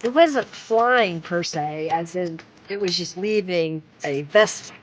It wasn't flying per se, as in it was just leaving a vessel.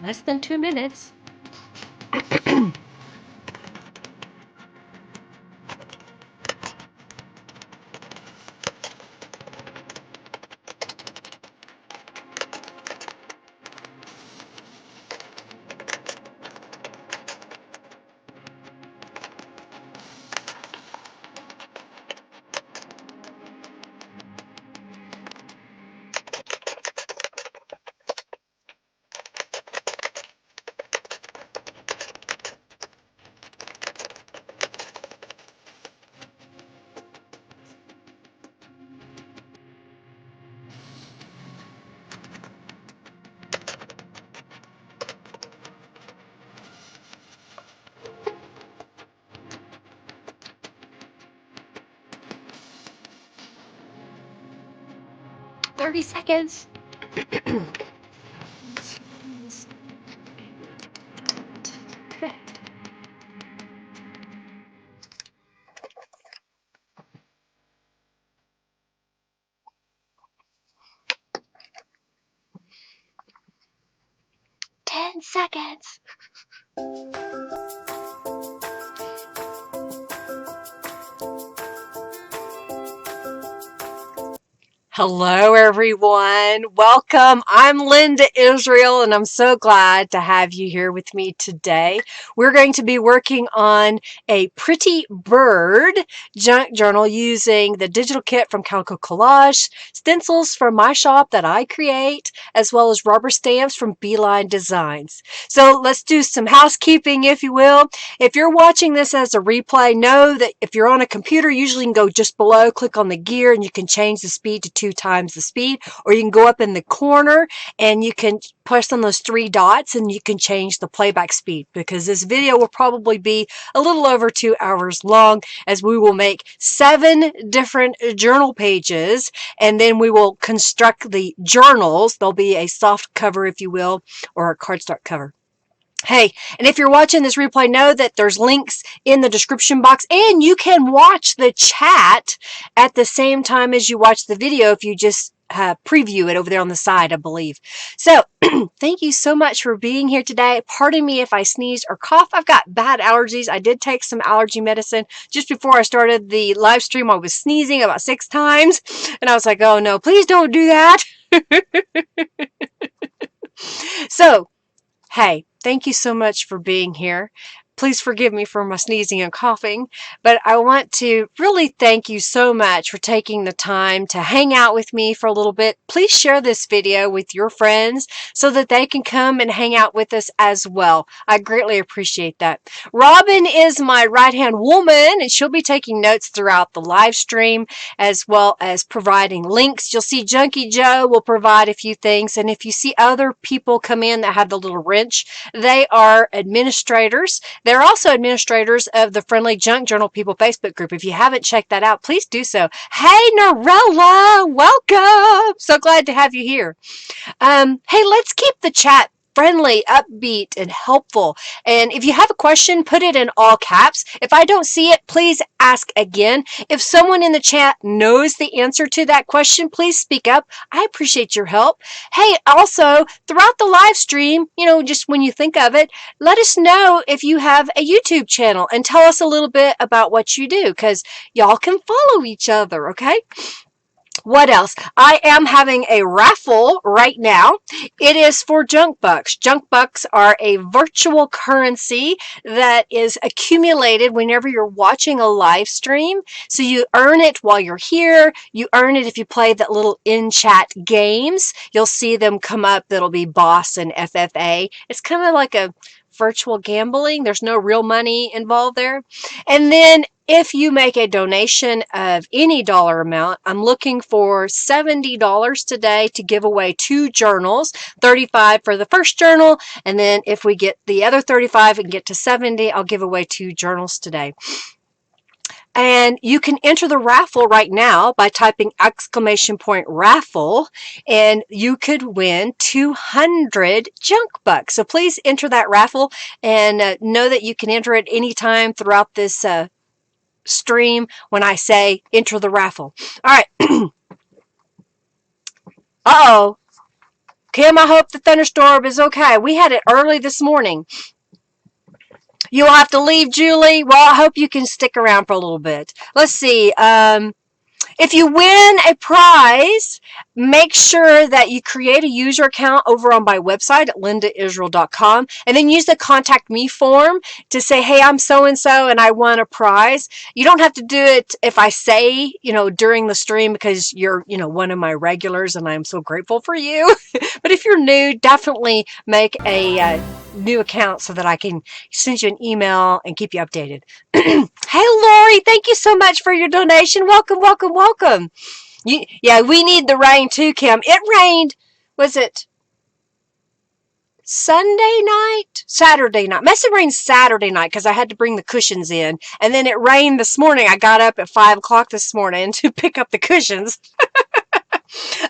Less than 2 minutes. 30 seconds. 10 seconds. Hello, everyone. Welcome. I'm Linda Israel, and I'm so glad to have you here with me today. We're going to be working on a pretty bird junk journal using the digital kit from Calico Collage, stencils from my shop that I create, as well as rubber stamps from Beeline Designs. So let's do some housekeeping, if you will. If you're watching this as a replay, know that if you're on a computer, usually you can go just below, click on the gear, and you can change the speed to 2 times the speed, or you can go up in the corner and you can press on those 3 dots and you can change the playback speed, because this video will probably be a little over 2 hours long, as we will make 7 different journal pages, and then we will construct the journals. There'll be a soft cover, if you will, or a cardstock cover. Hey, and if you're watching this replay, know that there's links in the description box, and you can watch the chat at the same time as you watch the video if you just preview it over there on the side, I believe. So, thank you so much for being here today. Pardon me if I sneeze or cough. I've got bad allergies. I did take some allergy medicine. Just before I started the live stream, I was sneezing about 6 times, and I was like, oh no, please don't do that. So, hey, thank you so much for being here. Please forgive me for my sneezing and coughing, but I want to really thank you so much for taking the time to hang out with me for a little bit. Please share this video with your friends so that they can come and hang out with us as well. I greatly appreciate that. Robin is my right-hand woman, and she'll be taking notes throughout the live stream as well as providing links. You'll see Junkie Joe will provide a few things, and if you see other people come in that have the little wrench, they are administrators. They're also administrators of the Friendly Junk Journal People Facebook group. If you haven't checked that out, please do so. Hey, Norella, welcome. So glad to have you here. Hey, let's keep the chat friendly, upbeat, and helpful. And if you have a question, put it in all caps. If I don't see it, please ask again. If someone in the chat knows the answer to that question, please speak up. I appreciate your help. Hey, also, throughout the live stream, just when you think of it, let us know if you have a YouTube channel and tell us a little bit about what you do, because y'all can follow each other, okay? What else? I am having a raffle right now. It is for junk bucks. Junk bucks are a virtual currency that is accumulated whenever you're watching a live stream. So you earn it while you're here. You earn it if you play that little in-chat games. You'll see them come up. That'll be Boss and FFA. It's kind of like a virtual gambling. There's no real money involved there. And then if you make a donation of any dollar amount, I'm looking for $70 today to give away 2 journals, $35 for the first journal, and then if we get the other $35 and get to $70, I'll give away 2 journals today. And you can enter the raffle right now by typing !raffle, and you could win 200 junk bucks. So please enter that raffle, and know that you can enter it anytime throughout this stream when I say enter the raffle. All right. Uh-oh. Kim, I hope the thunderstorm is okay. We had it early this morning. You'll have to leave, Julie. Well, I hope you can stick around for a little bit. Let's see. If you win a prize, make sure that you create a user account over on my website at lindaisrael.com, and then use the contact me form to say, hey, I'm so-and-so and I won a prize. You don't have to do it if I say, during the stream, because you're, one of my regulars and I'm so grateful for you. But if you're new, definitely make a new account so that I can send you an email and keep you updated. Hey, Lori, thank you so much for your donation. Welcome, welcome, welcome. Yeah, we need the rain too, Kim. It rained, was it Sunday night? Saturday night. Must have rained Saturday night because I had to bring the cushions in. And then it rained this morning. I got up at 5 o'clock this morning to pick up the cushions.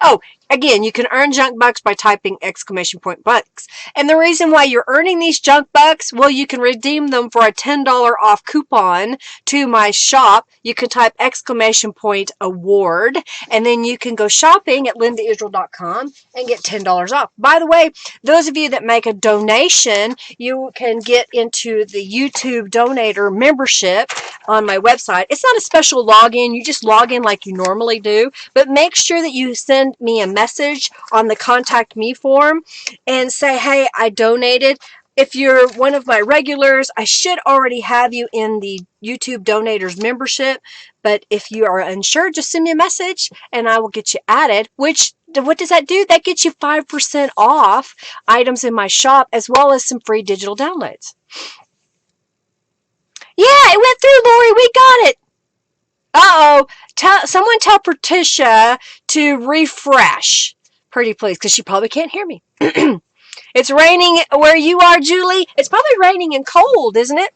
Oh, Again, you can earn junk bucks by typing exclamation point bucks. And the reason why you're earning these junk bucks, well, you can redeem them for a $10 off coupon to my shop. You can type exclamation point award, and then you can go shopping at lindaisrael.com and get $10 off. By the way, those of you that make a donation, you can get into the YouTube donator membership on my website. It's not a special login. You just log in like you normally do, but make sure that you send me a message on the contact me form and say, hey, I donated. If you're one of my regulars, I should already have you in the YouTube donators membership, but if you are unsure, just send me a message and I will get you added. Which, what does that do? That gets you 5% off items in my shop, as well as some free digital downloads. Yeah, it went through, Lori. We got it. Uh-oh. Someone tell Patricia to refresh. Pretty please, because she probably can't hear me. It's raining where you are, Julie. It's probably raining and cold, isn't it?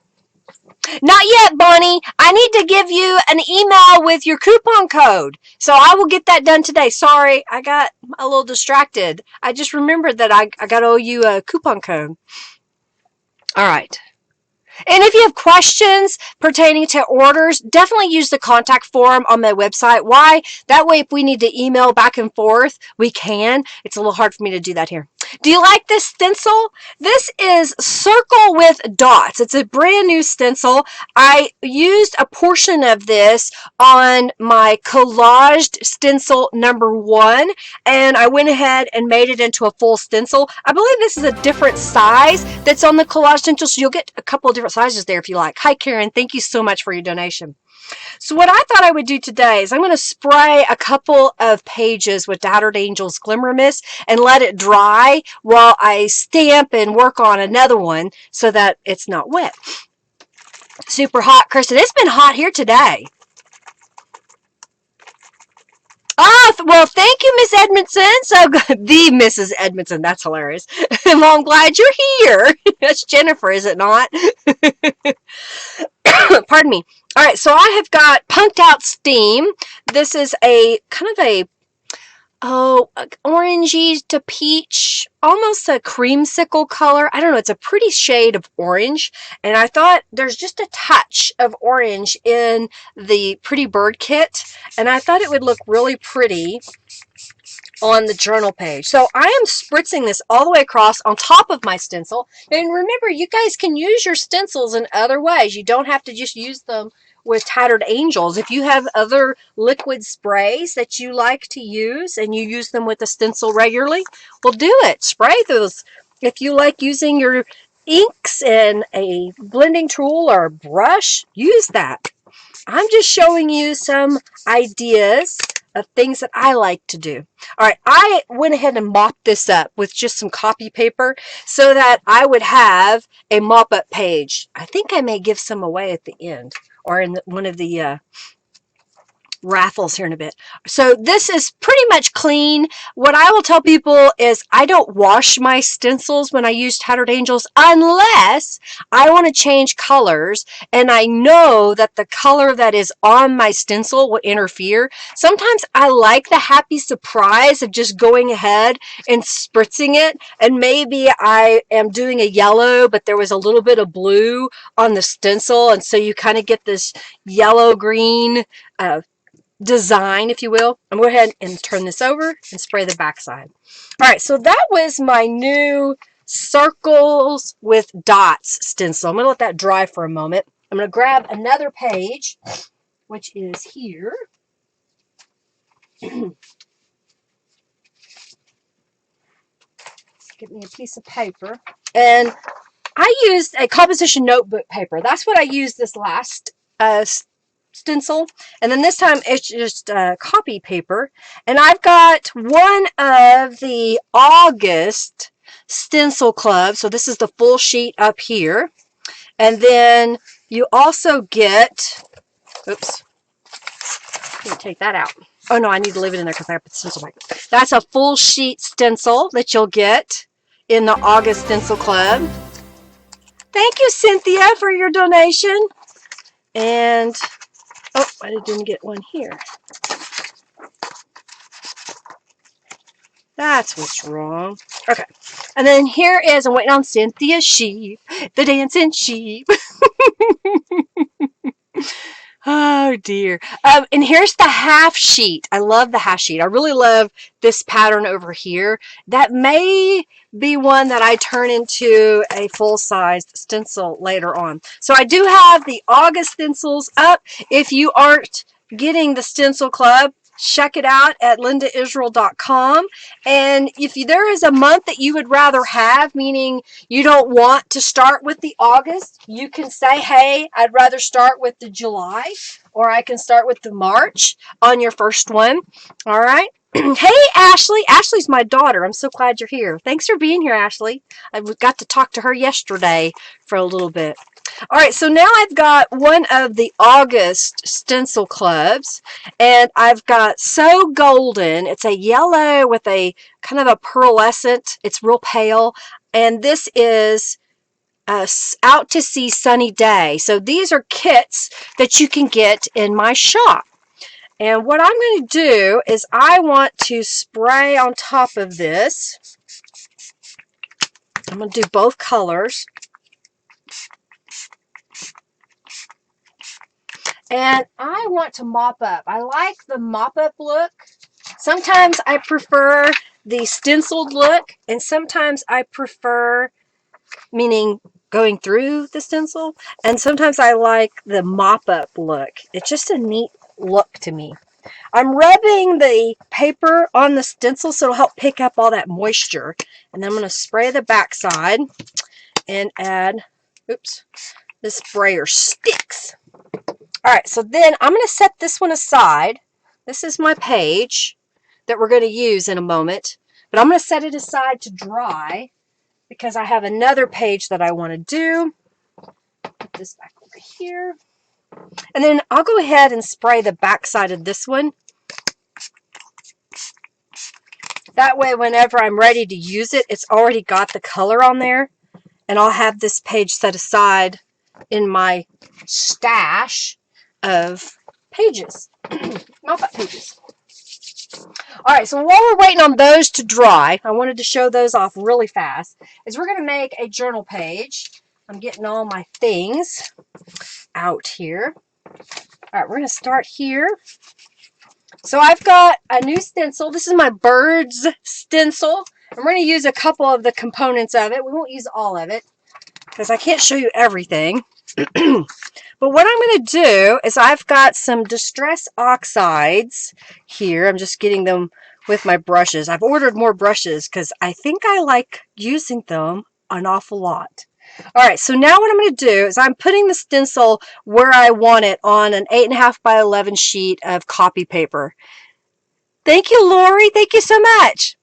Not yet, Bonnie. I need to give you an email with your coupon code. So I will get that done today. Sorry, I got a little distracted. I just remembered that I got to owe you a coupon code. All right. And if you have questions pertaining to orders, definitely use the contact form on my website. Why? That way, if we need to email back and forth, we can. It's a little hard for me to do that here. Do you like this stencil? This is Circle with Dots. It's a brand new stencil. I used a portion of this on my collaged stencil #1, and I went ahead and made it into a full stencil. I believe this is a different size that's on the collage stencil, so you'll get a couple of different sizes there if you like. Hi, Karen. Thank you so much for your donation. So what I thought I would do today is I'm going to spray a couple of pages with Tattered Angels Glimmer Mist and let it dry while I stamp and work on another one so that it's not wet. Super hot, Kristen. It's been hot here today. Oh, well, thank you, Miss Edmondson. So good. The Mrs. Edmondson. That's hilarious. Well, I'm glad you're here. That's Jennifer, is it not? Pardon me. All right, so I have got Punked Out Steam. This is a kind of a orangey to peach, almost a creamsicle color. I don't know, it's a pretty shade of orange, and I thought there's just a touch of orange in the Pretty Bird kit, and I thought it would look really pretty on the journal page. So I am spritzing this all the way across on top of my stencil. And remember, you guys can use your stencils in other ways. You don't have to just use them with Tattered Angels. If you have other liquid sprays that you like to use and you use them with the stencil regularly, well, do it. Spray those. If you like using your inks and a blending tool or a brush, use that. I'm just showing you some ideas of things that I like to do. All right, I went ahead and mopped this up with just some copy paper so that I would have a mop-up page. I think I may give some away at the end or in one of the raffles here in a bit. So this is pretty much clean. What I will tell people is I don't wash my stencils when I use Tattered Angels unless I want to change colors and I know that the color that is on my stencil will interfere. Sometimes I like the happy surprise of just going ahead and spritzing it, and maybe I am doing a yellow but there was a little bit of blue on the stencil, and so you kind of get this yellow green design, if you will. I'm going to go ahead and turn this over and spray the backside. All right, so that was my new Circles with Dots stencil. I'm going to let that dry for a moment. I'm going to grab another page, which is here. Get me a piece of paper. And I used a composition notebook paper. That's what I used this last stencil, and then this time it's just copy paper, and I've got one of the August stencil club, so this is the full sheet up here, and then you also get, oops, let me take that out. Oh no, I need to leave it in there because I have to put the stencil back. That's a full sheet stencil that you'll get in the August stencil club. Thank you, Cynthia, for your donation. And oh, I didn't get one here. That's what's wrong. Okay. And then here is, I'm waiting on Cynthia's sheep, the dancing sheep. Oh dear. And here's the half sheet. I love the half sheet. I really love this pattern over here. That may be one that I turn into a full-sized stencil later on. So I do have the August stencils up. If you aren't getting the stencil club, check it out at lindaisrael.com. And if there is a month that you would rather have, meaning you don't want to start with the August, you can say, hey, I'd rather start with the July, or I can start with the March on your first one. All right. Hey, Ashley. Ashley's my daughter. I'm so glad you're here. Thanks for being here, Ashley. I got to talk to her yesterday for a little bit. All right, so now I've got one of the August stencil clubs, and I've got So Golden. It's a yellow with a kind of a pearlescent. It's real pale, and this is Out to See Sunny Day. So these are kits that you can get in my shop. And what I'm going to do is I want to spray on top of this. I'm going to do both colors. And I want to mop up. I like the mop up look. Sometimes I prefer the stenciled look, and sometimes I prefer, meaning going through the stencil, and sometimes I like the mop up look. It's just a neat look to me. I'm rubbing the paper on the stencil so it'll help pick up all that moisture. And then I'm going to spray the backside and add, oops, this sprayer sticks. All right, so then I'm going to set this one aside. This is my page that we're going to use in a moment, but I'm going to set it aside to dry because I have another page that I want to do. Put this back over here. And then I'll go ahead and spray the back side of this one. That way, whenever I'm ready to use it, it's already got the color on there. And I'll have this page set aside in my stash of pages, mop-up pages. All right, so while we're waiting on those to dry, I wanted to show those off really fast, is we're going to make a journal page. I'm getting all my things out here. All right, we're going to start here. So I've got a new stencil. This is my birds stencil. I'm going to use a couple of the components of it. We won't use all of it because I can't show you everything. But what I'm going to do is I've got some Distress Oxides here. I'm just getting them with my brushes. I've ordered more brushes because I think I like using them an awful lot. All right, so now what I'm going to do is I'm putting the stencil where I want it on an 8.5 by 11 sheet of copy paper. Thank you, Lori. Thank you so much.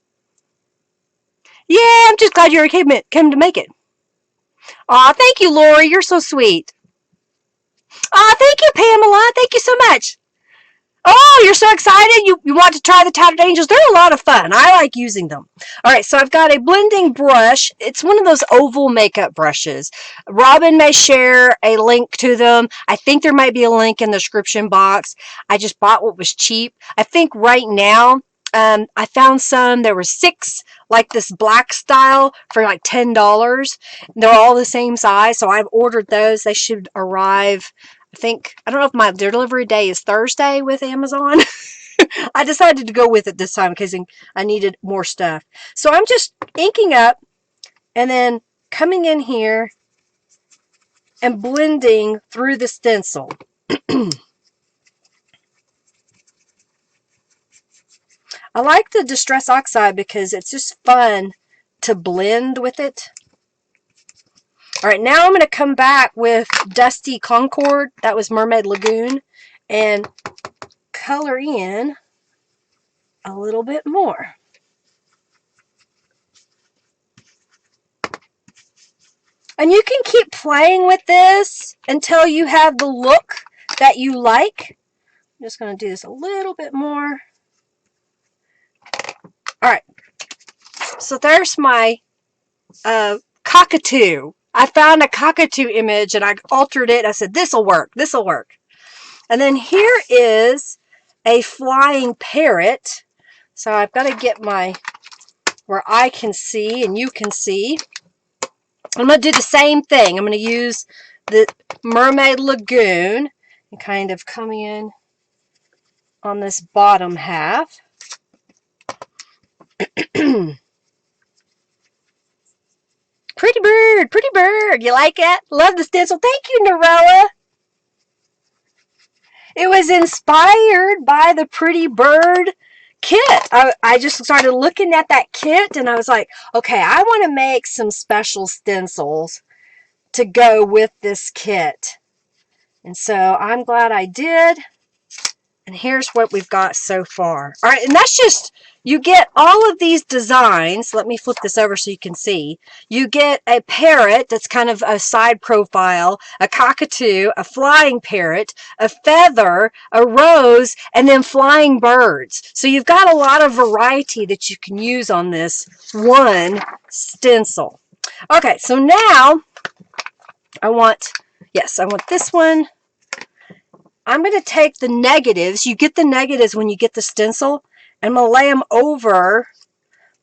Yeah, I'm just glad you came to make it. Aw, thank you, Lori. You're so sweet. Aw, thank you, Pamela. Thank you so much. Oh, you're so excited. You want to try the Tattered Angels. They're a lot of fun. I like using them. All right, so I've got a blending brush. It's one of those oval makeup brushes. Robin may share a link to them. I think there might be a link in the description box. I just bought what was cheap. I think right now I found some. There were 6 like this black style for like $10. They're all the same size, so I've ordered those. They should arrive, I don't know if my delivery day is Thursday with Amazon. I decided to go with it this time because I needed more stuff. So I'm just inking up and then coming in here and blending through the stencil. I like the Distress Oxide because it's just fun to blend with it. All right, now I'm going to come back with Dusty Concord. That was Mermaid Lagoon. And color in a little bit more. And you can keep playing with this until you have the look that you like. I'm just going to do this a little bit more. All right. So there's my cockatoo. I found a cockatoo image and I altered it. I said, this'll work. This'll work. And then here is a flying parrot. So I've got to get my where I can see and you can see. I'm going to do the same thing. I'm going to use the Mermaid Lagoon and kind of come in on this bottom half. Pretty bird, pretty bird. You like it? Love the stencil. Thank you, Narella. It was inspired by the Pretty Bird kit. I just started looking at that kit and I was like, okay, I want to make some special stencils to go with this kit. And so I'm glad I did. And here's what we've got so far. All right, and that's just, you get all of these designs. Let me flip this over so you can see. You get a parrot that's kind of a side profile, a cockatoo, a flying parrot, a feather, a rose, and then flying birds. So you've got a lot of variety that you can use on this one stencil. Okay, so now I want this one. I'm going to take the negatives. You get the negatives when you get the stencil. I'm going to lay them over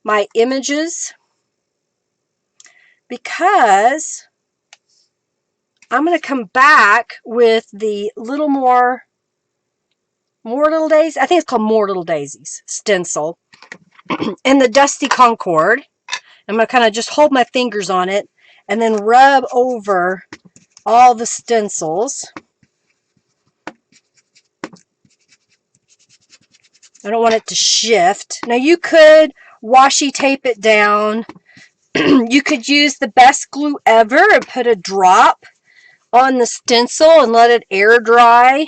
my images because I'm going to come back with the more Little Daisies. I think it's called More Little Daisies stencil and the Dusty Concord. I'm going to kind of just hold my fingers on it and then rub over all the stencils. I don't want it to shift. Now you could washi tape it down. You could use the best glue ever and put a drop on the stencil and let it air dry.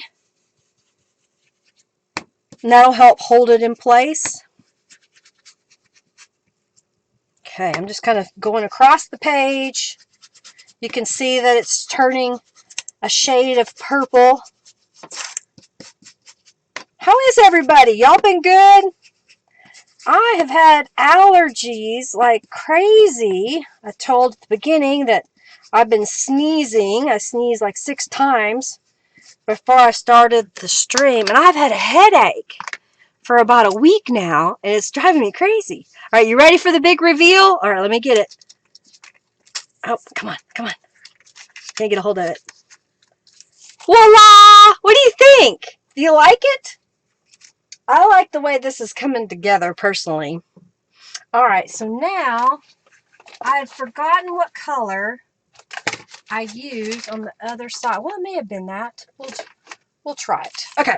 And that'll help hold it in place. Okay, I'm just kind of going across the page. You can see that it's turning a shade of purple. How is everybody? Y'all been good? I have had allergies like crazy. I told at the beginning that I've been sneezing. I sneezed like 6 times before I started the stream. And I've had a headache for about a week now. And it's driving me crazy. All right, you ready for the big reveal? All right, let me get it. Oh, come on, come on. Can't get a hold of it. Voila! What do you think? Do you like it? I like the way this is coming together personally. All right, so now I've forgotten what color I used on the other side. Well, it may have been that. We'll try it. Okay,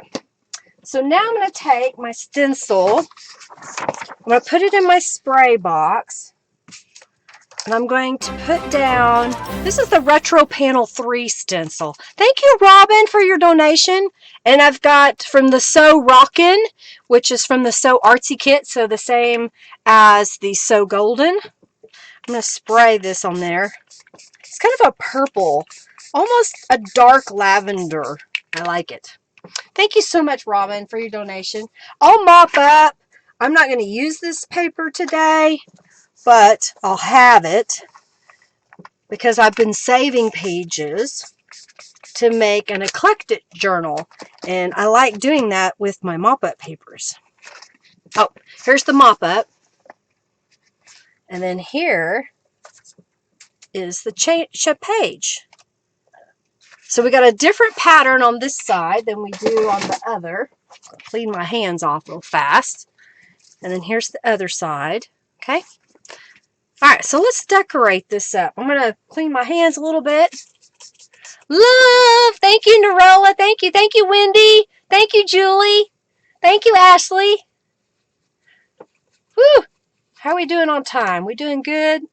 so now I'm going to take my stencil. I'm going to put it in my spray box. And I'm going to put down, this is the Retro Panel 3 stencil. Thank you, Robin, for your donation. And I've got from the So Rockin', which is from the So Artsy kit, so the same as the So Golden. I'm going to spray this on there. It's kind of a purple, almost a dark lavender. I like it. Thank you so much, Robin, for your donation. I'll mop up. I'm not going to use this paper today, but I'll have it because I've been saving pages to make an eclectic journal, and I like doing that with my mop-up papers. Oh, here's the mop-up, and then here is the page. So we got a different pattern on this side than we do on the other. I'll clean my hands off real fast, and then here's the other side. Okay. All right, so let's decorate this up. I'm going to clean my hands a little bit. Love! Thank you, Narella. Thank you. Thank you, Wendy. Thank you, Julie. Thank you, Ashley. Whew! How are we doing on time? We doing good?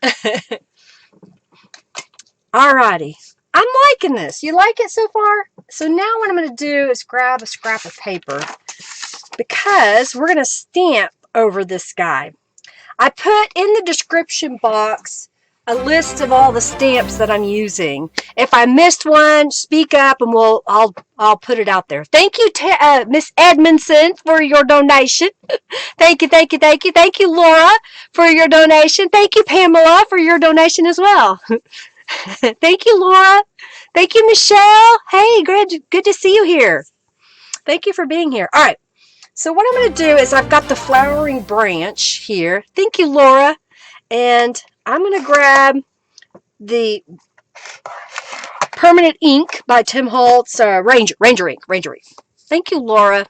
Alrighty. I'm liking this. You like it so far? So now what I'm going to do is grab a scrap of paper because we're going to stamp over this guy. I put in the description box a list of all the stamps that I'm using. If I missed one, speak up and I'll put it out there. Thank you, Miss Edmondson, for your donation. Thank you, thank you, thank you. Thank you, Laura, for your donation. Thank you, Pamela, for your donation as well. Thank you, Laura. Thank you, Michelle. Hey, good to see you here. Thank you for being here. All right. So what I'm going to do is I've got the flowering branch here. Thank you, Laura. And I'm going to grab the Permanent Ink by Tim Holtz, Ranger Ink. Thank you, Laura.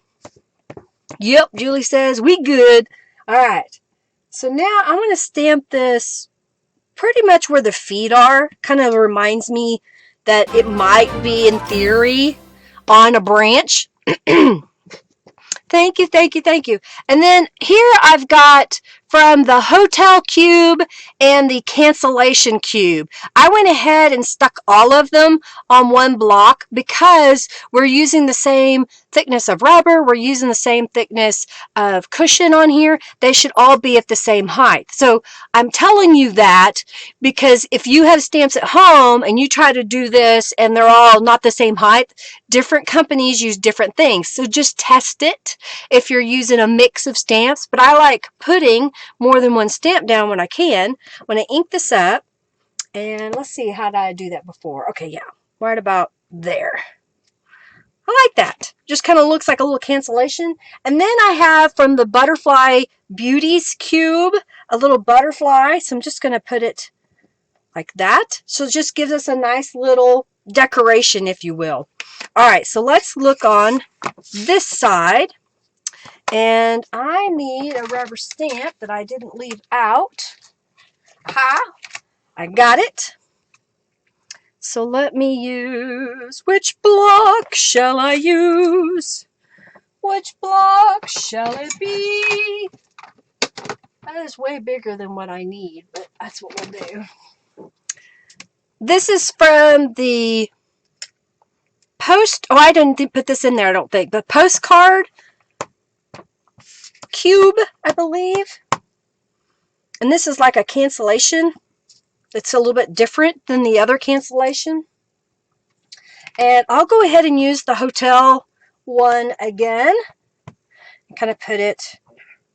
Yep, Julie says, we good. All right. So now I'm going to stamp this pretty much where the feet are. Kind of reminds me that it might be, in theory, on a branch. Thank you, thank you, thank you. And then here I've got from the hotel cube and the cancellation cube. I went ahead and stuck all of them on one block because we're using the same thickness of rubber. We're using the same thickness of cushion on here. They should all be at the same height. So I'm telling you that because if you have stamps at home and you try to do this and they're all not the same height, different companies use different things. So just test it if you're using a mix of stamps. But I like putting more than one stamp down when I can. When I ink this up, and let's see, how did I do that before? Okay, yeah, right about there. I like that. Just kind of looks like a little cancellation. And then I have from the Butterfly Beauties cube, a little butterfly. So I'm just going to put it like that. So it just gives us a nice little decoration, if you will. All right, so let's look on this side. And I need a rubber stamp that I didn't leave out. Aha, I got it. So let me use, which block shall I use? Which block shall it be? That is way bigger than what I need, but that's what we'll do. This is from the I didn't put this in there, I don't think. The postcard cube, I believe. And this is like a cancellation. It's a little bit different than the other cancellation. And I'll go ahead and use the hotel one again. And kind of put it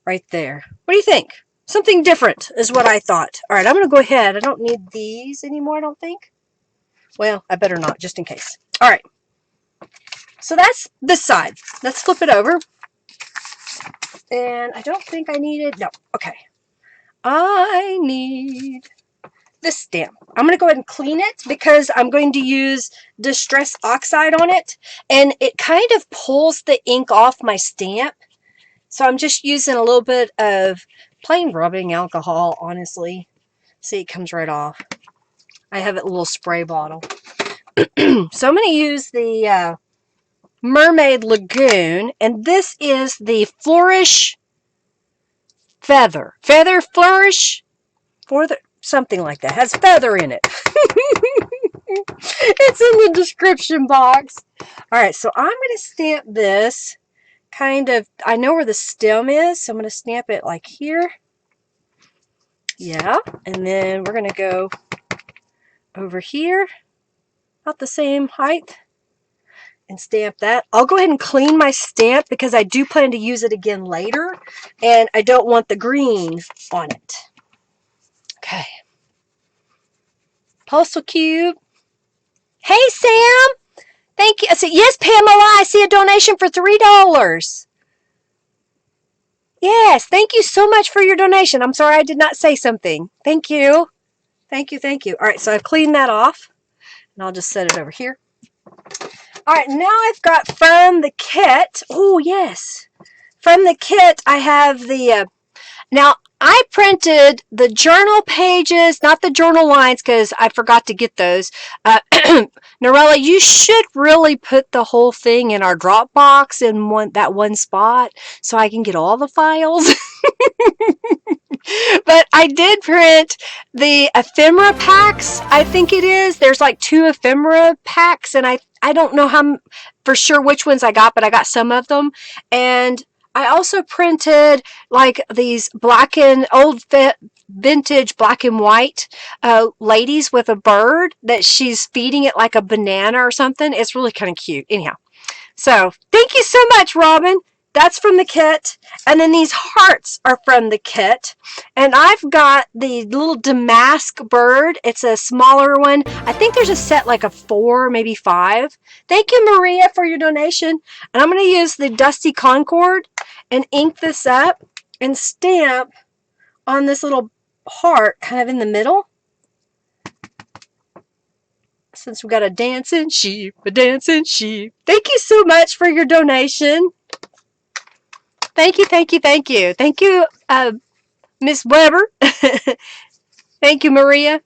right there. What do you think? Something different is what I thought. All right, I'm going to go ahead. I don't need these anymore, I don't think. Well, I better not, just in case. All right. So that's this side. Let's flip it over. And I don't think I needed, no, okay. I need this stamp. I'm going to go ahead and clean it because I'm going to use Distress Oxide on it. And it kind of pulls the ink off my stamp. So I'm just using a little bit of plain rubbing alcohol, honestly. See, it comes right off. I have a little spray bottle. So I'm going to use the Mermaid Lagoon. And this is the Flourish Feather Flourish, something like that. Has feather in it. It's in the description box. All right, so I'm going to stamp this kind of, I know where the stem is, so I'm going to stamp it like here. Yeah, and then we're going to go over here, about the same height, and stamp that. I'll go ahead and clean my stamp because I do plan to use it again later, and I don't want the green on it. Okay. Postal cube. Hey, Sam. Thank you. I said, yes, Pamela, I see a donation for $3. Yes, thank you so much for your donation. I'm sorry I did not say something. Thank you. Thank you, thank you. All right, so I've cleaned that off, and I'll just set it over here. All right, now I've got from the kit. Oh, yes. From the kit, I have the, now I printed the journal pages, not the journal lines, because I forgot to get those. Norella, you should really put the whole thing in our Dropbox in that one spot so I can get all the files. But I did print the ephemera packs, I think it is. There's like 2 ephemera packs, and I don't know how for sure which ones I got, but I got some of them. And I also printed like these vintage black and white ladies with a bird that she's feeding it like a banana or something. It's really kind of cute. Anyhow, so thank you so much, Robin. That's from the kit. And then these hearts are from the kit. And I've got the little damask bird. It's a smaller one. I think there's a set like of 4, maybe 5. Thank you, Maria, for your donation. And I'm going to use the Dusty Concord. and ink this up and stamp on this little heart kind of in the middle. Since we got a dancing sheep, a dancing sheep. Thank you so much for your donation. Thank you, thank you, thank you. Thank you, Miss Weber. Thank you, Maria.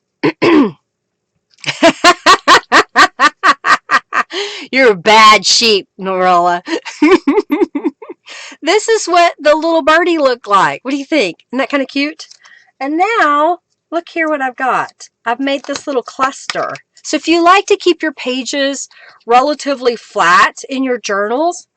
You're a bad sheep, Norella. This is what the little birdie looked like. What do you think? Isn't that kind of cute? And now, look here what I've got. I've made this little cluster. So if you like to keep your pages relatively flat in your journals,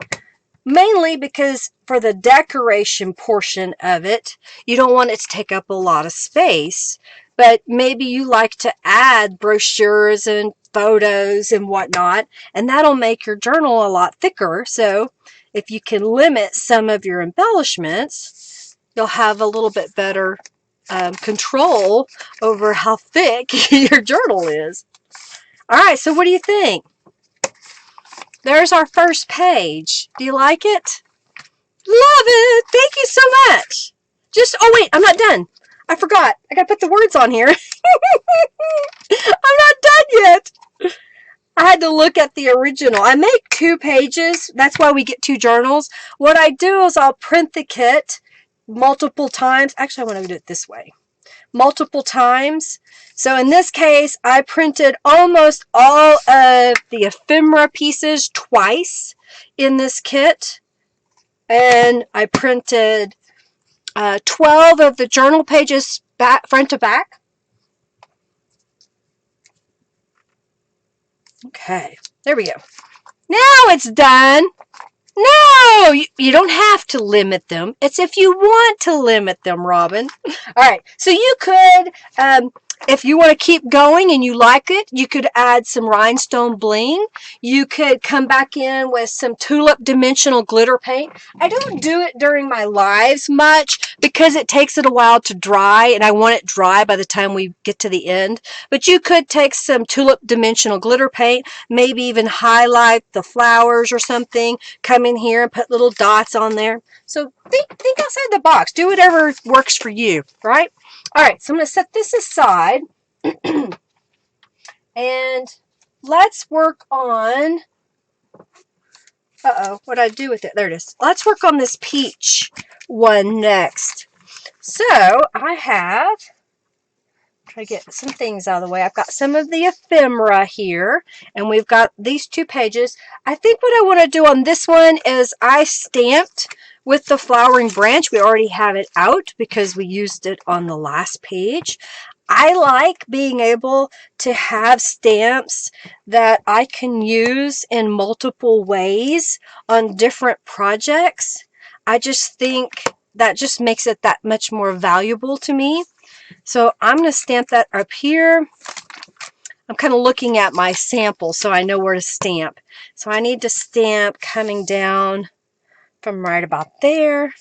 mainly because for the decoration portion of it, you don't want it to take up a lot of space, but maybe you like to add brochures and photos and whatnot, and that'll make your journal a lot thicker. So if you can limit some of your embellishments, you'll have a little bit better control over how thick your journal is. All right, so what do you think? There's our first page. Do you like it? Love it. Thank you so much. Oh wait, I'm not done. I forgot. I gotta put the words on here. I'm not done yet. I had to look at the original. I make 2 pages. That's why we get 2 journals. What I do is I'll print the kit multiple times. Actually, I want to do it this way. Multiple times. So in this case, I printed almost all of the ephemera pieces twice in this kit. And I printed 12 of the journal pages front to back. Okay, there we go. Now it's done. No, you don't have to limit them. It's if you want to limit them, Robin. All right, so you could, if you want to keep going and you like it, you could add some rhinestone bling. You could come back in with some tulip dimensional glitter paint. I don't do it during my lives much because it takes it a while to dry, and I want it dry by the time we get to the end. But you could take some tulip dimensional glitter paint, maybe even highlight the flowers or something, come in here and put little dots on there. So think outside the box. Do whatever works for you, right? All right, so I'm going to set this aside. And let's work on, what did I do with it? There it is. Let's work on this peach one next. So I have, try to get some things out of the way. I've got some of the ephemera here, and we've got these 2 pages. I think what I want to do on this one is I stamped with the flowering branch. We already have it out because we used it on the last page. I like being able to have stamps that I can use in multiple ways on different projects. I just think that just makes it that much more valuable to me. So I'm going to stamp that up here. I'm kind of looking at my sample so I know where to stamp. So I need to stamp coming down from right about there.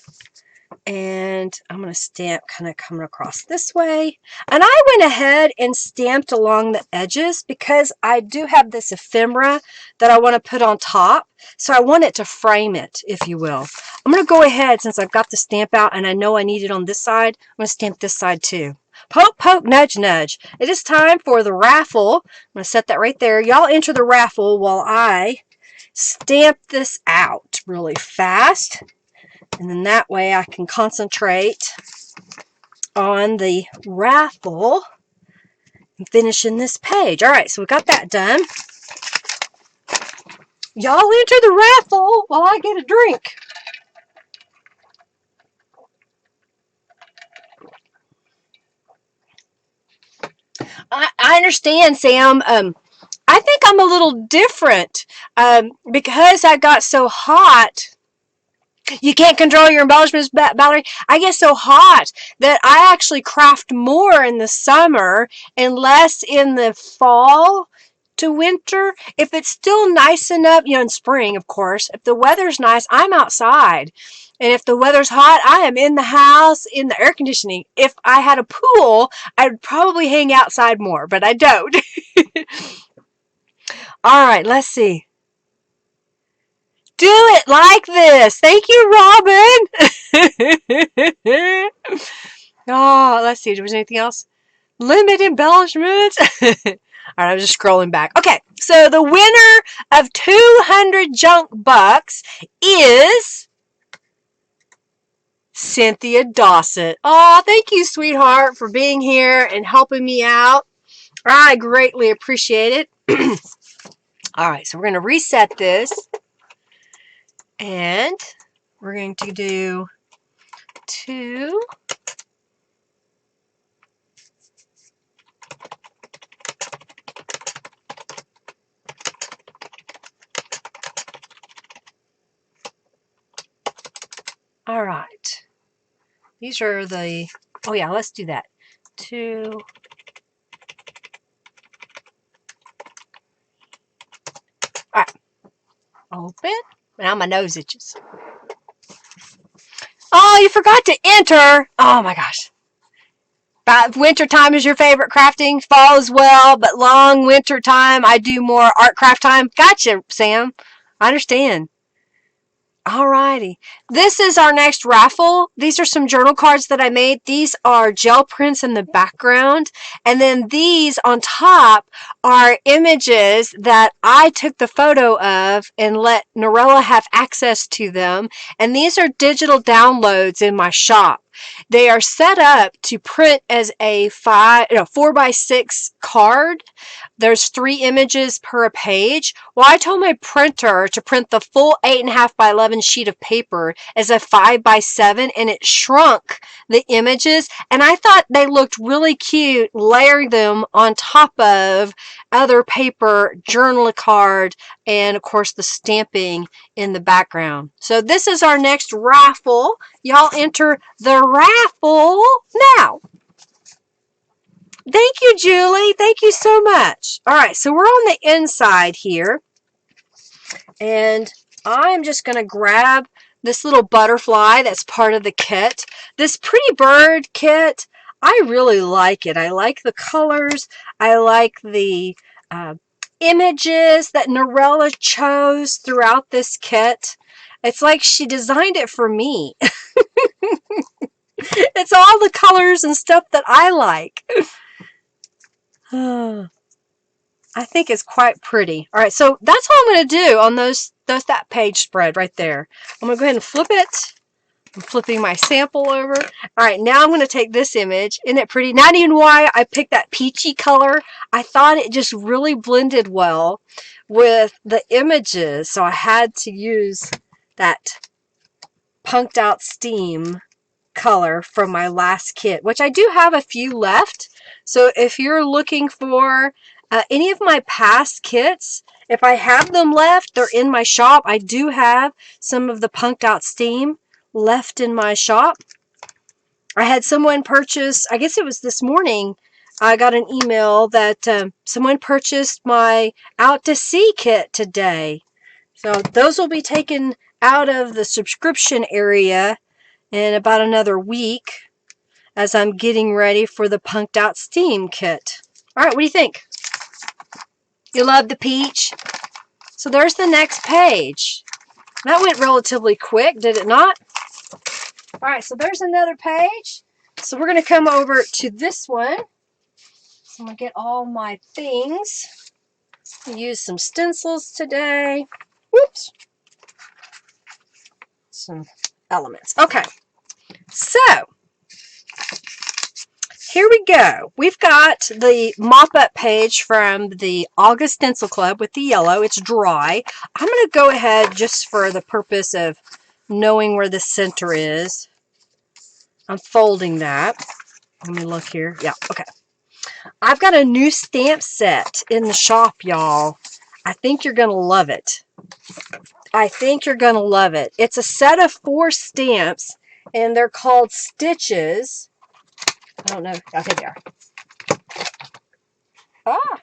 And I'm going to stamp kind of coming across this way. And I went ahead and stamped along the edges because I do have this ephemera that I want to put on top. So I want it to frame it, if you will. I'm going to go ahead, since I've got the stamp out and I know I need it on this side, I'm going to stamp this side too. Poke, poke, nudge, nudge. It is time for the raffle. I'm going to set that right there. Y'all enter the raffle while I stamp this out really fast. And then that way I can concentrate on the raffle and finishing this page. All right, so we got that done. Y'all enter the raffle while I get a drink. I understand, Sam. I think I'm a little different because I got so hot. You can't control your embellishments, Valerie. I get so hot that I actually craft more in the summer and less in the fall to winter. If it's still nice enough, in spring, of course, if the weather's nice, I'm outside. And if the weather's hot, I am in the house in the air conditioning. If I had a pool, I'd probably hang outside more, but I don't. All right, let's see. do it like this. Thank you, Robin. Oh, let's see. Was there anything else? Limit embellishments. All right, I'm just scrolling back. Okay, so the winner of 200 junk bucks is Cynthia Dawson. Oh, thank you, sweetheart, for being here and helping me out. I greatly appreciate it. All right, so we're going to reset this. And we're going to do 2. All right. These are the, oh yeah, let's do that. 2. All right. Open. Now my nose itches. Oh, you forgot to enter. Oh my gosh. Winter time is your favorite crafting. Fall as well, but long winter time, I do more art craft time. Gotcha, Sam. I understand. Alrighty. This is our next raffle. These are some journal cards that I made. These are gel prints in the background. And then these on top are images that I took the photo of and let Norella have access to them. And these are digital downloads in my shop. They are set up to print as a 4x6 card. There's 3 images per page. Well, I told my printer to print the full 8.5 by 11 sheet of paper as a 5 by 7, and it shrunk the images. And I thought they looked really cute, layering them on top of other paper, journal card, and of course the stamping in the background. So this is our next raffle. Y'all enter the raffle now. Thank you, Julie. Thank you so much. All right, so we're on the inside here. And I'm just going to grab this little butterfly that's part of the kit. This Pretty Bird kit, I really like it. I like the colors. I like the images that Norella chose throughout this kit. It's like she designed it for me. It's all the colors and stuff that I like. I think it's quite pretty. All right, so that's all I'm going to do on that page spread right there. I'm going to go ahead and flip it. I'm flipping my sample over. All right, now I'm going to take this image. Isn't it pretty? Not even why I picked that peachy color. I thought it just really blended well with the images, so I had to use that Punked Out Steam color from my last kit, which I do have a few left. So if you're looking for any of my past kits, if I have them left, they're in my shop. I do have some of the Punked Out Steam left in my shop. I had someone purchase, I guess it was this morning, I got an email that someone purchased my Out to Sea kit today. So those will be taken out of the subscription area in about another week as I'm getting ready for the Punked Out Steam kit. All right, what do you think? You love the peach? So there's the next page. That went relatively quick, did it not? All right, so there's another page. So we're going to come over to this one. So I'm going to get all my things. Use some stencils today. Whoops. Some elements. Okay, so here we go. We've got the mop-up page from the August Stencil Club with the yellow. It's dry. I'm going to go ahead just for the purpose of knowing where the center is. I'm folding that. Let me look here. Yeah, okay. I've got a new stamp set in the shop, y'all. I think you're going to love it. I think you're going to love it. It's a set of 4 stamps, and they're called Stitches. I don't know. Okay, they are.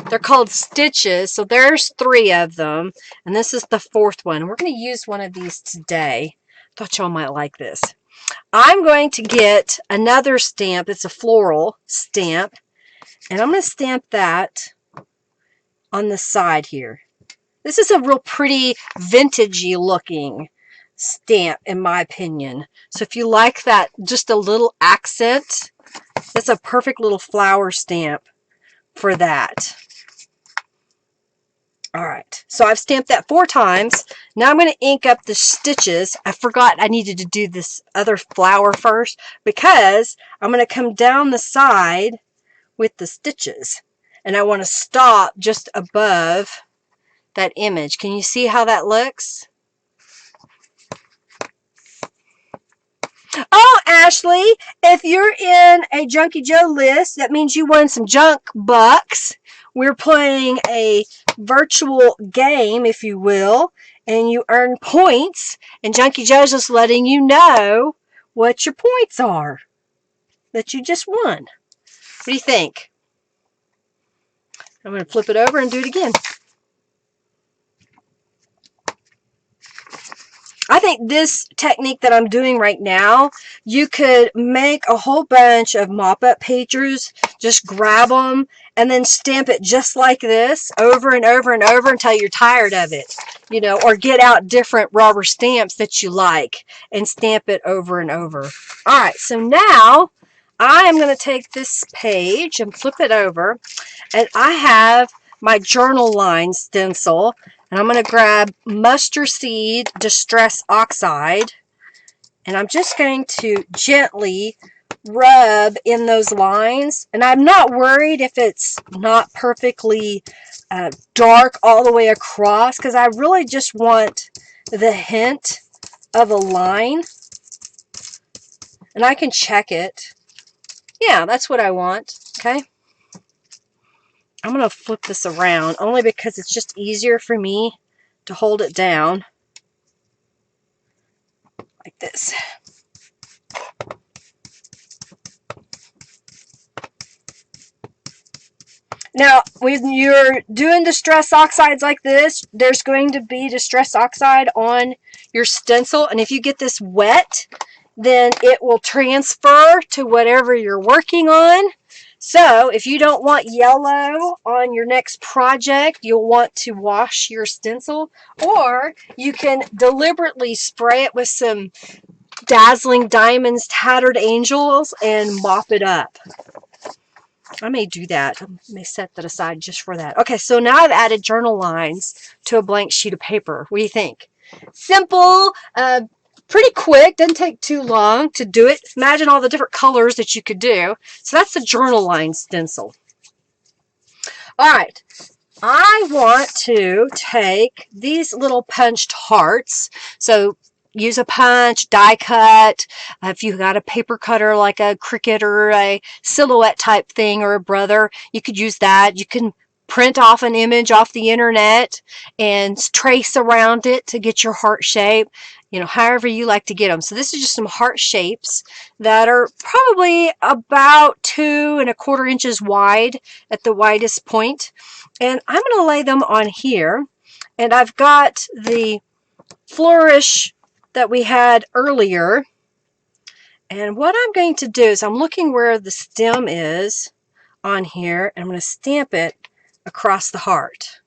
They're called Stitches, so there's 3 of them, and this is the 4th one. We're going to use one of these today. Thought y'all might like this. I'm going to get another stamp. It's a floral stamp, and I'm going to stamp that on the side here. This is a real pretty vintagey looking stamp in my opinion. So if you like that, just a little accent, that's a perfect little flower stamp for that. All right, so I've stamped that 4 times. Now I'm going to ink up the stitches. I forgot I needed to do this other flower first because I'm going to come down the side with the stitches. And I want to stop just above that image. Can you see how that looks? Oh, Ashley, if you're in a Junkie Joe list, that means you won some junk bucks. We're playing a virtual game, if you will, and you earn points, and Junkie Joe's just letting you know what your points are that you just won. What do you think? I'm going to flip it over and do it again. I think this technique that I'm doing right now, you could make a whole bunch of mop-up pages, just grab them, and then stamp it just like this over and over and over until you're tired of it, you know, or get out different rubber stamps that you like and stamp it over and over. All right, so now I am going to take this page and flip it over, and I have my journal line stencil. And I'm going to grab mustard seed distress oxide, and I'm just going to gently rub in those lines. And I'm not worried if it's not perfectly dark all the way across, because I really just want the hint of a line. And I can check it. Yeah, that's what I want. Okay. I'm going to flip this around only because it's just easier for me to hold it down like this. Now, when you're doing distress oxides like this, there's going to be distress oxide on your stencil, and if you get this wet, then it will transfer to whatever you're working on. So if you don't want yellow on your next project, you'll want to wash your stencil, or you can deliberately spray it with some Dazzling Diamonds Tattered Angels and mop it up. I may do that. I may set that aside just for that. Okay, so now I've added journal lines to a blank sheet of paper. What do you think? Simple, pretty quick, doesn't take too long to do it. Imagine all the different colors that you could do. So that's the journal line stencil. All right, I want to take these little punched hearts. So use a punch, die cut. If you got a paper cutter like a Cricut or a Silhouette type thing or a Brother, you could use that. You can print off an image off the internet and trace around it to get your heart shape, you know, however you like to get them. So this is just some heart shapes that are probably about 2¼ inches wide at the widest point. And I'm going to lay them on here. And I've got the flourish that we had earlier. And what I'm going to do is I'm looking where the stem is on here, and I'm going to stamp it across the heart.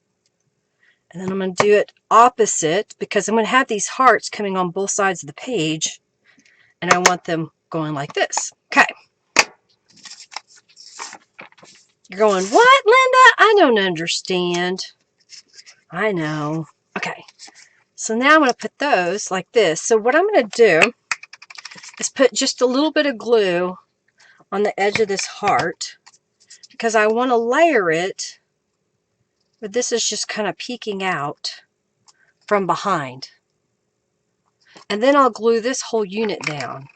And then I'm going to do it opposite, because I'm going to have these hearts coming on both sides of the page, and I want them going like this. Okay. You're going, what, Linda? I don't understand. I know. Okay. So now I'm going to put those like this. So what I'm going to do is put just a little bit of glue on the edge of this heart, because I want to layer it, but this is just kind of peeking out from behind. And then I'll glue this whole unit down.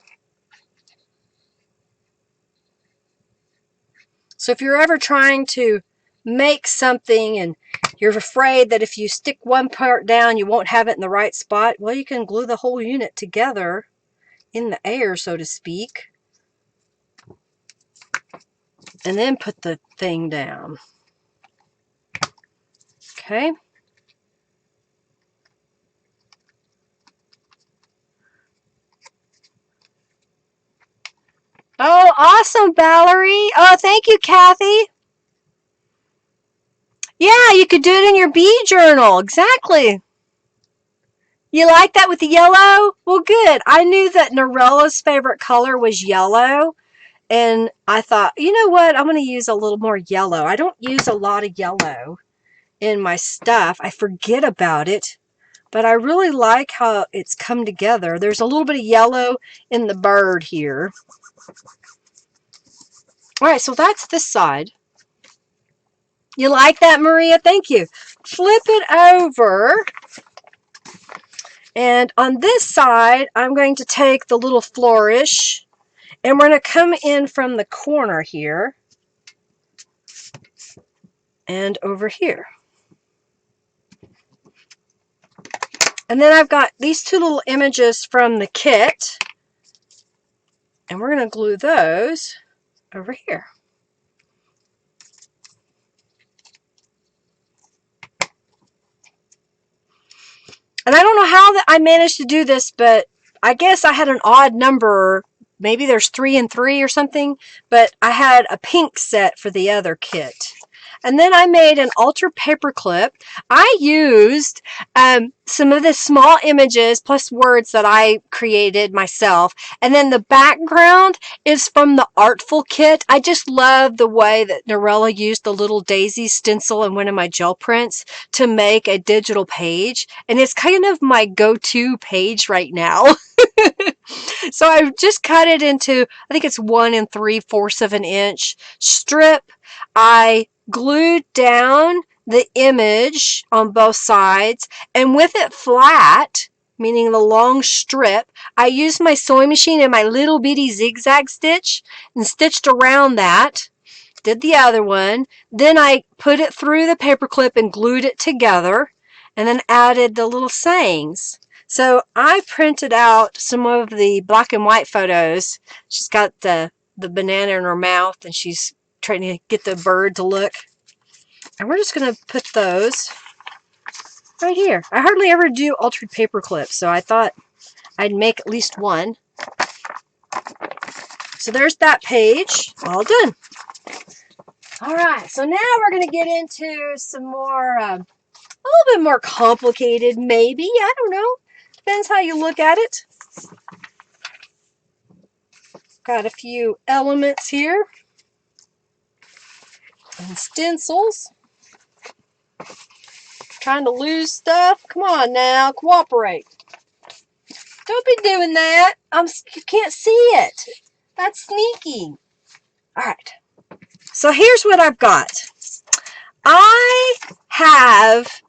So if you're ever trying to make something and you're afraid that if you stick one part down you won't have it in the right spot, well, you can glue the whole unit together in the air, so to speak, and then put the thing down. Okay. Oh, awesome, Valerie. Oh, thank you, Kathy. Yeah, you could do it in your bee journal. Exactly. You like that with the yellow? Well, good. I knew that Norella's favorite color was yellow. And I thought, you know what? I'm going to use a little more yellow. I don't use a lot of yellow in my stuff. I forget about it. But I really like how it's come together. There's a little bit of yellow in the bird here. All right, so that's this side. You like that, Maria? Thank you. Flip it over. And on this side, I'm going to take the little flourish, and we're going to come in from the corner here and over here. And then I've got these two little images from the kit, and we're going to glue those over here. And I don't know how that I managed to do this, but I guess I had an odd number. Maybe there's 3 and 3 or something, but I had a pink set for the other kit. And then I made an altered paper clip. I used some of the small images plus words that I created myself. And then the background is from the Artful kit. I just love the way that Norella used the little daisy stencil in one of my gel prints to make a digital page. And it's kind of my go-to page right now. So I've just cut it into, I think it's 1 3/4 of an inch strip. I glued down the image on both sides, and with it flat, meaning the long strip, I used my sewing machine and my little bitty zigzag stitch and stitched around that. Did the other one. Then I put it through the paper clip and glued it together, and then added the little sayings. So I printed out some of the black and white photos. She's got the banana in her mouth, and she's trying to get the bird to look. And we're just going to put those right here. I hardly ever do altered paper clips, so I thought I'd make at least one. So there's that page. All done. All right, so now we're going to get into some more, a little bit more complicated, maybe. I don't know. Depends how you look at it. Got a few elements here. And stencils. Trying to lose stuff. Come on now, cooperate. Don't be doing that. You can't see it. That's sneaky. All right. So here's what I've got. I have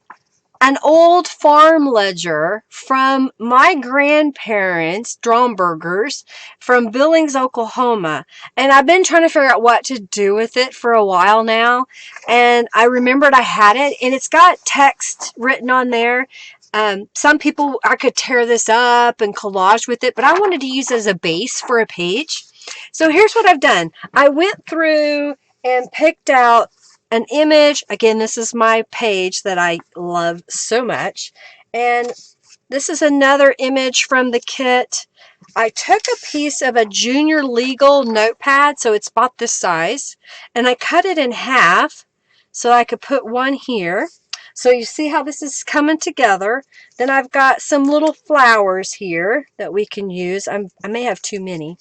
an old farm ledger from my grandparents, Strombergers, from Billings, Oklahoma. And I've been trying to figure out what to do with it for a while now. And I remembered I had it, and it's got text written on there. Some people, I could tear this up and collage with it, but I wanted to use it as a base for a page. So here's what I've done. I went through and picked out an image. Again, this is my page that I love so much. And this is another image from the kit. I took a piece of a junior legal notepad, so it's about this size, and I cut it in half so I could put one here. So you see how this is coming together. Then I've got some little flowers here that we can use. I may have too many.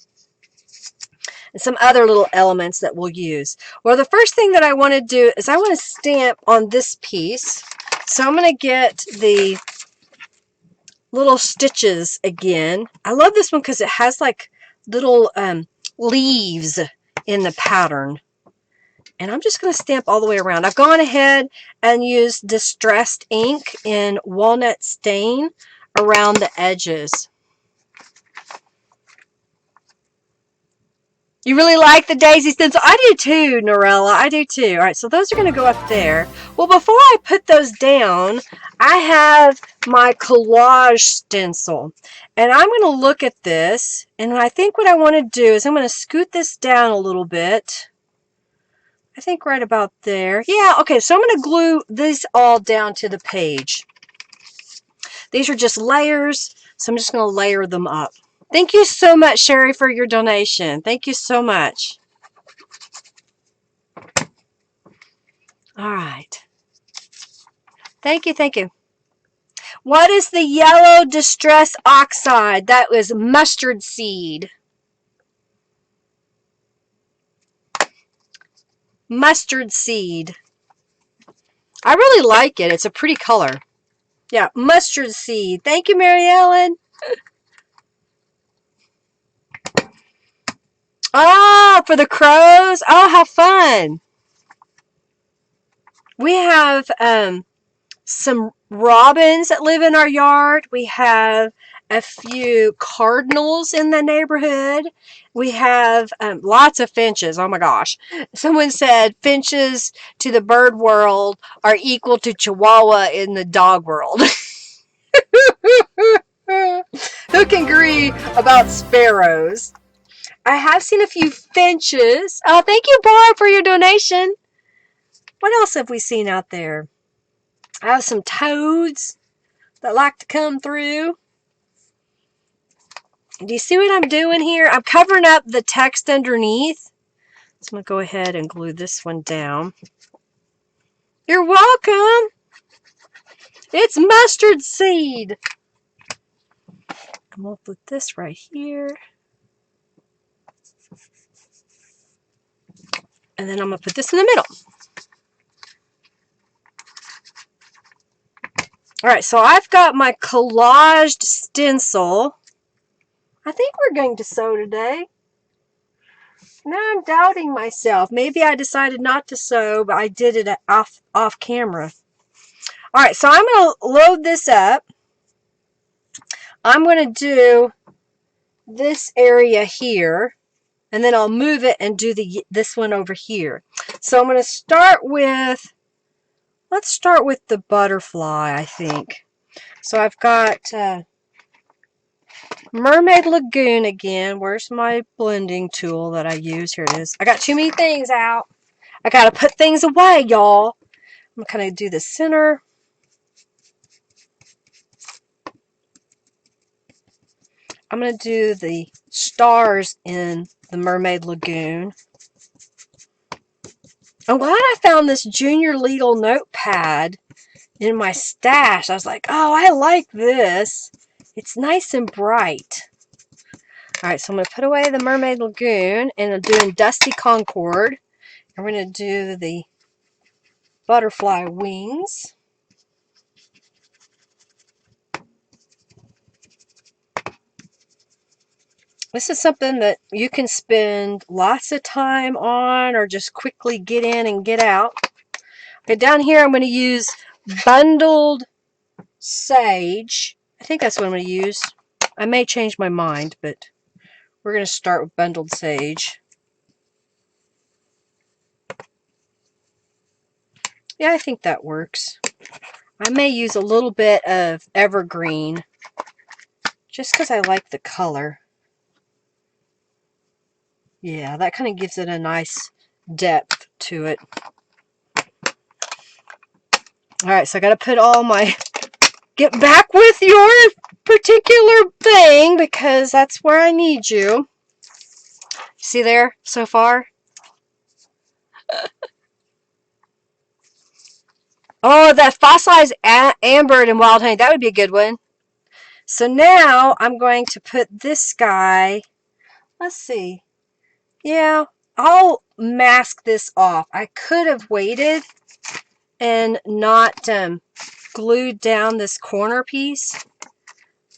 And some other little elements that we'll use. Well, the first thing that I want to do is I want to stamp on this piece. So I'm going to get the little stitches again. I love this one because it has like little leaves in the pattern. And I'm just going to stamp all the way around. I've gone ahead and used distressed ink in walnut stain around the edges. You really like the daisy stencil? I do too, Norella. I do too. All right, so those are going to go up there. Well, before I put those down, I have my collage stencil. And I'm going to look at this. And I think what I want to do is I'm going to scoot this down a little bit. I think right about there. Yeah, okay, so I'm going to glue this all down to the page. These are just layers, so I'm just going to layer them up. Thank you so much, Sherry, for your donation. Thank you so much. All right. Thank you, thank you. What is the yellow distress oxide? That was mustard seed. Mustard seed. I really like it. It's a pretty color. Yeah, mustard seed. Thank you, Mary Ellen. Oh, for the crows. Oh, how fun. We have some robins that live in our yard. We have a few cardinals in the neighborhood. We have lots of finches. Oh my gosh. Someone said finches to the bird world are equal to chihuahua in the dog world. Who can agree about sparrows? I have seen a few finches. Oh, thank you, Barb, for your donation. What else have we seen out there? I have some toads that like to come through. Do you see what I'm doing here? I'm covering up the text underneath. So I'm going to go ahead and glue this one down. You're welcome. It's mustard seed. I'm going to put this right here. And then I'm going to put this in the middle. All right, so I've got my collaged stencil. I think we're going to sew today. Now I'm doubting myself. Maybe I decided not to sew, but I did it off camera. All right, so I'm going to load this up. I'm going to do this area here, and then I'll move it and do this one over here. So I'm going to start with, let's start with the butterfly, I think. So I've got Mermaid Lagoon again. Where's my blending tool that I use? Here it is. I got too many things out. I got to put things away, y'all. I'm going to kind of do the center. I'm going to do the stars in the Mermaid Lagoon. I'm glad I found this Junior Legal notepad in my stash. I was like, oh, I like this. It's nice and bright. All right, so I'm going to put away the Mermaid Lagoon, and I'm doing Dusty Concord. I'm going to do the butterfly wings. This is something that you can spend lots of time on or just quickly get in and get out. Okay, down here I'm going to use bundled sage. I think that's what I'm going to use. I may change my mind, but we're going to start with bundled sage. Yeah, I think that works. I may use a little bit of evergreen just because I like the color. Yeah, that kind of gives it a nice depth to it. Alright, so I got to put all my... Get back with your particular thing because that's where I need you. See there so far? Oh, that fossilized amber and wild honey. That would be a good one. So now I'm going to put this guy. Let's see. Yeah, I'll mask this off. I could have waited and not glued down this corner piece.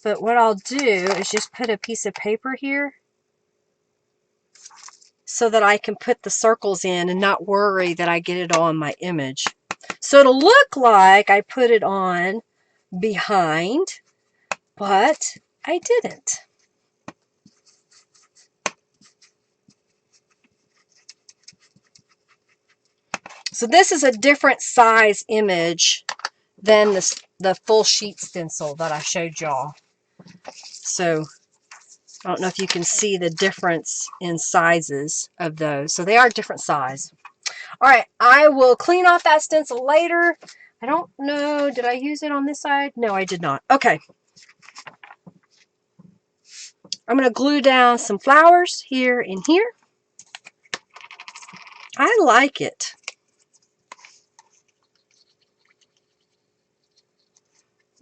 But what I'll do is just put a piece of paper here so that I can put the circles in and not worry that I get it all in my image. So it'll look like I put it on behind, but I didn't. So this is a different size image than the full sheet stencil that I showed y'all. So I don't know if you can see the difference in sizes of those. So they are different size. All right, I will clean off that stencil later. I don't know, did I use it on this side? No, I did not. Okay. I'm going to glue down some flowers here and here. I like it.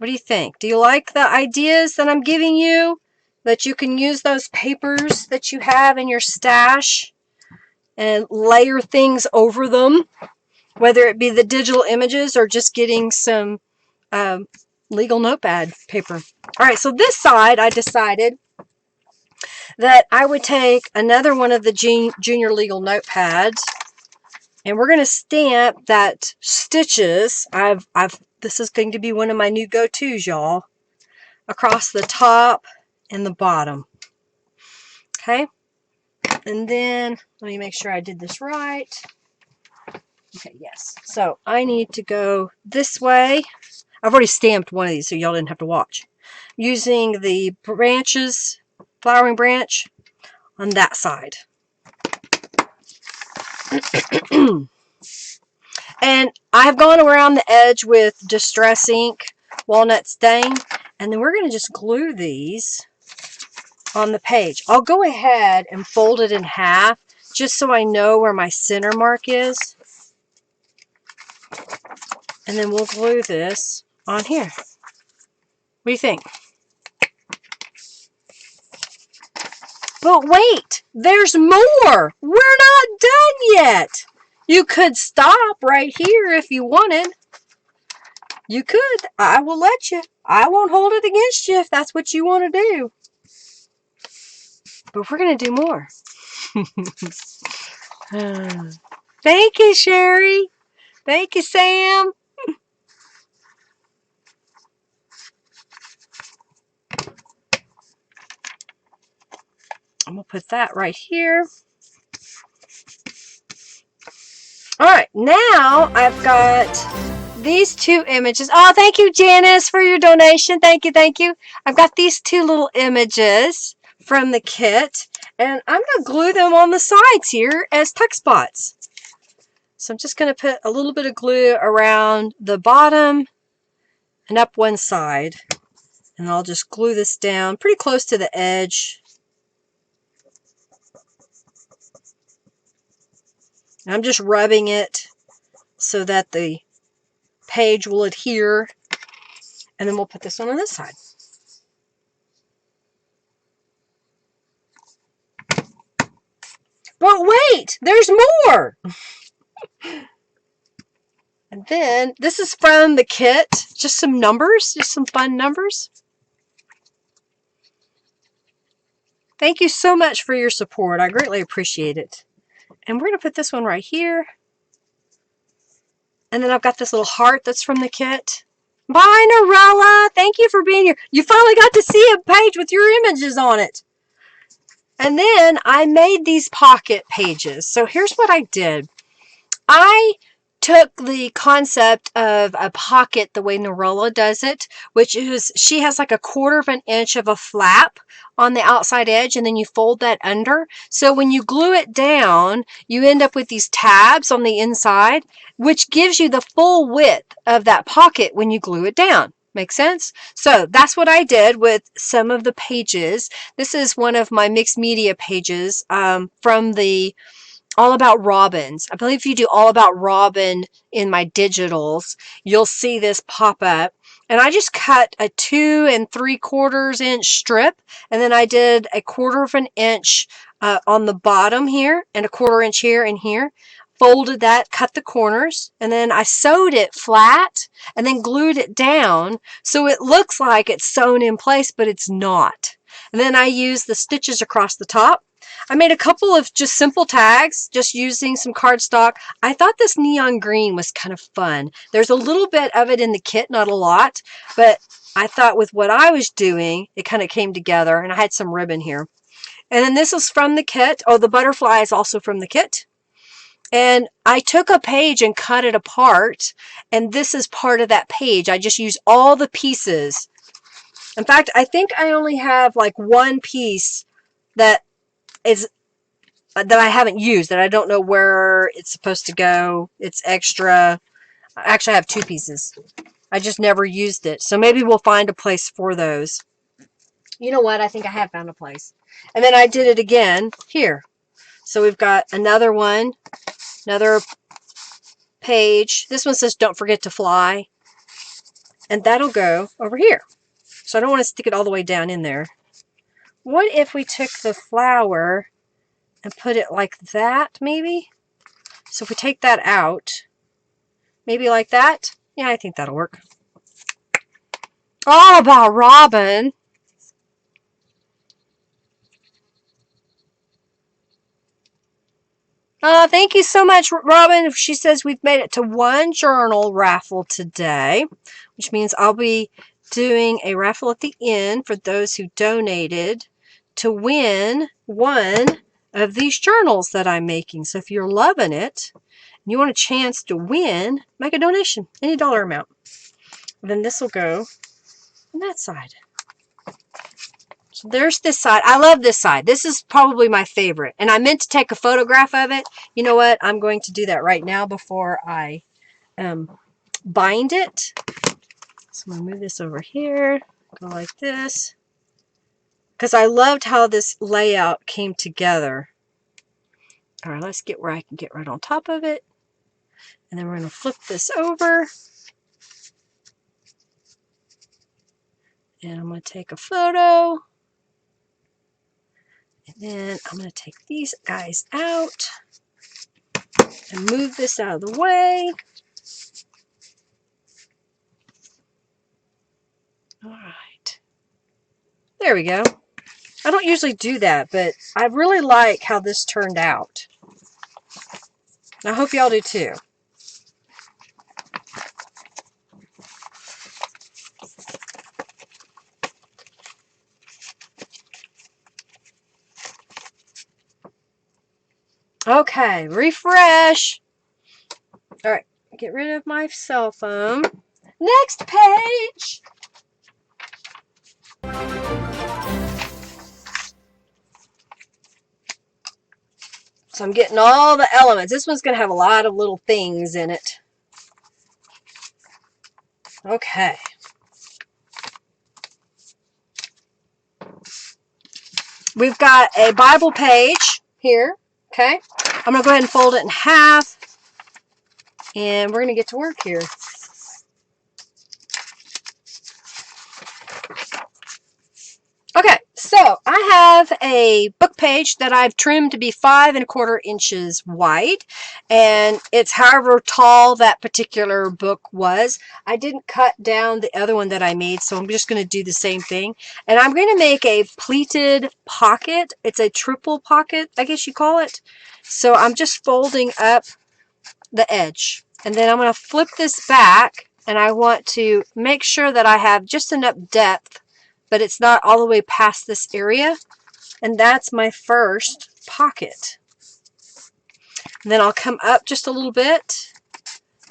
What do you think? Do you like the ideas that I'm giving you? That you can use those papers that you have in your stash and layer things over them, whether it be the digital images or just getting some legal notepad paper. All right, so this side I decided that I would take another one of the junior legal notepads, and we're going to stamp that stitches. This is going to be one of my new go-tos, y'all, across the top and the bottom. Okay, and then let me make sure I did this right. Okay, yes. So I need to go this way. I've already stamped one of these, so y'all didn't have to watch. Using the branches, flowering branch on that side. And I've gone around the edge with Distress Ink, Walnut Stain, and then we're going to just glue these on the page. I'll go ahead and fold it in half just so I know where my center mark is. And then we'll glue this on here. What do you think? But wait, there's more. We're not done yet. You could stop right here if you wanted. You could. I will let you. I won't hold it against you if that's what you want to do. But we're going to do more. Thank you, Sherry. Thank you, Sam. I'm going to put that right here. All right, now I've got these two images. Oh, thank you, Janice, for your donation. Thank you, thank you. I've got these two little images from the kit, and I'm going to glue them on the sides here as tuck spots. So I'm just going to put a little bit of glue around the bottom and up one side, and I'll just glue this down pretty close to the edge. I'm just rubbing it so that the page will adhere, and then we'll put this one on this side. But wait, there's more! And then, this is from the kit, just some numbers, just some fun numbers. Thank you so much for your support. I greatly appreciate it. And we're going to put this one right here. And then I've got this little heart that's from the kit. Bye, Norella. Thank you for being here. You finally got to see a page with your images on it. And then I made these pocket pages. So here's what I did. I took the concept of a pocket the way Norella does it, which is she has like 1/4 of an inch of a flap on the outside edge, and then you fold that under. So when you glue it down, you end up with these tabs on the inside, which gives you the full width of that pocket when you glue it down. Make sense? So that's what I did with some of the pages. This is one of my mixed media pages from the All About Robins. I believe if you do All About Robin in my digitals, you'll see this pop up. And I just cut a 2 3/4 inch strip, and then I did 1/4 of an inch on the bottom here, and 1/4 inch here and here. Folded that, cut the corners, and then I sewed it flat and then glued it down so it looks like it's sewn in place, but it's not. And then I used the stitches across the top. I made a couple of just simple tags, just using some cardstock. I thought this neon green was kind of fun. There's a little bit of it in the kit, not a lot, but I thought with what I was doing, it kind of came together, and I had some ribbon here. And then this is from the kit. Oh, the butterfly is also from the kit. And I took a page and cut it apart, and this is part of that page. I just used all the pieces. In fact, I think I only have like one piece that I haven't used, that I don't know where it's supposed to go. It's extra. Actually, I have 2 pieces. I just never used it. So maybe we'll find a place for those. You know what? I think I have found a place. And then I did it again here. So we've got another one, another page. This one says, "Don't forget to fly." and that'll go over here. So I don't want to stick it all the way down in there. What if we took the flower and put it like that, maybe? So if we take that out, maybe like that. Yeah, I think that'll work. All about Robin. Thank you so much, Robin. She says we've made it to 1 journal raffle today, which means I'll be doing a raffle at the end for those who donated to win one of these journals that I'm making. So if you're loving it and you want a chance to win, make a donation, any dollar amount. Then this will go on that side. So there's this side. I love this side. This is probably my favorite. And I meant to take a photograph of it. You know what? I'm going to do that right now before I bind it. So I'm going to move this over here. Go like this. Because I loved how this layout came together. All right, let's get where I can get right on top of it. And then we're going to flip this over. And I'm going to take a photo. And then I'm going to take these guys out and move this out of the way. All right. There we go. I don't usually do that, but I really like how this turned out. I hope y'all do too. Okay, refresh. All right, get rid of my cell phone. Next page. So I'm getting all the elements. This one's going to have a lot of little things in it. Okay. We've got a Bible page here. Okay. I'm going to go ahead and fold it in half. And we're going to get to work here. Okay, so I have a book page that I've trimmed to be 5 1/4 inches wide, and it's however tall that particular book was. I didn't cut down the other one that I made, so I'm just going to do the same thing. And I'm going to make a pleated pocket. It's a triple pocket, I guess you call it. So I'm just folding up the edge, and then I'm going to flip this back, and I want to make sure that I have just enough depth but it's not all the way past this area. And that's my first pocket. And then I'll come up just a little bit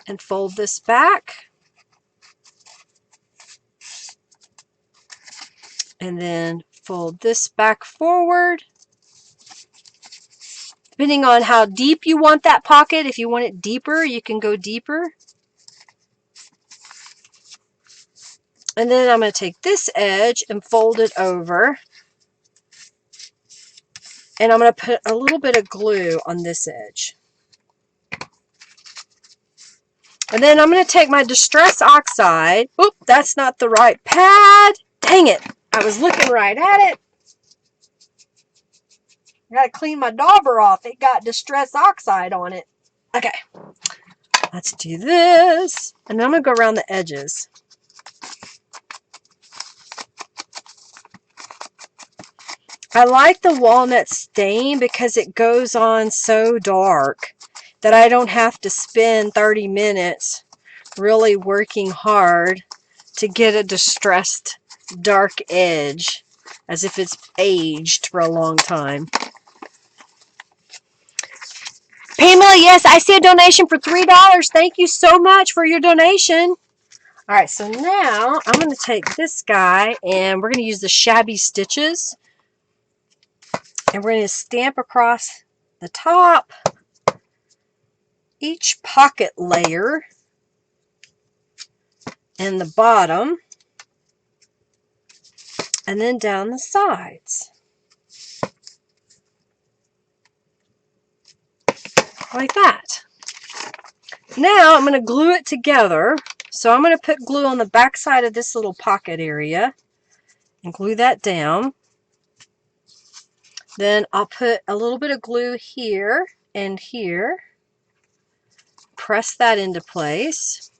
and fold this back. And then fold this back forward. Depending on how deep you want that pocket, if you want it deeper, you can go deeper. And then I'm going to take this edge and fold it over. And I'm going to put a little bit of glue on this edge. And then I'm going to take my Distress Oxide. Oop, that's not the right pad. Dang it. I was looking right at it. I got to clean my dauber off. It got Distress Oxide on it. Okay. Let's do this. And then I'm going to go around the edges. I like the walnut stain because it goes on so dark that I don't have to spend 30 minutes really working hard to get a distressed dark edge as if it's aged for a long time. Pamela, yes, I see a donation for $3. Thank you so much for your donation. All right, so now I'm going to take this guy and we're going to use the shabby stitches. And we're going to stamp across the top each pocket layer and the bottom, and then down the sides. Like that. Now I'm going to glue it together So I'm going to put glue on the back side of this little pocket area and glue that down. Then I'll put a little bit of glue here and here. Press that into place.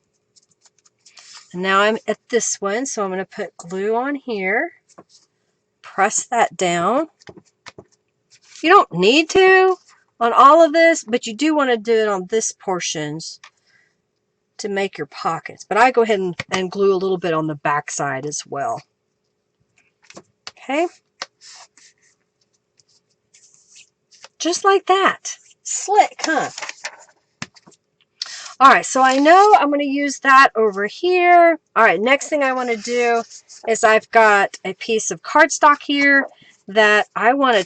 And now I'm at this one, so I'm going to put glue on here. Press that down. You don't need to on all of this, but you do want to do it on this portions to make your pockets. But I go ahead and glue a little bit on the back side as well. Okay. Just like that. Slick, huh? All right, so I know I'm going to use that over here. All right, next thing I want to do is I've got a piece of cardstock here that I want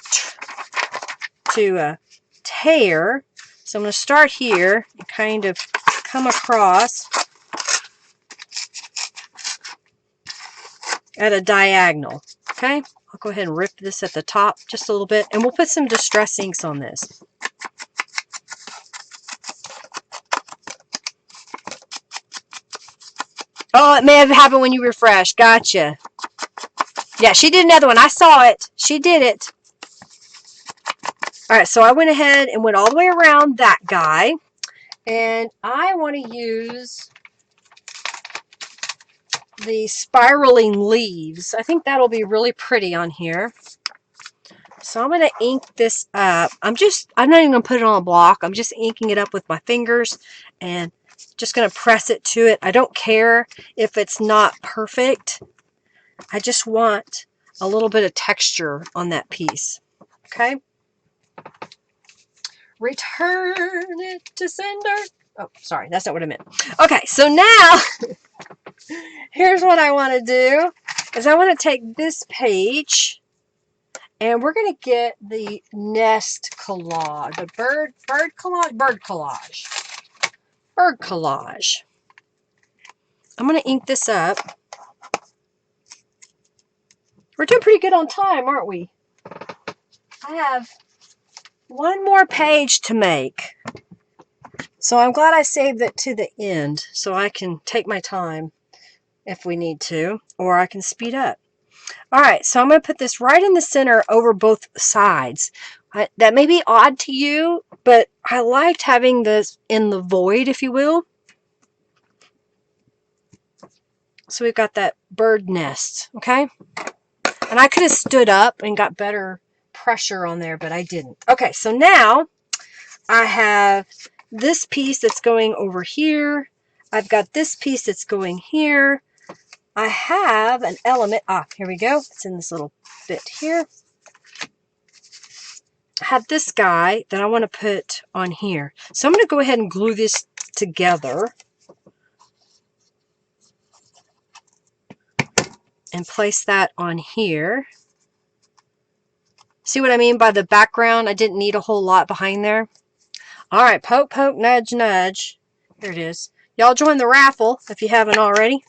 to tear. So I'm going to start here and kind of come across at a diagonal. Okay, I'll go ahead and rip this at the top just a little bit, and we'll put some distress inks on this. Oh, it may have happened when you refreshed. Gotcha. Yeah, she did another one. I saw it. She did it. All right, so I went ahead and went all the way around that guy. And I want to use the spiraling leaves. I think that'll be really pretty on here. So I'm going to ink this up. I'm not even going to put it on a block. I'm just inking it up with my fingers and just going to press it to it. I don't care if it's not perfect. I just want a little bit of texture on that piece. Okay. Return it to sender. Oh, sorry. That's not what I meant. Okay. So now here's what I want to do is I want to take this page and we're going to get the nest collage, the bird collage. I'm going to ink this up. We're doing pretty good on time, aren't we? I have one more page to make. So I'm glad I saved it to the end so I can take my time if we need to, or I can speed up. All right, so I'm going to put this right in the center over both sides. That may be odd to you, but I liked having this in the void, if you will. So we've got that bird nest, okay? And I could have stood up and got better pressure on there, but I didn't. Okay, so now I have this piece that's going over here. I've got this piece that's going here. I have an element. Here we go. It's in this little bit here. I have this guy that I want to put on here. So I'm going to go ahead and glue this together and place that on here. See what I mean by the background? I didn't need a whole lot behind there. All right, poke, poke, nudge, nudge. Here it is. Y'all join the raffle if you haven't already.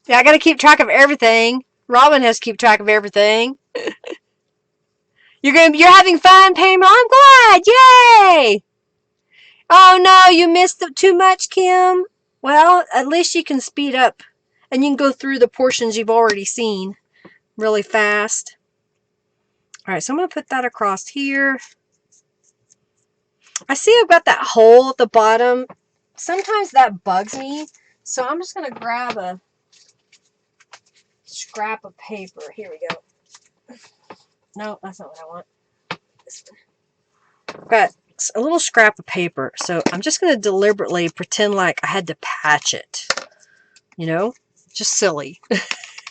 Yeah, I got to keep track of everything. Robin has to keep track of everything. You're having fun, Pamela. I'm glad. Yay! Oh no, you missed too much, Kim. Well, at least you can speed up and you can go through the portions you've already seen really fast. All right, so I'm going to put that across here. I see I've got that hole at the bottom. Sometimes that bugs me, so I'm just going to grab a scrap of paper. Here we go. No, that's not what I want. This one. I've got a little scrap of paper, so I'm just going to deliberately pretend like I had to patch it. You know? Just silly.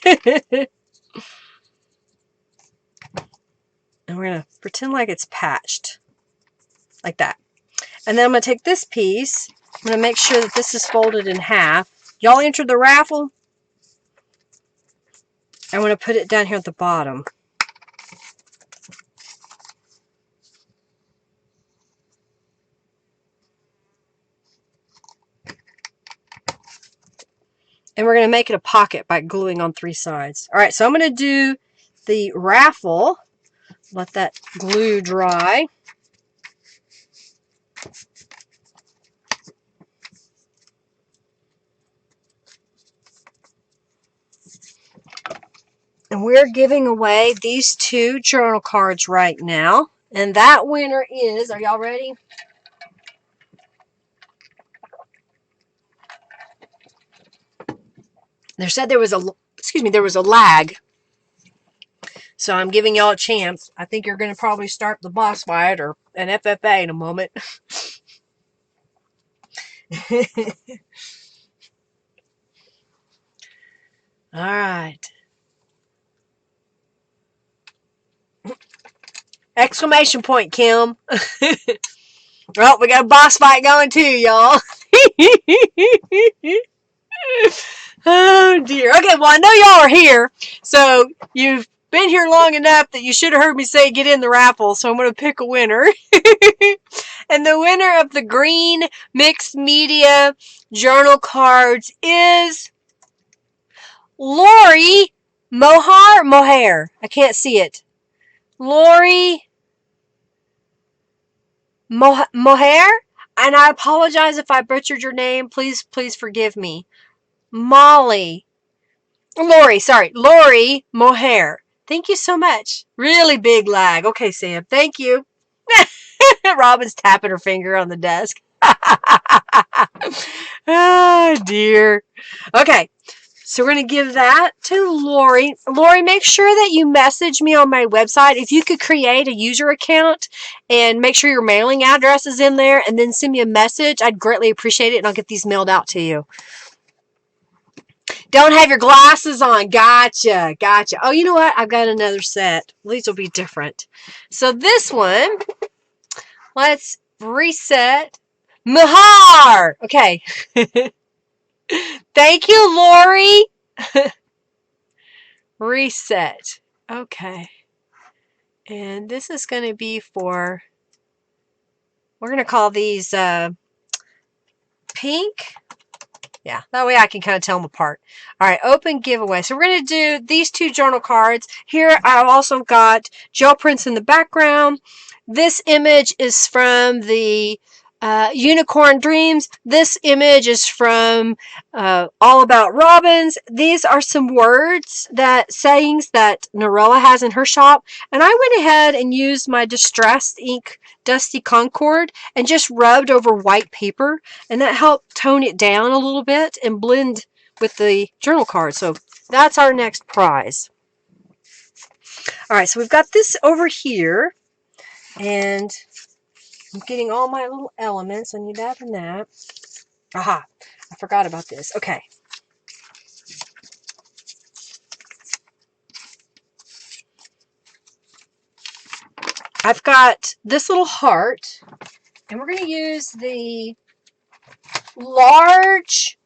And we're going to pretend like it's patched. Like that. And then I'm going to take this piece. I'm going to make sure that this is folded in half. Y'all entered the raffle? I'm going to put it down here at the bottom. And we're going to make it a pocket by gluing on 3 sides. All right, so I'm going to do the raffle. Let that glue dry. And we're giving away these 2 journal cards right now. And that winner is, are y'all ready? There said there was a lag. So I'm giving y'all a chance. I think you're going to probably start the boss fight or an FFA in a moment. All right. Exclamation point, Kim. Well, we got a boss fight going too, y'all. Oh, dear. Okay, well, I know y'all are here. So you've been here long enough that you should have heard me say get in the raffle. So I'm going to pick a winner. And the winner of the green mixed media journal cards is Lori Mohair. I can't see it. Lori Mohair? And I apologize if I butchered your name. Please forgive me. Lori Mohair. Thank you so much. Really big lag. Okay, Sam. Thank you. Robin's tapping her finger on the desk. Oh, dear. Okay. So we're going to give that to Lori. Lori, make sure that you message me on my website. If you could create a user account and make sure your mailing address is in there and then send me a message, I'd greatly appreciate it, and I'll get these mailed out to you. Don't have your glasses on. Gotcha. Oh, you know what? I've got another set. These will be different. So this one, let's reset. Mahar! Okay. Thank you, Lori. Reset. Okay. And this is going to be for, we're going to call these pink. Yeah, that way I can kind of tell them apart. All right, open giveaway. So we're going to do these 2 journal cards. Here I've also got gel prints in the background. This image is from the Unicorn Dreams. This image is from All About Robins. These are some sayings that Norella has in her shop. And I went ahead and used my Distressed Ink Dusty Concord and just rubbed over white paper. And that helped tone it down a little bit and blend with the journal card. So that's our next prize. All right, so we've got this over here. And I'm getting all my little elements. I need that and that. Aha, I forgot about this. Okay. I've got this little heart, and we're going to use the large,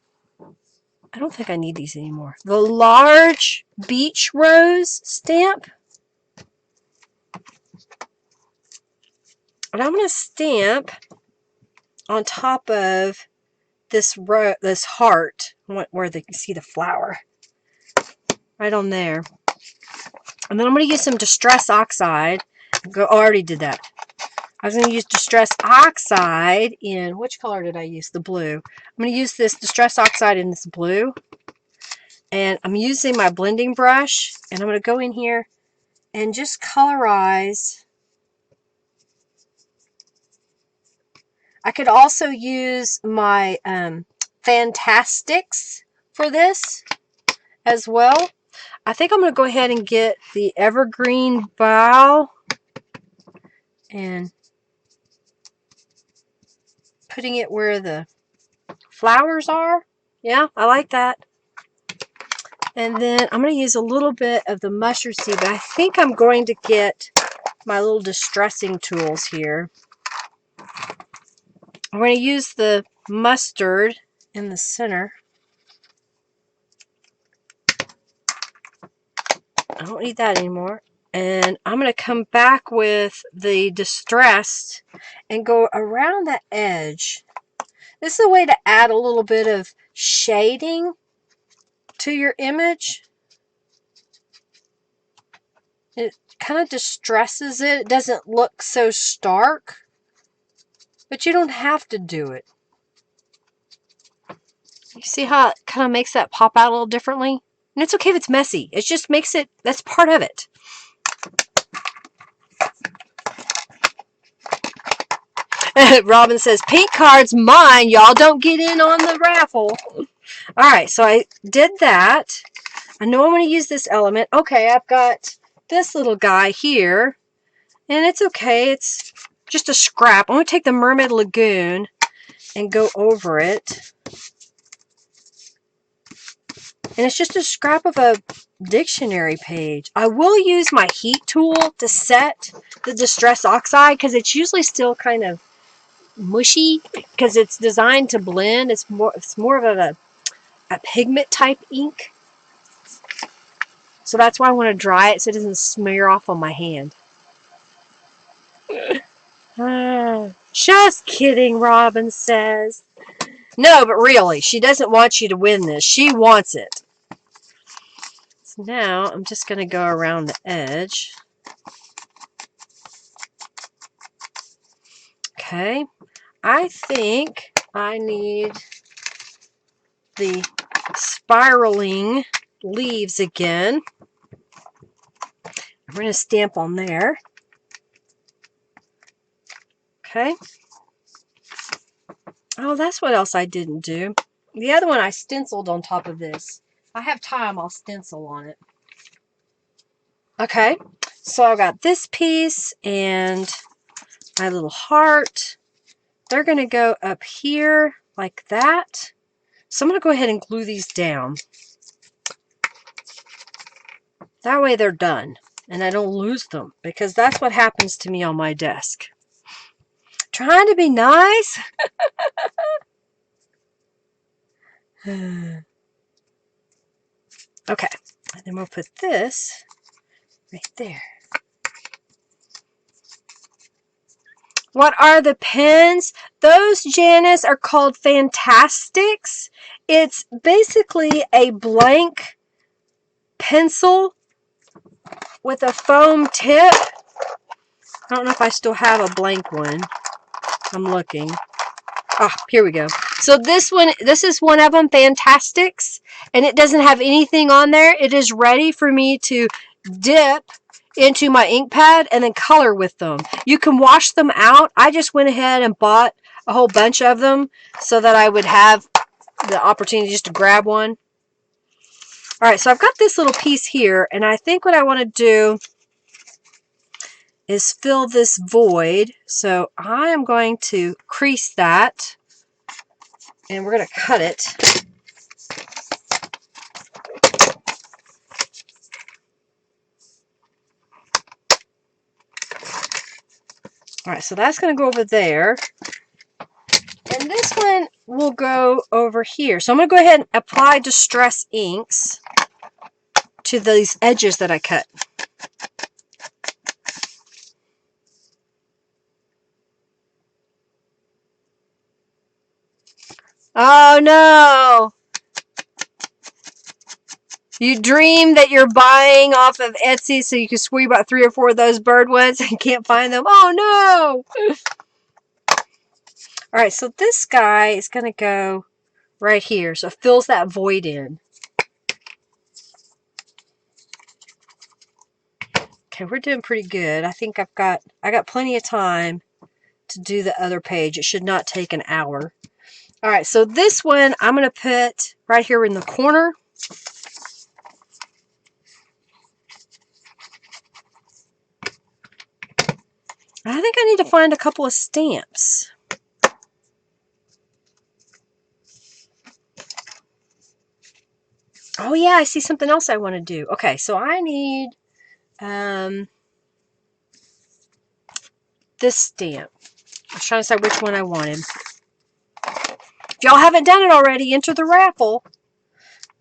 I don't think I need these anymore, the large beach rose stamp. And I'm going to stamp on top of this heart, where you can see the flower, right on there. And then I'm going to use some Distress Oxide. I already did that. I was going to use Distress Oxide in, which color did I use? The blue. I'm going to use this Distress Oxide in this blue. And I'm using my blending brush. And I'm going to go in here and just colorize. I could also use my Fantastics for this as well. I think I'm going to go ahead and get the Evergreen Bough and putting it where the flowers are. Yeah, I like that. And then I'm going to use a little bit of the mustard seed, but I think I'm going to get my little distressing tools here. I'm going to use the mustard in the center. I don't need that anymore. And I'm going to come back with the distressed and go around the edge. This is a way to add a little bit of shading to your image. It kind of distresses it. It doesn't look so stark. But you don't have to do it. You see how it kind of makes that pop out a little differently? And it's okay if it's messy. It just makes it, that's part of it. Robin says, pink cards, mine. Y'all don't get in on the raffle. All right, so I did that. I know I'm going to use this element. Okay, I've got this little guy here. And it's okay. It's just a scrap. I'm going to take the Mermaid Lagoon and go over it. And it's just a scrap of a dictionary page. I will use my heat tool to set the Distress Oxide because it's usually still kind of mushy because it's designed to blend. It's more of a pigment type ink. So that's why I want to dry it so it doesn't smear off on my hand. Just kidding, Robin says. No, but really, she doesn't want you to win this. She wants it. So now I'm just going to go around the edge. Okay. I think I need the spiraling leaves again. I'm going to stamp on there. Okay. Oh, that's what else I didn't do. The other one I stenciled on top of this. If I have time, I'll stencil on it. Okay. So I've got this piece and my little heart. They're going to go up here like that. So I'm going to go ahead and glue these down. That way they're done and I don't lose them because that's what happens to me on my desk. Trying to be nice. Okay, and then we'll put this right there. What are the pens? Those, Janice, are called Fantastics. It's basically a blank pencil with a foam tip. I don't know if I still have a blank one. I'm looking. Ah, here we go. So this is one of them, Fantastics, and it doesn't have anything on there. It is ready for me to dip into my ink pad and then color with them. You can wash them out. I just went ahead and bought a whole bunch of them so that I would have the opportunity just to grab one. All right, so I've got this little piece here, and I think what I want to do is fill this void. So I am going to crease that, and we're going to cut it. All right, so that's going to go over there. And this one will go over here. So I'm going to go ahead and apply Distress Inks to these edges that I cut. Oh no! You dream that you're buying off of Etsy so you can sweep out 3 or 4 of those bird ones and can't find them. Oh no! Alright, so this guy is going to go right here. So it fills that void in. Okay, we're doing pretty good. I think I got plenty of time to do the other page. It should not take an hour. Alright, so this one I'm going to put right here in the corner. I think I need to find a couple of stamps. Oh yeah, I see something else I want to do. Okay, so I need this stamp. I was trying to decide which one I wanted. If y'all haven't done it already, enter the raffle.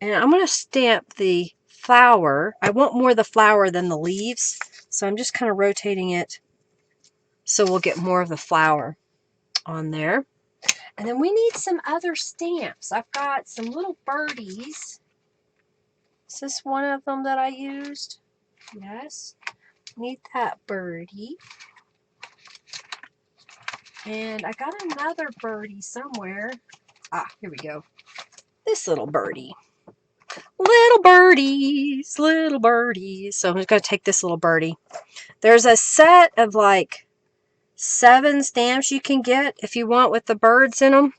And I'm going to stamp the flower. I want more of the flower than the leaves, so I'm just kind of rotating it so we'll get more of the flower on there. And then we need some other stamps. I've got some little birdies. Is this one of them that I used? Yes. Need that birdie. And I got another birdie somewhere. Ah, here we go. This little birdie. Little birdies, little birdies. So I'm just going to take this little birdie. There's a set of like 7 stamps you can get if you want with the birds in them.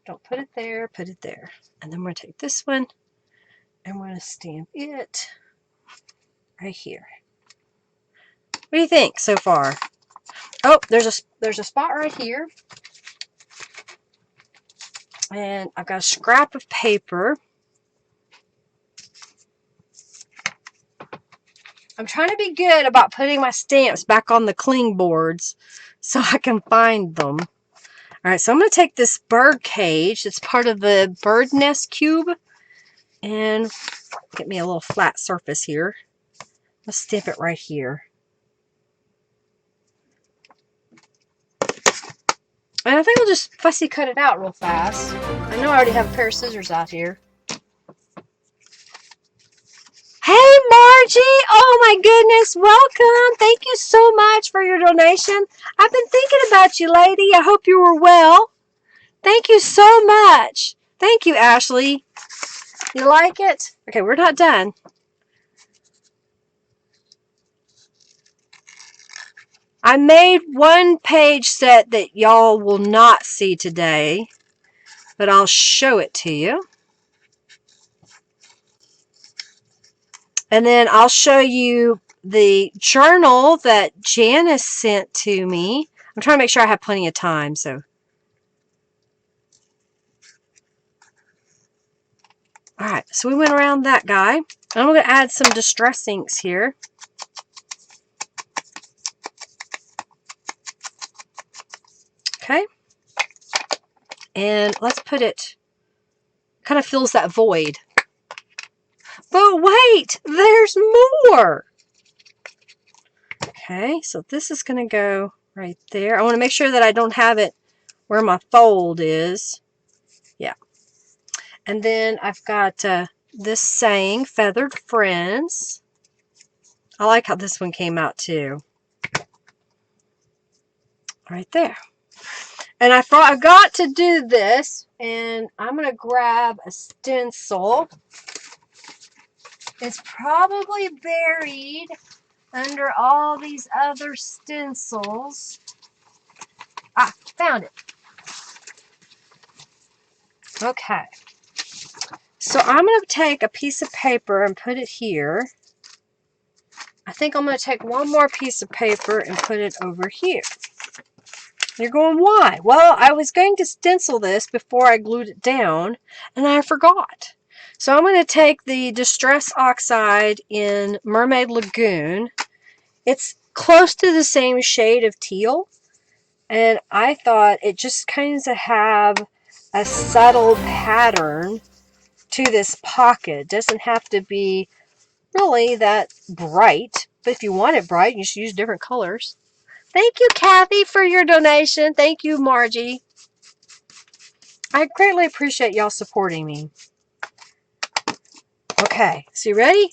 Don't put it there, put it there. And then we're going to take this one and we're going to stamp it right here. What do you think so far? Oh, there's a spot right here. And I've got a scrap of paper. I'm trying to be good about putting my stamps back on the cling boards so I can find them. Alright, so I'm going to take this bird cage. It's part of the bird nest cube. And get me a little flat surface here. Let's stamp it right here. And I think I'll just fussy cut it out real fast. I know I already have a pair of scissors out here. Hey Margie! Oh my goodness, welcome! Thank you so much for your donation. I've been thinking about you, lady. I hope you were well. Thank you so much. Thank you, Ashley. You like it? Okay, we're not done. I made one page set that y'all will not see today, but I'll show it to you. And then I'll show you the journal that Janice sent to me. I'm trying to make sure I have plenty of time, so. Alright, so we went around that guy. And I'm going to add some distress inks here. Okay. And let's put it, kind of fills that void. But wait, there's more. Okay, so this is going to go right there. I want to make sure that I don't have it where my fold is. Yeah. And then I've got this saying, Feathered Friends. I like how this one came out too. Right there. And I forgot to do this, and I'm going to grab a stencil. It's probably buried under all these other stencils. Ah, found it. Okay. So I'm going to take a piece of paper and put it here. I think I'm going to take one more piece of paper and put it over here. You're going, why? Well, I was going to stencil this before I glued it down, and I forgot. So I'm going to take the Distress Oxide in Mermaid Lagoon. It's close to the same shade of teal, and I thought it just kind of have a subtle pattern to this pocket. It doesn't have to be really that bright, but if you want it bright, you should use different colors. Thank you, Kathy, for your donation. Thank you, Margie. I greatly appreciate y'all supporting me. Okay, so you ready?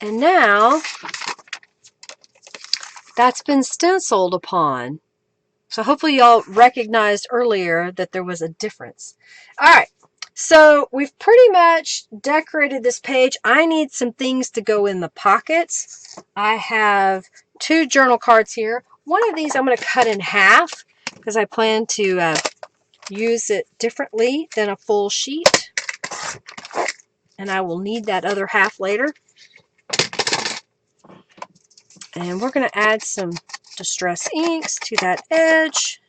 And now, that's been stenciled upon. So hopefully y'all recognized earlier that there was a difference. All right, so we've pretty much decorated this page. I need some things to go in the pockets. I have 2 journal cards here. One of these I'm going to cut in half because I plan to use it differently than a full sheet. And I will need that other half later. And we're going to add some distress inks to that edge.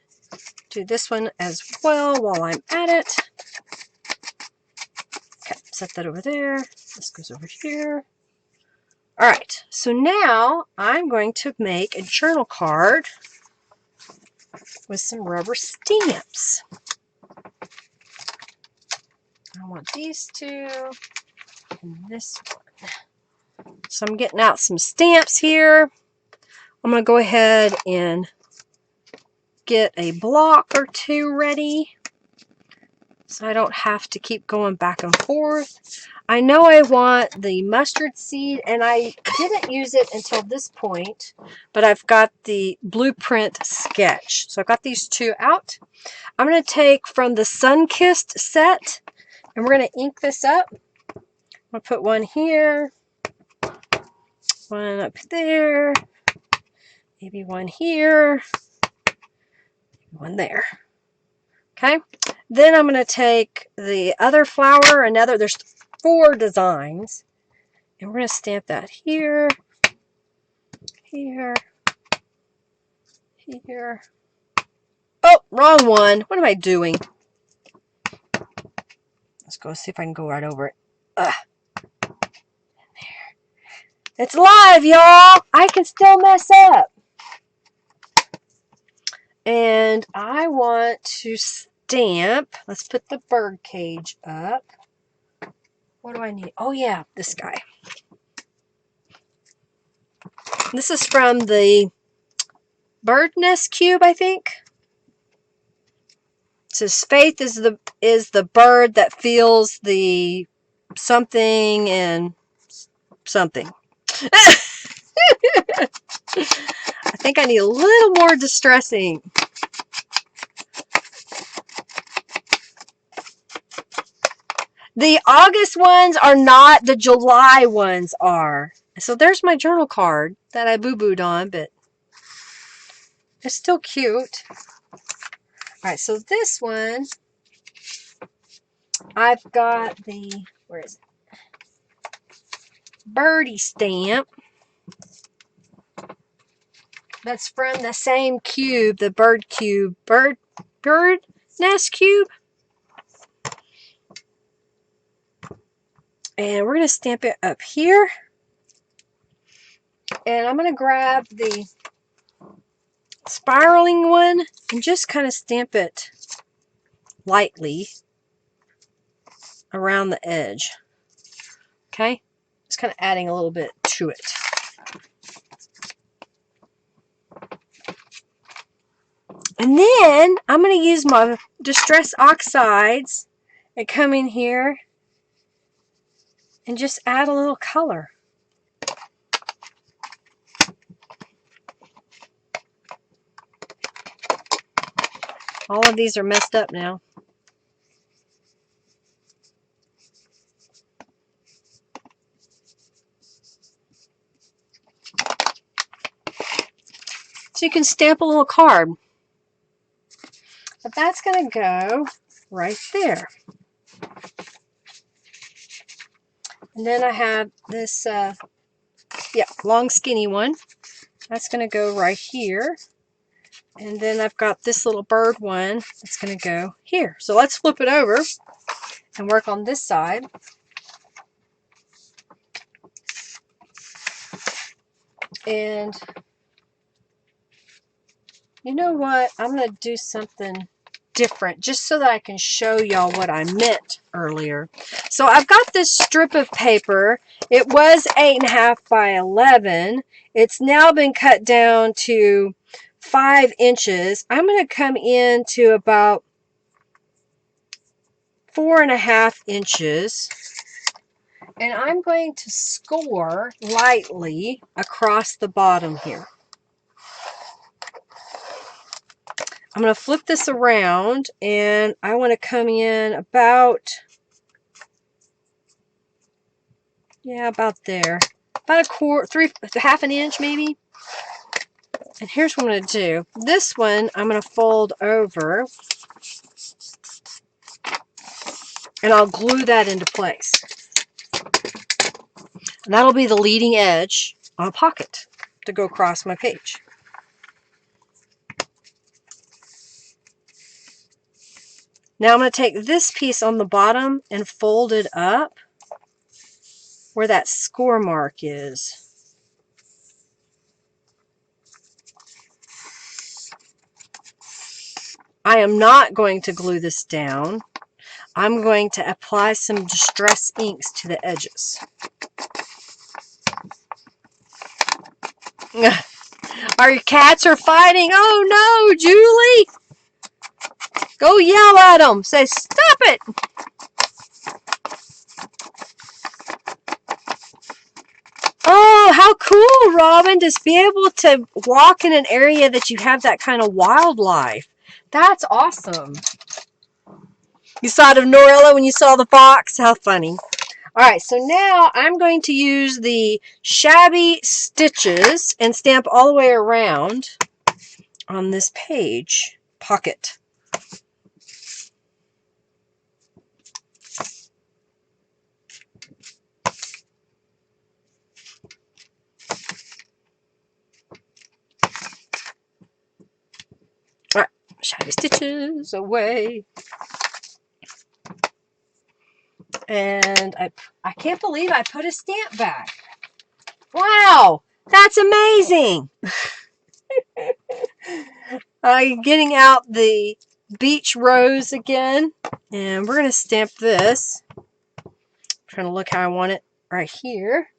Do this one as well while I'm at it. Okay, set that over there. This goes over here. Alright, so now I'm going to make a journal card with some rubber stamps. I want these 2 and this one. So I'm getting out some stamps here. I'm going to go ahead and get a block or 2 ready so I don't have to keep going back and forth. I know I want the mustard seed, and I didn't use it until this point, but I've got the blueprint sketch. So I've got these 2 out. I'm going to take from the Sun-Kissed set, and we're going to ink this up. I'll put one here, one up there, maybe one here, one there. Okay, then I'm going to take the other flower, there's 4 designs, and we're going to stamp that here, here, here. Oh, wrong one. What am I doing? Let's go see if I can go right over it. Ugh. There. It's live, y'all. I can still mess up. And I want to stamp. Let's put the bird cage up. What do I need? Oh, yeah, this guy. This is from the bird nest cube, I think. It says faith is the bird that feels the something and something. I think I need a little more distressing. The August ones are not, the July ones are. So there's my journal card that I boo-booed on, but it's still cute. Alright, so this one, I've got the, where is it? Birdie stamp. That's from the same cube, the bird cube, bird nest cube. And we're going to stamp it up here. And I'm going to grab the spiraling one and just kind of stamp it lightly around the edge. Okay? Just kind of adding a little bit to it. And then I'm going to use my Distress Oxides and come in here and just add a little color. All of these are messed up now. So you can stamp a little card. But that's going to go right there. And then I have this, long skinny one. That's going to go right here. And then I've got this little bird one that's going to go here. So let's flip it over and work on this side. And you know what? I'm going to do something different just so that I can show y'all what I meant earlier. So I've got this strip of paper. It was 8.5 by 11. It's now been cut down to 5 inches. I'm going to come in to about 4.5 inches. And I'm going to score lightly across the bottom here. I'm going to flip this around and I want to come in about there. About half an inch maybe. And here's what I'm going to do. This one I'm going to fold over and I'll glue that into place. And that'll be the leading edge on a pocket to go across my page. Now I'm going to take this piece on the bottom and fold it up where that score mark is. I am not going to glue this down. I'm going to apply some distress inks to the edges. Our cats are fighting. Oh no, Julie! Go yell at them. Say, stop it! Oh, how cool, Robin, to be able to walk in an area that you have that kind of wildlife. That's awesome. You saw it of Norella when you saw the fox? How funny. Alright, so now I'm going to use the shabby stitches and stamp all the way around on this page pocket. Alright, shabby stitches away. And I can't believe I put a stamp back. Wow, that's amazing. I'm getting out the beach rose again, and we're going to stamp this. I'm trying to look how I want it right here.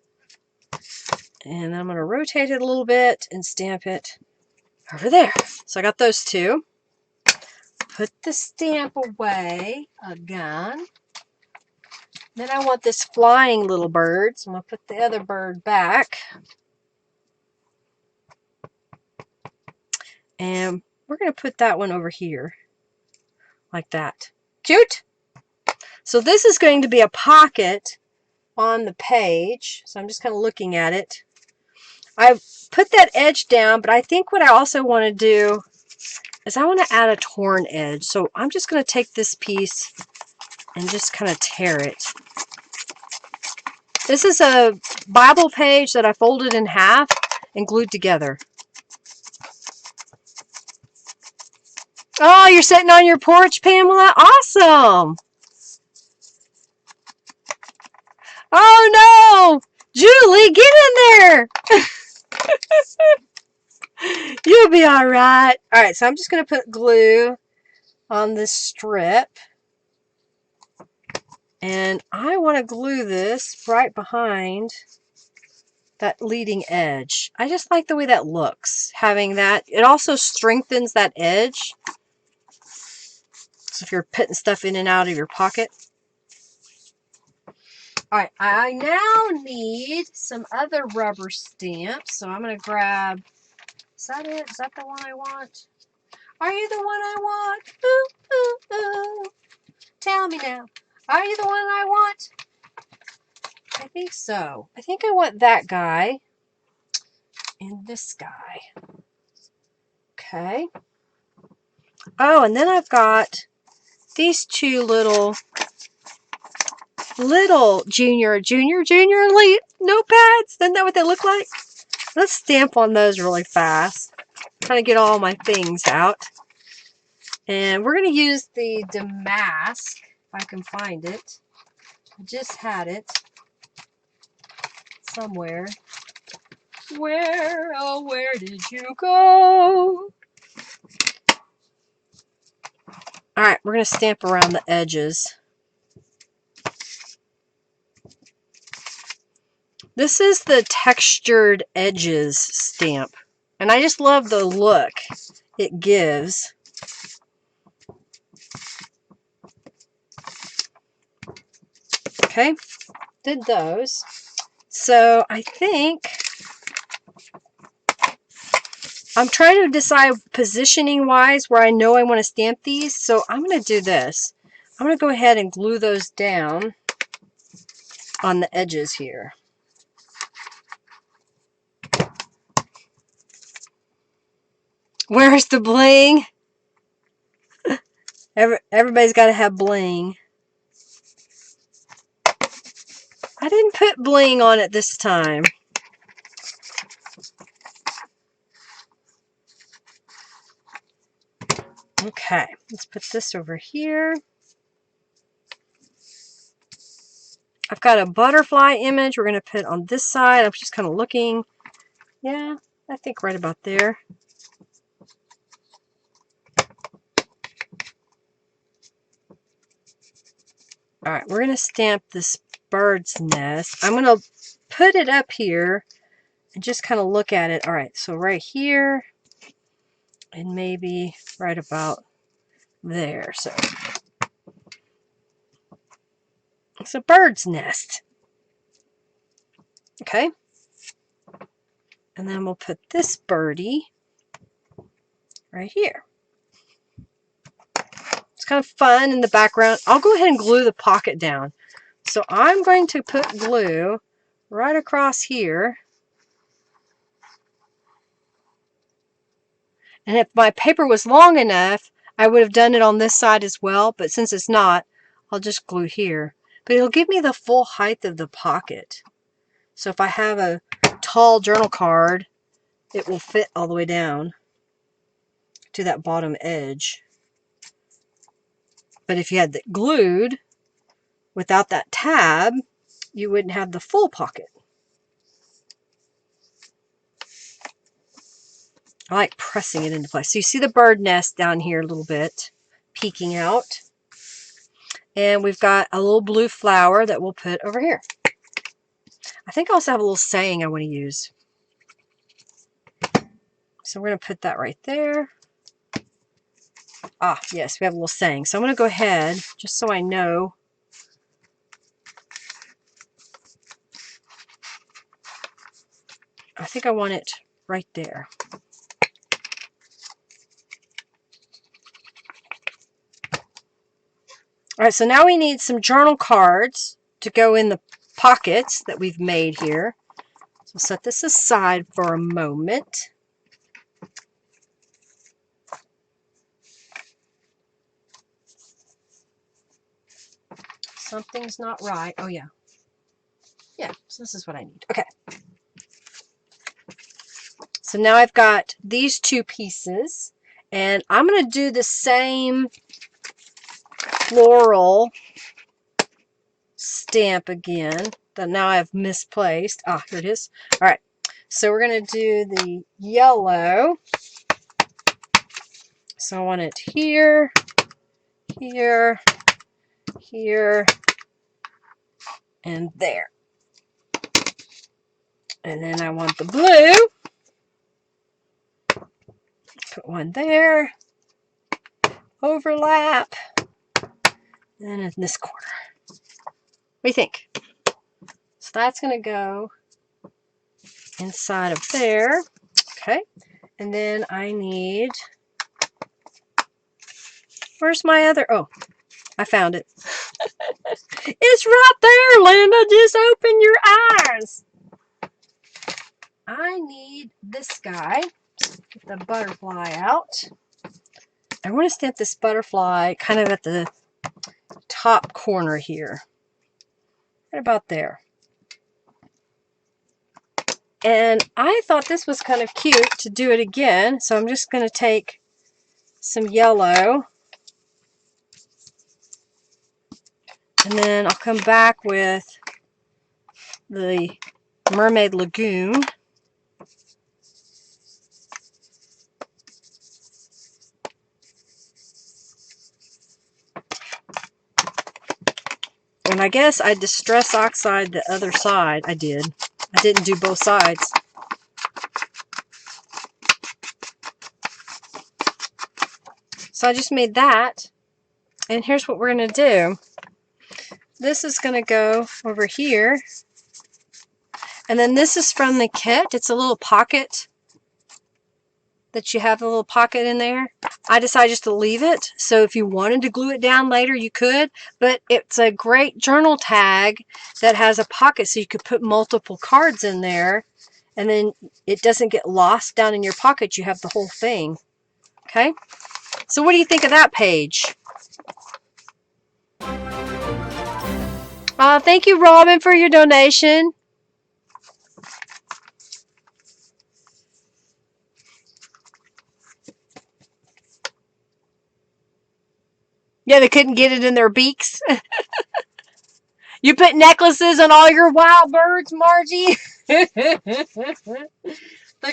And I'm going to rotate it a little bit and stamp it over there. So I got those two. Put the stamp away again. Then I want this flying little bird, so I'm going to put the other bird back. And we're going to put that one over here, like that. Cute? So this is going to be a pocket on the page. So I'm just kind of looking at it. I've put that edge down, but I think what I also want to do is I want to add a torn edge. So I'm just going to take this piece and just kind of tear it. This is a Bible page that I folded in half and glued together. Oh, you're sitting on your porch, Pamela? Awesome! Oh no! Julie, get in there! You'll be alright. Alright, so I'm just going to put glue on this strip. And I want to glue this right behind that leading edge. I just like the way that looks, having that. It also strengthens that edge. So if you're putting stuff in and out of your pocket. Alright, I now need some other rubber stamps. So I'm going to grab, is that it? Is that the one I want? Are you the one I want? Ooh, ooh, ooh. Tell me now. Are you the one I want? I think so. I think I want that guy and this guy. Okay. Oh, and then I've got these two little junior notepads. Isn't that what they look like? Let's stamp on those really fast. Trying to get all my things out. And we're going to use the damask, if I can find it. I just had it somewhere. Where, oh, where did you go? Alright, we're going to stamp around the edges. This is the textured edges stamp. And I just love the look it gives. Okay, did those. So I think I'm trying to decide positioning wise where I know I want to stamp these. So I'm going to do this. I'm going to go ahead and glue those down on the edges here. Where's the bling? Everybody's got to have bling. I didn't put bling on it this time. Okay, let's put this over here. I've got a butterfly image we're going to put on this side. I'm just kind of looking. Yeah, I think right about there. Alright, we're going to stamp this bird's nest. I'm going to put it up here and just kind of look at it. Alright, so right here and maybe right about there. So it's a bird's nest. Okay. And then we'll put this birdie right here. It's kind of fun in the background. I'll go ahead and glue the pocket down So I'm going to put glue right across here. And if my paper was long enough, I would have done it on this side as well. But since it's not, I'll just glue here. But it'll give me the full height of the pocket. So if I have a tall journal card, it will fit all the way down to that bottom edge. But if you had it glued without that tab, you wouldn't have the full pocket. I like pressing it into place. So you see the bird nest down here a little bit peeking out. And we've got a little blue flower that we'll put over here. I think I also have a little saying I want to use. So we're going to put that right there. Ah, yes, we have a little saying. So I'm going to go ahead, just so I know. I think I want it right there. All right, so now we need some journal cards to go in the pockets that we've made here. So set this aside for a moment. Something's not right. Oh, yeah. Yeah, so this is what I need. Okay. So now I've got these two pieces, and I'm going to do the same floral stamp again that now I've misplaced. Ah, here it is. All right, so we're going to do the yellow. So I want it here, here, here, and there. And then I want the blue. Put one there. Overlap. And in this corner. What do you think? So that's going to go inside of there. Okay. And then I need... Where's my other... Oh, I found it. It's right there, Linda. Just open your eyes. I need this guy. Get the butterfly out. I want to stamp this butterfly kind of at the top corner here. Right about there. And I thought this was kind of cute to do it again. So I'm just going to take some yellow. And then I'll come back with the Mermaid Lagoon. And I guess I distress oxide the other side. I did. I didn't do both sides. So I just made that. And here's what we're going to do. This is going to go over here. And then this is from the kit. It's a little pocket that you have a little pocket in there. I decided just to leave it. So if you wanted to glue it down later, you could. But it's a great journal tag that has a pocket so you could put multiple cards in there. And then it doesn't get lost down in your pocket. You have the whole thing. Okay? So what do you think of that page? Thank you, Robin, for your donation. Yeah, they couldn't get it in their beaks. You put necklaces on all your wild birds, Margie? The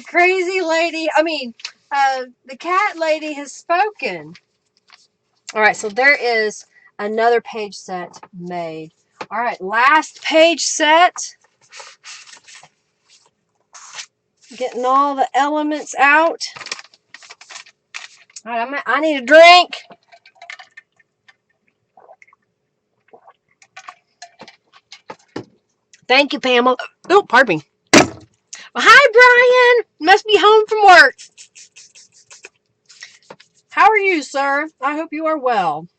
crazy lady, the cat lady has spoken. All right, so there is another page set made. All right, last page set. Getting all the elements out. All right, I need a drink. Thank you, Pamela. Oh, pardon me. Well, hi, Brian. Must be home from work. How are you, sir? I hope you are well.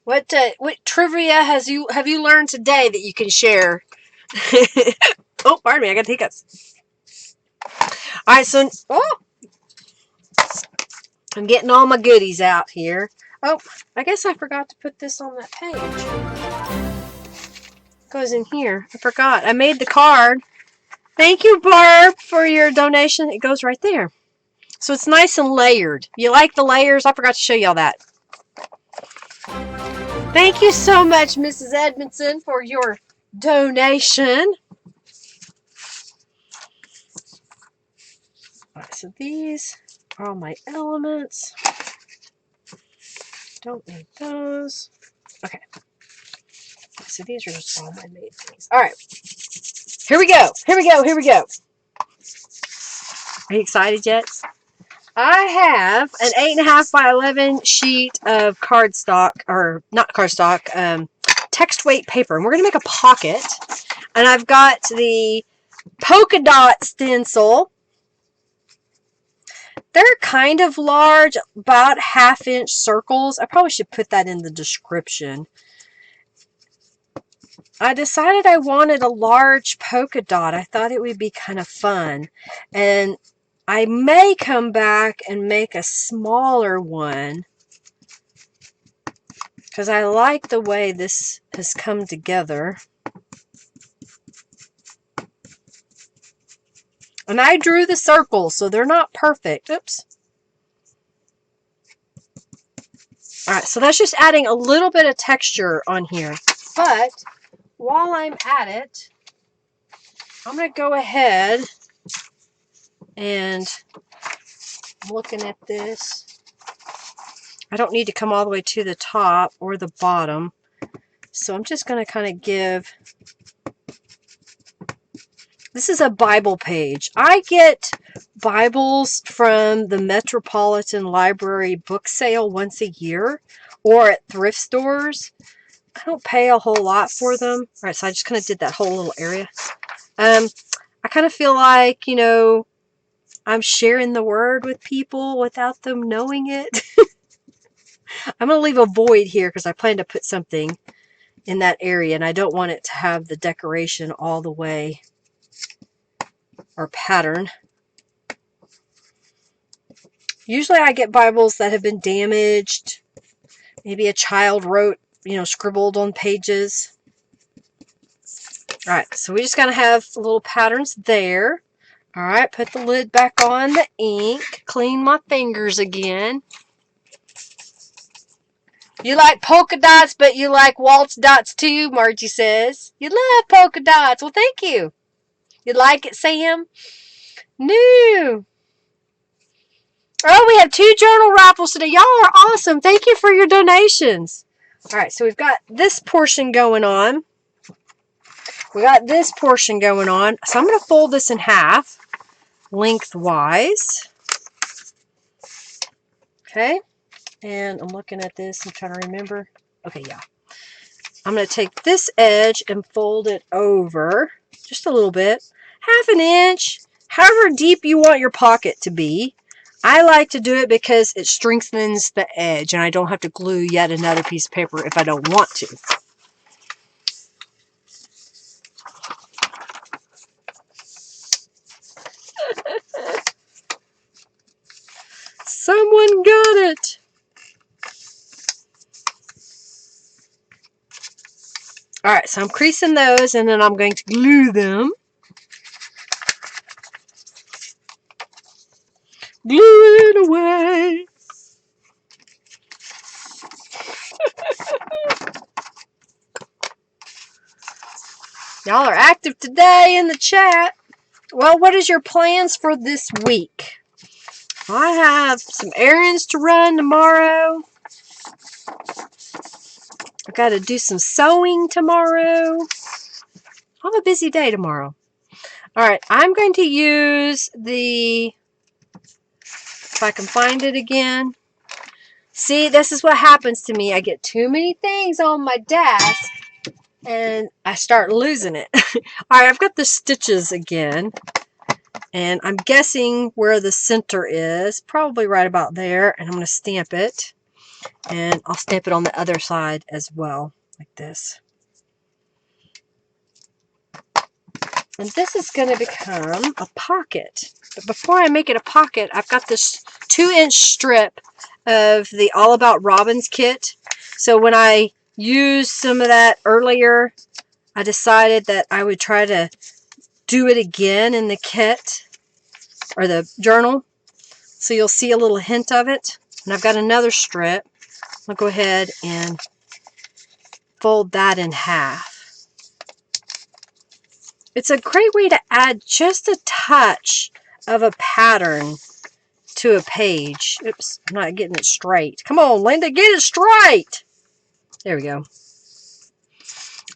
What trivia have you learned today that you can share? Oh, pardon me, I got hiccups. All right, so I'm getting all my goodies out here. Oh, I guess I forgot to put this on that page. It goes in here. I forgot. I made the card. Thank you, Barb, for your donation. It goes right there. So it's nice and layered. You like the layers? I forgot to show y'all that. Thank you so much, Mrs. Edmondson, for your donation. Alright, so these are all my elements. Don't need those. Okay. So these are just all my made things. Alright. Here we go. Here we go. Here we go. Are you excited yet? I have an 8.5 by 11 sheet of cardstock, or not cardstock, text weight paper. And we're going to make a pocket. And I've got the polka dot stencil. They're kind of large, about 1/2 inch circles. I probably should put that in the description. I decided I wanted a large polka dot. I thought it would be kind of fun. And I may come back and make a smaller one because I like the way this has come together. And I drew the circles, so they're not perfect. Oops. Alright, so that's just adding a little bit of texture on here. But while I'm at it, I'm going to go ahead and I'm looking at this. I don't need to come all the way to the top or the bottom. So I'm just going to kind of give... This is a Bible page. I get Bibles from the Metropolitan Library book sale once a year or at thrift stores. I don't pay a whole lot for them. All right, so I just kind of did that whole little area. I kind of feel like, you know, I'm sharing the word with people without them knowing it. I'm going to leave a void here because I plan to put something in that area, and I don't want it to have the decoration all the way, or pattern. Usually I get Bibles that have been damaged. Maybe a child wrote, you know, scribbled on pages. Alright, so we just gotta have little patterns there. Alright, put the lid back on the ink. Clean my fingers again. You like polka dots, but you like waltz dots too, Margie says. You love polka dots. Well, thank you. You like it, Sam? No. Oh, we have 2 journal raffles today. Y'all are awesome. Thank you for your donations. Alright, so we've got this portion going on. We got this portion going on. So I'm going to fold this in half, lengthwise. Okay. And I'm looking at this. I'm trying to remember. Okay, yeah. I'm going to take this edge and fold it over just a little bit. 1/2 inch. However deep you want your pocket to be. I like to do it because it strengthens the edge and I don't have to glue yet another piece of paper if I don't want to. Someone got it! Alright, so I'm creasing those and then I'm going to glue them. Glue it away! Y'all are active today in the chat. Well, what is your plans for this week? I have some errands to run tomorrow. I've got to do some sewing tomorrow. I have a busy day tomorrow. Alright, I'm going to use the... If I can find it again. See, this is what happens to me. I get too many things on my desk and I start losing it. Alright, I've got the stitches again. And I'm guessing where the center is. Probably right about there. And I'm going to stamp it. And I'll stamp it on the other side as well, like this. And this is going to become a pocket. But before I make it a pocket, I've got this 2-inch strip of the All About Robins kit. So when I used some of that earlier, I decided that I would try to do it again in the kit or the journal. So you'll see a little hint of it. And I've got another strip. I'll go ahead and fold that in half. It's a great way to add just a touch of a pattern to a page. Oops, I'm not getting it straight. Come on, Linda, get it straight. There we go.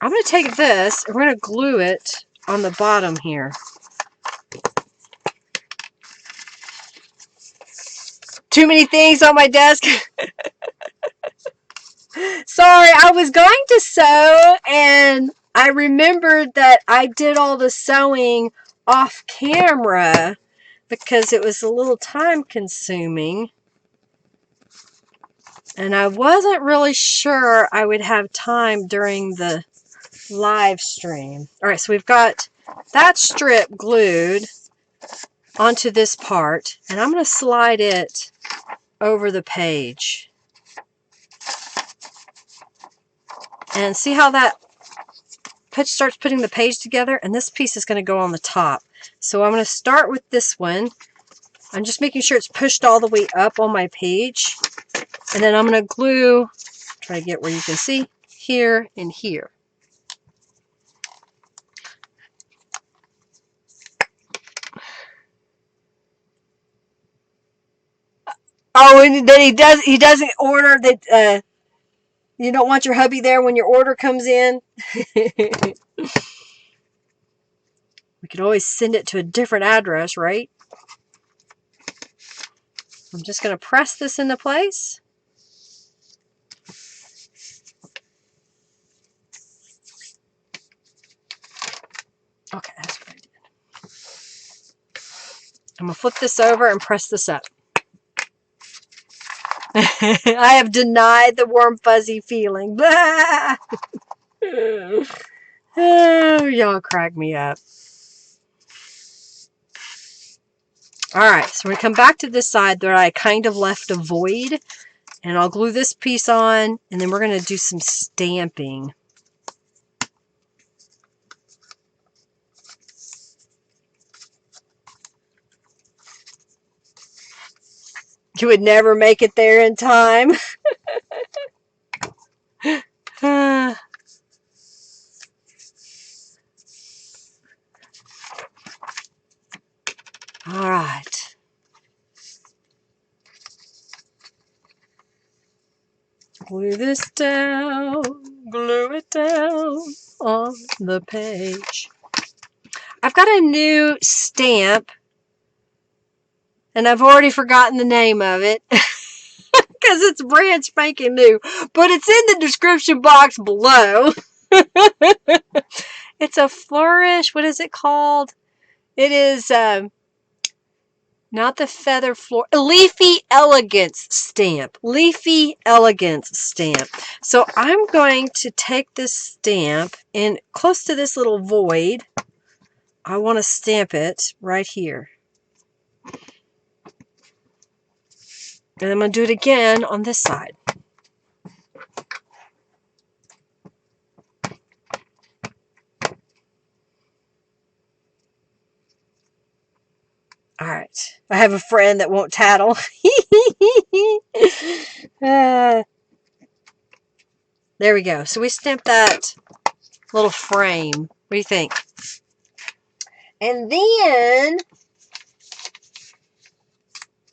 I'm going to take this and we're going to glue it on the bottom here. Too many things on my desk. Sorry, I was going to sew and I remembered that I did all the sewing off camera because it was a little time consuming. And I wasn't really sure I would have time during the live stream. Alright, so we've got that strip glued onto this part. And I'm going to slide it over the page. And see how that starts putting the page together? And this piece is going to go on the top. So I'm going to start with this one. I'm just making sure it's pushed all the way up on my page. And then I'm going to glue, try to get where you can see, here and here. Oh, and then he doesn't order that, you don't want your hubby there when your order comes in. We could always send it to a different address, right? I'm just going to press this into place. Okay, that's what I did. I'm going to flip this over and press this up. I have denied the warm, fuzzy feeling. Oh, y'all crack me up. Alright, so we're going to come back to this side that I kind of left a void. And I'll glue this piece on, and then we're going to do some stamping. You would never make it there in time. All right. Glue this down, glue it down on the page. I've got a new stamp, and I've already forgotten the name of it because it's brand spanking new, but it's in the description box below. It's a flourish. What is it called? It is not the feather floor. Leafy Elegance stamp. Leafy Elegance stamp. So I'm going to take this stamp and close to this little void, I want to stamp it right here. And I'm going to do it again on this side. All right. I have a friend that won't tattle. There we go. So we stamped that little frame. What do you think? And then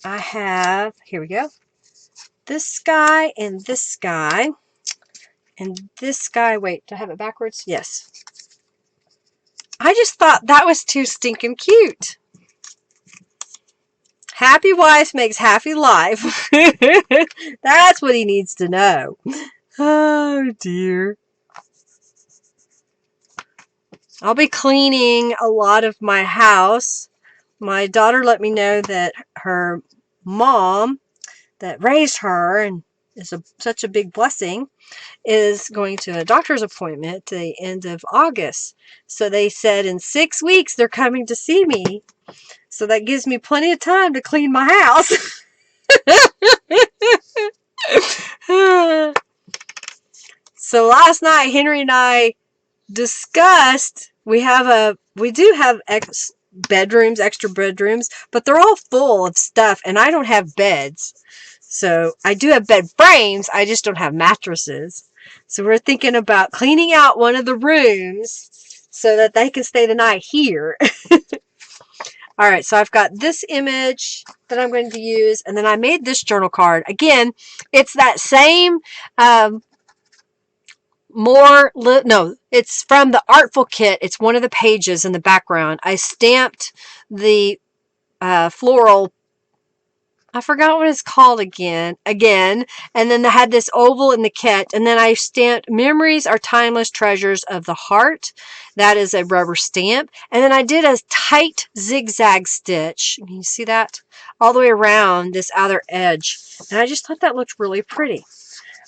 I have, here we go, this guy and this guy. And this guy, wait, do I have it backwards? Yes. I just thought that was too stinking cute. Happy wife makes happy life. That's what he needs to know. Oh, dear. I'll be cleaning a lot of my house. My daughter let me know that her mom that raised her and is such a big blessing, is going to a doctor's appointment at the end of August. So they said in 6 weeks they're coming to see me. So that gives me plenty of time to clean my house. So last night, Henry and I discussed, we do have extra bedrooms, but they're all full of stuff, and I don't have beds. So I do have bed frames, I just don't have mattresses. So we're thinking about cleaning out one of the rooms so that they can stay the night here. All right, so I've got this image that I'm going to use, and then I made this journal card. Again, it's that same, it's from the Artful kit. It's one of the pages in the background. I stamped the floral, I forgot what it's called again, and then I had this oval in the kit, and then I stamped Memories Are Timeless Treasures of the Heart. That is a rubber stamp. And then I did a tight zigzag stitch. Can you see that? All the way around this outer edge. And I just thought that looked really pretty.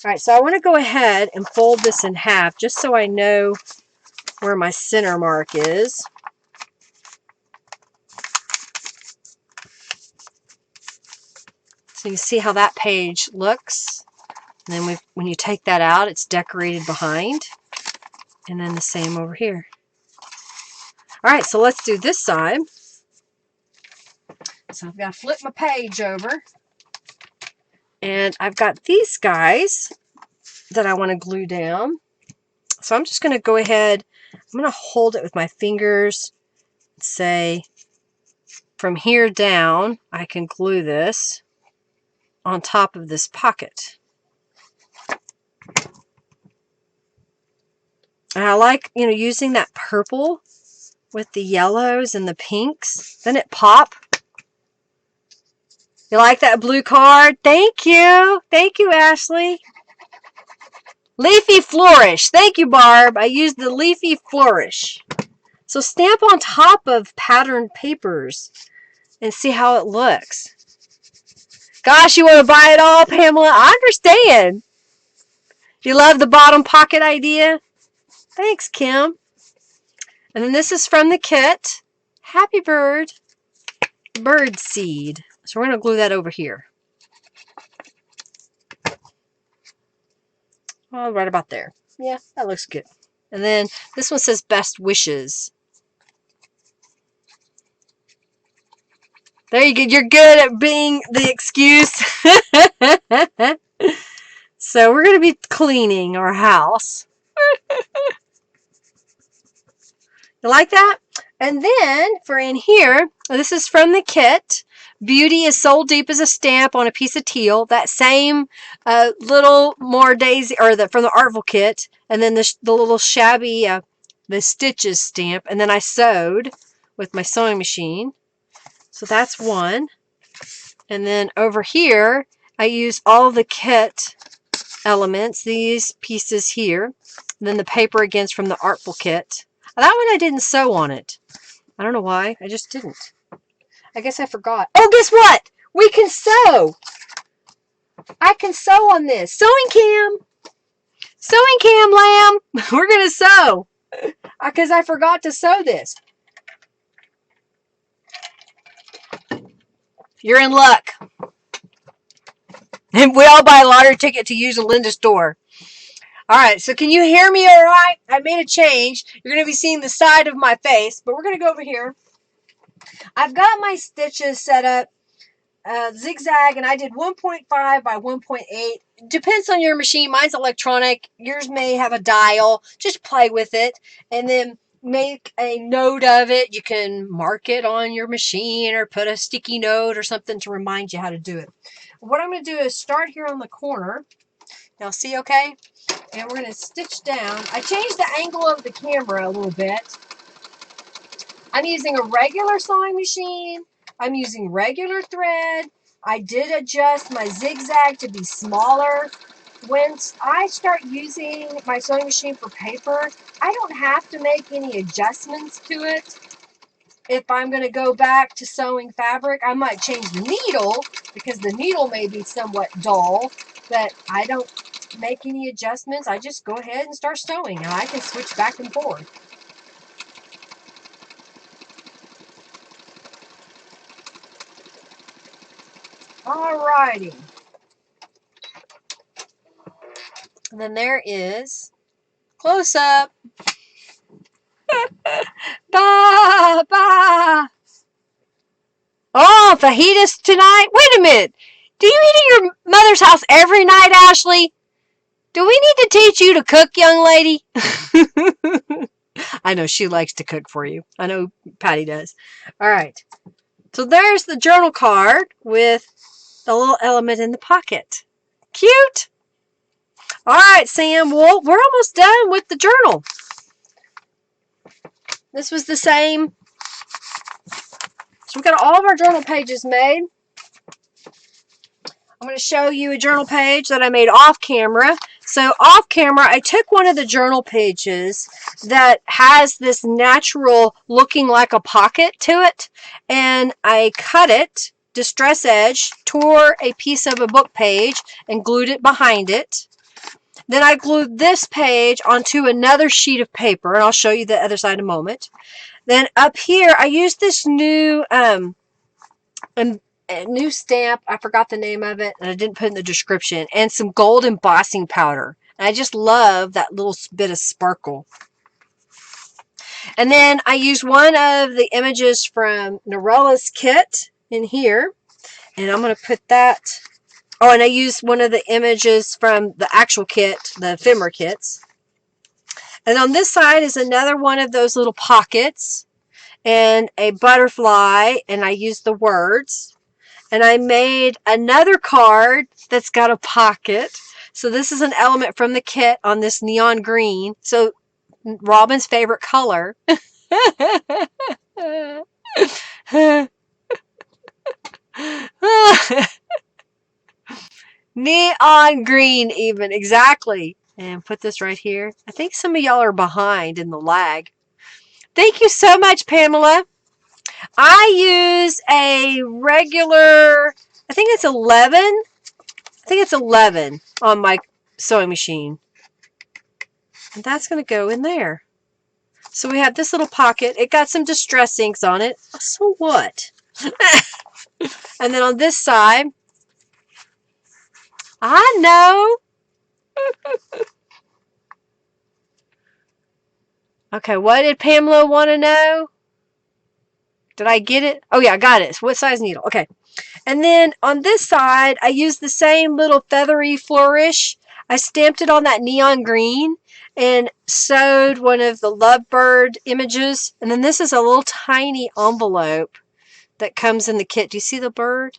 All right, so I want to go ahead and fold this in half just so I know where my center mark is. So you see how that page looks. And then when you take that out, it's decorated behind. And then the same over here. All right, so let's do this side. So I've got to flip my page over. And I've got these guys that I want to glue down. So I'm just going to go ahead, I'm going to hold it with my fingers and say, from here down, I can glue this on top of this pocket. And I like, using that purple with the yellows and the pinks. Doesn't it pop? You like that blue card? Thank you. Thank you, Ashley. Leafy Flourish. Thank you, Barb. I used the Leafy Flourish. So stamp on top of patterned papers and see how it looks. Gosh, you want to buy it all, Pamela? I understand. You love the bottom pocket idea? Thanks, Kim. And then this is from the kit. Happy Bird. Bird seed. So we're going to glue that over here. Oh, right about there. Yeah, that looks good. And then this one says Best Wishes. There you go. You're good at being the excuse. So we're going to be cleaning our house. You like that? And then for in here, this is from the kit. Beauty is Soul Deep as a stamp on a piece of teal. That same little more daisy, or from the Artful kit. And then the little shabby, the stitches stamp. And then I sewed with my sewing machine. So that's one. And then over here, I use all the kit elements, these pieces here. And then the paper against from the Artful kit. That one I didn't sew on it. I don't know why. I just didn't. I guess I forgot. Oh, guess what? We can sew. I can sew on this. Sewing cam. Sewing cam, lamb. We're going to sew. Because I forgot to sew this. You're in luck. And we all buy a lottery ticket to use in Linda's store. All right, so can you hear me all right? I made a change. You're going to be seeing the side of my face, but we're going to go over here. I've got my stitches set up zigzag, and I did 1.5 by 1.8. Depends on your machine. Mine's electronic. Yours may have a dial. Just play with it, and then make a note of it. You can mark it on your machine or put a sticky note or something to remind you how to do it. What I'm going to do is start here on the corner. Now see, okay? And we're going to stitch down. I changed the angle of the camera a little bit. I'm using a regular sewing machine. I'm using regular thread. I did adjust my zigzag to be smaller. When I start using my sewing machine for paper, I don't have to make any adjustments to it. If I'm going to go back to sewing fabric, I might change the needle because the needle may be somewhat dull. that I don't make any adjustments. I just go ahead and start sewing, and I can switch back and forth. Alrighty. And then there is close up. Bah, bah. Oh, fajitas tonight? Wait a minute. Do you eat at your mother's house every night, Ashley? Do we need to teach you to cook, young lady? I know she likes to cook for you. I know Patty does. All right. So there's the journal card with the little element in the pocket. Cute. All right, Sam. Well, we're almost done with the journal. This was the same. So we got all of our journal pages made. I'm going to show you a journal page that I made off camera. So off camera, I took one of the journal pages that has this natural looking like a pocket to it, and I cut it, distress edge, tore a piece of a book page, and glued it behind it. Then I glued this page onto another sheet of paper, and I'll show you the other side in a moment. Then up here, I used this new a new stamp. I forgot the name of it, and I didn't put in the description, and some gold embossing powder. And I just love that little bit of sparkle. And then I used one of the images from Norella's kit in here, and I'm going to put that. Oh, and I used one of the images from the actual kit, the ephemera kits. And on this side is another one of those little pockets and a butterfly, and I used the words. And I made another card that's got a pocket. So this is an element from the kit on this neon green. So Robin's favorite color. Neon green even, exactly. And put this right here. I think some of y'all are behind in the lag. Thank you so much, Pamela. I use a regular, I think it's 11. I think it's 11 on my sewing machine. And that's going to go in there. So we have this little pocket. It got some distress inks on it. So what? And then on this side, I know. Okay, what did Pamela want to know? Did I get it? Oh yeah, I got it. What size needle? Okay. And then on this side, I used the same little feathery flourish. I stamped it on that neon green and sewed one of the lovebird images. And then this is a little tiny envelope that comes in the kit. Do you see the bird?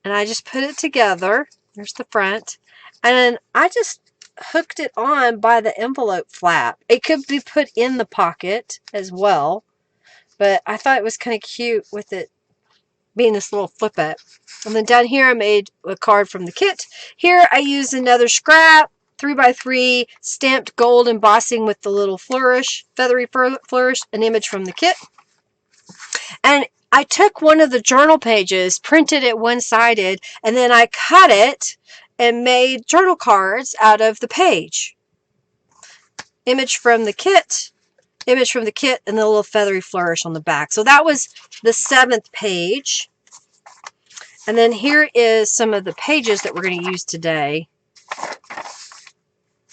And I just put it together. There's the front. And then I just hooked it on by the envelope flap. It could be put in the pocket as well. But I thought it was kind of cute with it being this little flip up. And then down here I made a card from the kit. Here I used another scrap, 3x3, stamped gold embossing with the little flourish, feathery flourish, an image from the kit. And I took one of the journal pages, printed it one-sided, and then I cut it and made journal cards out of the page. Image from the kit, image from the kit, and the little feathery flourish on the back. So that was the 7th page. And then here is some of the pages that we're going to use today.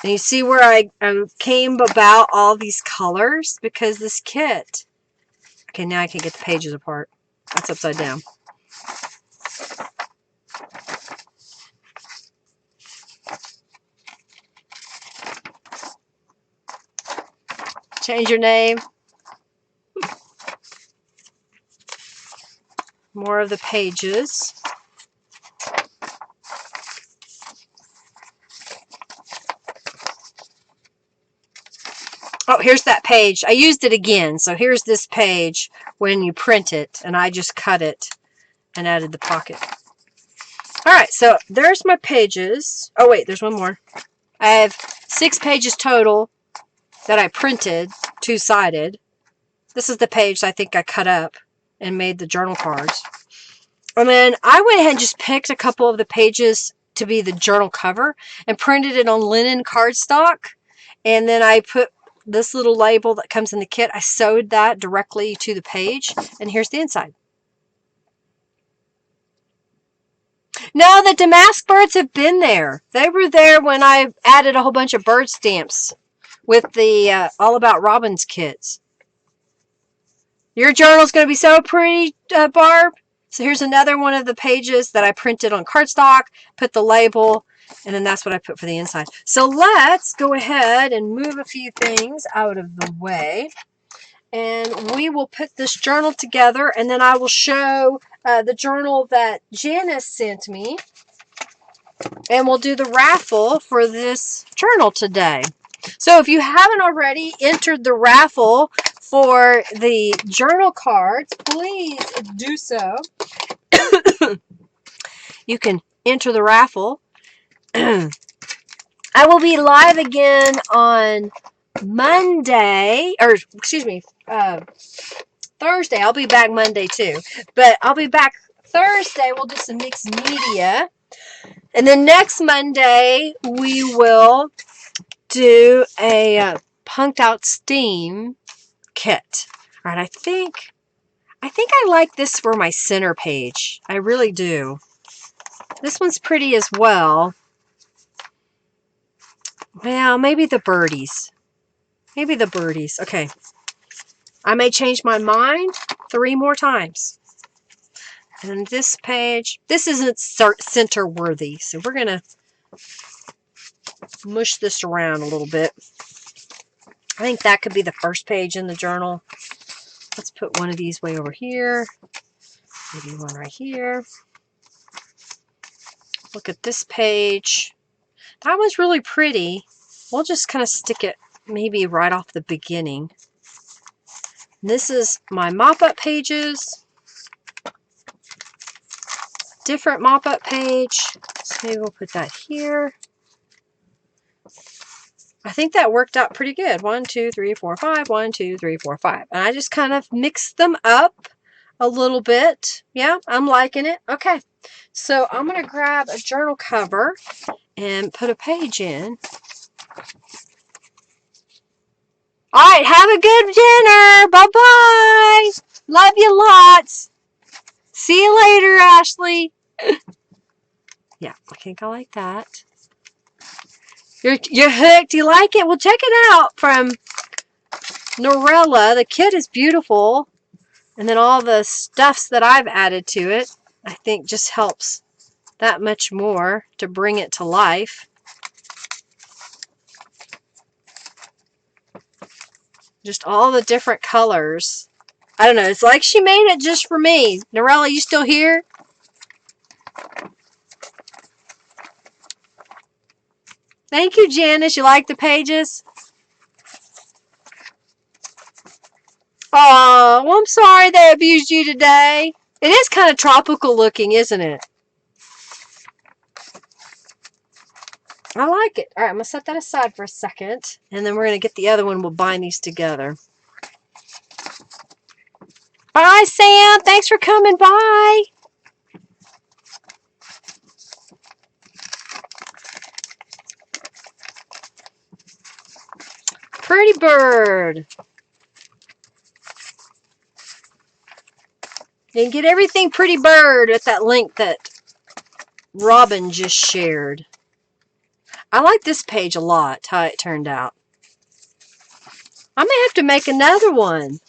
And you see where I came about all these colors? Because this kit... Okay, now I can get the pages apart. That's upside down. Change your name. More of the pages. Oh, here's that page. I used it again. So here's this page when you print it, and I just cut it and added the pocket. All right, so there's my pages. Oh, wait, there's one more. I have 6 pages total that I printed, 2-sided. This is the page I think I cut up and made the journal cards. And then I went ahead and just picked a couple of the pages to be the journal cover and printed it on linen cardstock. And then I put this little label that comes in the kit. I sewed that directly to the page. And here's the inside. No, the damask birds have been there. They were there when I added a whole bunch of bird stamps with the All About Robins kits. Your journal's going to be so pretty, Barb. So here's another one of the pages that I printed on cardstock, put the label, and then that's what I put for the inside. So let's go ahead and move a few things out of the way. And we will put this journal together, and then I will show the journal that Janice sent me. And we'll do the raffle for this journal today. So if you haven't already entered the raffle for the journal cards, please do so. You can enter the raffle. I will be live again on Monday, or excuse me, Thursday. I'll be back Monday too, but I'll be back Thursday. We'll do some mixed media. And then next Monday, we will do a punked out steam kit. All right, I think I like this for my center page. I really do. This one's pretty as well. Well, maybe the birdies. Maybe the birdies. Okay. I may change my mind 3 more times. And this page, this isn't center worthy, so we're going to mush this around a little bit. I think that could be the first page in the journal. Let's put one of these way over here. Maybe one right here. Look at this page. That was really pretty. We'll just kind of stick it maybe right off the beginning. This is my mop-up pages. Different mop-up page. So maybe we'll put that here. I think that worked out pretty good. 1, 2, 3, 4, 5. 1, 2, 3, 4, 5. And I just kind of mixed them up a little bit. Yeah, I'm liking it. Okay. So I'm going to grab a journal cover and put a page in. All right. Have a good dinner. Bye-bye. Love you lots. See you later, Ashley. Yeah, I think I like that. You're hooked. You like it? Well, check it out from Norella. The kit is beautiful. And then all the stuffs that I've added to it, I think just helps that much more to bring it to life. Just all the different colors. I don't know. It's like she made it just for me. Norella, you still here? Thank you, Janice. You like the pages? Oh, well, I'm sorry they abused you today. It is kind of tropical looking, isn't it? I like it. All right, I'm going to set that aside for a second. And then we're going to get the other one. We'll bind these together. Bye, Sam. Thanks for coming by. Pretty bird. You can get everything Pretty Bird at that link that Robin just shared. I like this page a lot, how it turned out. I may have to make another one.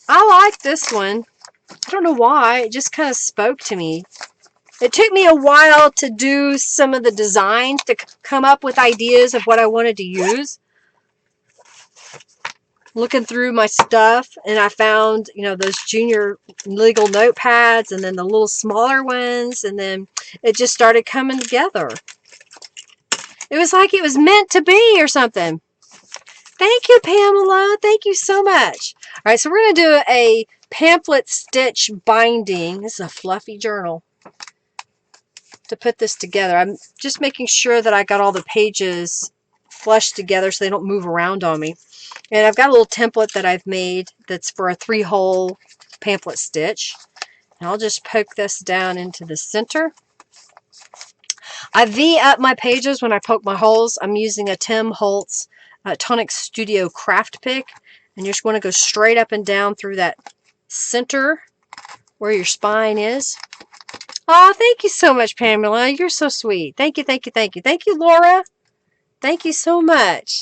I like this one. I don't know why. It just kind of spoke to me. It took me a while to do some of the designs to come up with ideas of what I wanted to use. Looking through my stuff, and I found, you know, those junior legal notepads and then the little smaller ones, and then it just started coming together. It was like it was meant to be or something. Thank you, Pamela. Thank you so much. All right, so we're going to do a pamphlet stitch binding. This is a fluffy journal to put this together. I'm just making sure that I got all the pages flushed together so they don't move around on me. And I've got a little template that I've made that's for a 3-hole pamphlet stitch. And I'll just poke this down into the center. I V up my pages when I poke my holes. I'm using a Tim Holtz Tonic Studio craft pick, and you just want to go straight up and down through that center where your spine is. Oh, thank you so much, Pamela. You're so sweet. Thank you, thank you, thank you. Thank you, Laura. Thank you so much.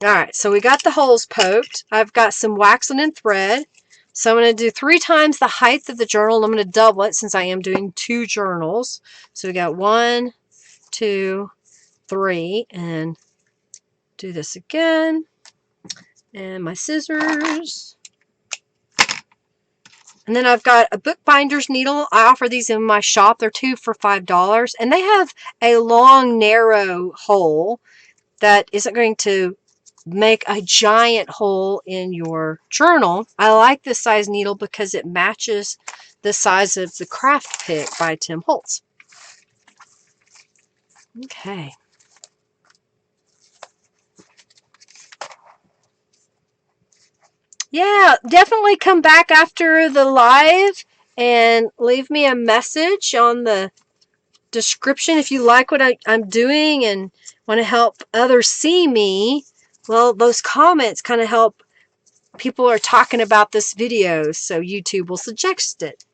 All right, so we got the holes poked. I've got some waxing and thread. So I'm going to do 3 times the height of the journal. I'm going to double it since I am doing 2 journals. So we got 1, 2, 3, and do this again. And my scissors. And then I've got a bookbinder's needle. I offer these in my shop. They're 2 for $5. And they have a long, narrow hole that isn't going to make a giant hole in your journal. I like this size needle because it matches the size of the craft pick by Tim Holtz. Okay. Yeah, definitely come back after the live and leave me a message on the description if you like what I'm doing and want to help others see me. Well, those comments kind of help people are talking about this video, so YouTube will suggest it.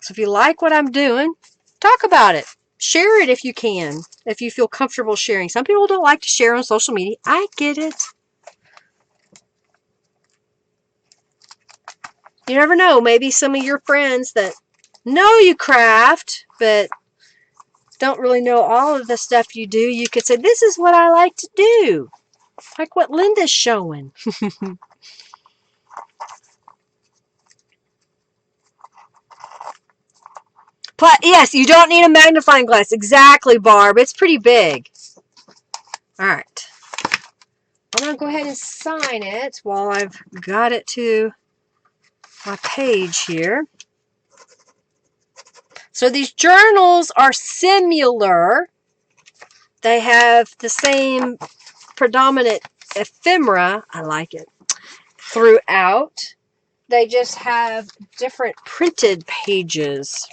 So if you like what I'm doing, talk about it. Share it if you can, if you feel comfortable sharing. Some people don't like to share on social media. I get it. You never know. Maybe some of your friends that know you craft, but don't really know all of the stuff you do, you could say, this is what I like to do. Like what Linda's showing. Yes, you don't need a magnifying glass. Exactly, Barb. It's pretty big. All right. I'm going to go ahead and sign it while I've got it to my page here. So these journals are similar. They have the same predominant ephemera. I like it. Throughout. They just have different printed pages.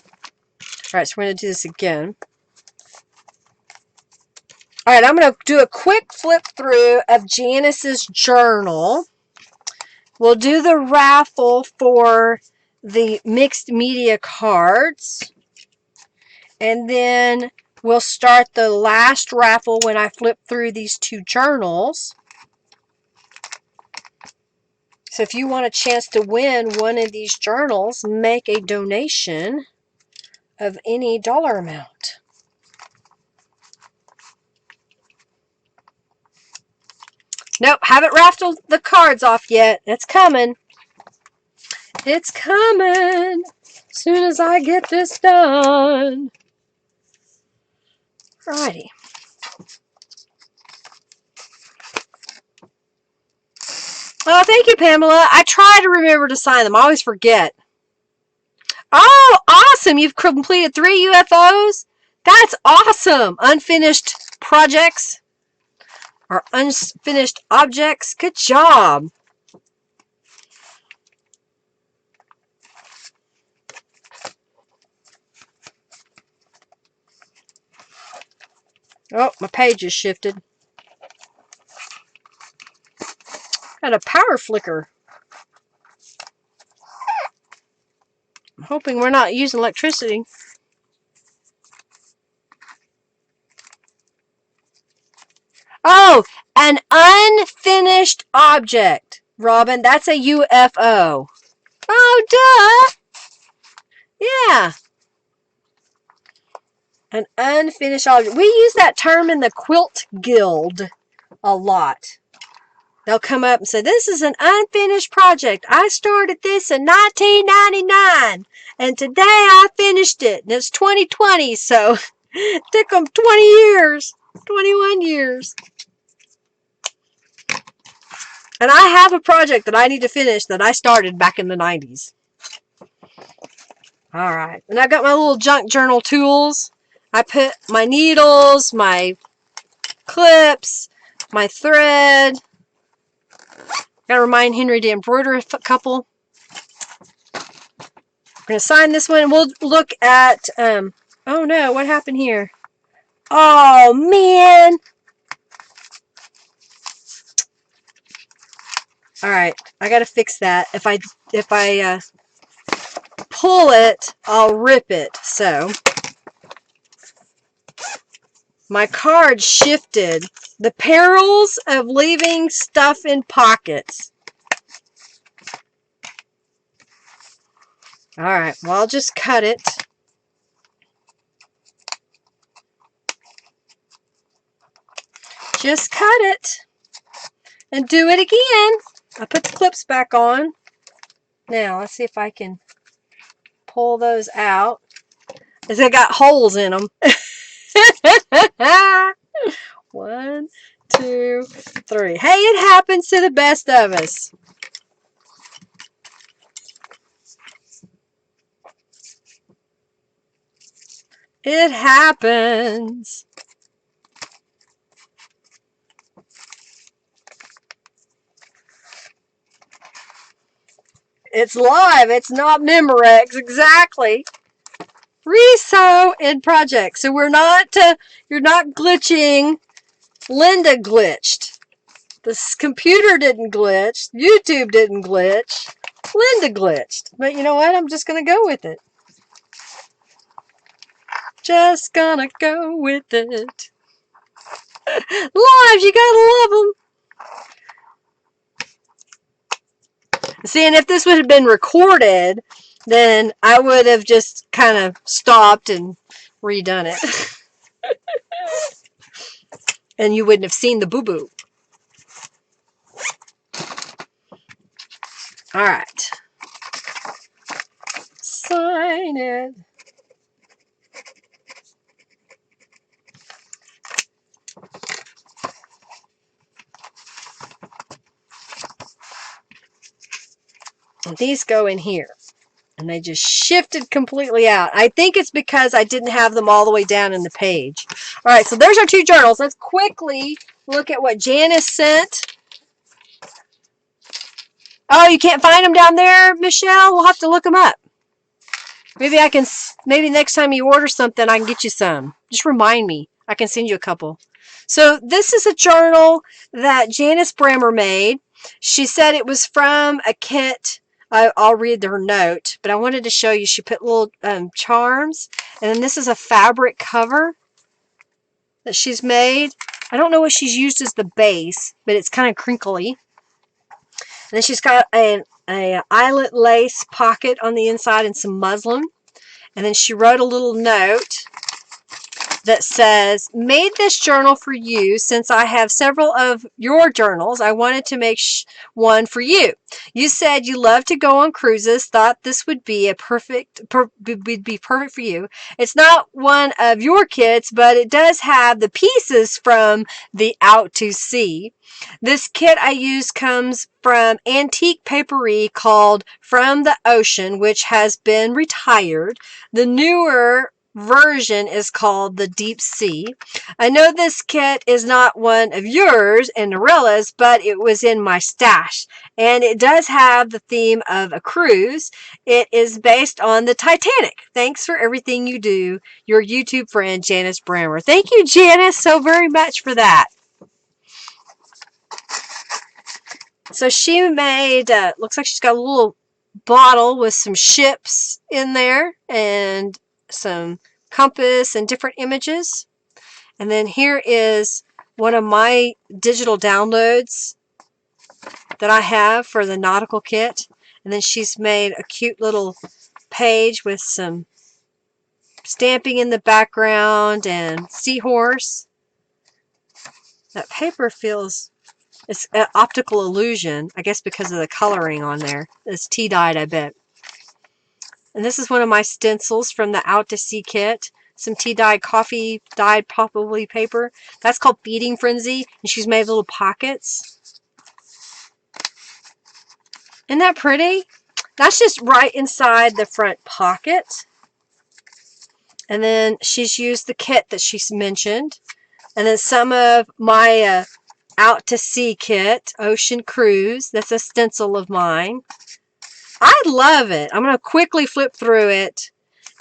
All right, so we're going to do this again. All right, I'm going to do a quick flip through of Janice's journal. We'll do the raffle for the mixed media cards. And then we'll start the last raffle when I flip through these 2 journals. So if you want a chance to win one of these journals, make a donation of any dollar amount. Nope, haven't raffled the cards off yet. It's coming. It's coming. As soon as I get this done. Alrighty. Oh, thank you, Pamela. I try to remember to sign them. I always forget. Oh, awesome. You've completed 3 UFOs? That's awesome. Unfinished projects or unfinished objects. Good job. Oh, my page has shifted. Got a power flicker. I'm hoping we're not using electricity. Oh, an unfinished object. Robin, that's a UFO. Oh, duh. Yeah. An unfinished object. We use that term in the quilt guild a lot. They'll come up and say, this is an unfinished project. I started this in 1999, and today I finished it. And it's 2020, so it took them 20 years, 21 years. And I have a project that I need to finish that I started back in the 90s. All right. And I've got my little junk journal tools. I put my needles, my clips, my thread. Gotta remind Henry to embroider a couple. We're going to sign this one, and we'll look at, oh no, what happened here? Oh, man. All right, I got to fix that. If I pull it, I'll rip it. So my card shifted. The perils of leaving stuff in pockets. All right, well, I'll just cut it. Just cut it and do it again. I put the clips back on. Now, let's see if I can pull those out. Because they got holes in them. 1, 2, 3. Hey, it happens to the best of us. It happens. It's live. It's not Memorex. Exactly. Resew in project. So we're not, you're not glitching. Linda glitched. This computer didn't glitch. YouTube didn't glitch. Linda glitched. But you know what? I'm just going to go with it. Just gonna go with it. Live, you gotta love them. See, and if this would have been recorded, then I would have just kind of stopped and redone it. And you wouldn't have seen the boo-boo. All right. Sign it. And these go in here. And they just shifted completely out. I think it's because I didn't have them all the way down in the page. All right, so there's our 2 journals. Let's quickly look at what Janice sent. Oh, you can't find them down there, Michelle? We'll have to look them up. Maybe I can, maybe next time you order something, I can get you some. Just remind me. I can send you a couple. So this is a journal that Janice Brammer made. She said it was from a kit. I'll read her note, but I wanted to show you. She put little charms, and then this is a fabric cover that she's made. I don't know what she's used as the base, but it's kind of crinkly. And then she's got a eyelet lace pocket on the inside and some muslin. And then she wrote a little note that says, made this journal for you since I have several of your journals. I wanted to make one for you. You said you love to go on cruises, thought this would be perfect for you. It's not one of your kits, but it does have the pieces from the Out to Sea. This kit I use comes from antique papery called From the Ocean, which has been retired. The newer version is called the Deep Sea. I know this kit is not one of yours and Norella's, but it was in my stash. And it does have the theme of a cruise. It is based on the Titanic. Thanks for everything you do. Your YouTube friend, Janice Brammer. Thank you, Janice, so very much for that. So she made, looks like she's got a little bottle with some ships in there and some compass and different images. And then here is one of my digital downloads that I have for the nautical kit. And then she's made a cute little page with some stamping in the background and seahorse. That paper feels, it's an optical illusion, I guess because of the coloring on there. It's tea-dyed, I bet. And this is one of my stencils from the Out to Sea kit. Some tea-dyed, coffee-dyed, probably paper. That's called Feeding Frenzy. And she's made little pockets. Isn't that pretty? That's just right inside the front pocket. And then she's used the kit that she's mentioned. And then some of my Out to Sea kit, Ocean Cruise. That's a stencil of mine. I love it. I'm going to quickly flip through it,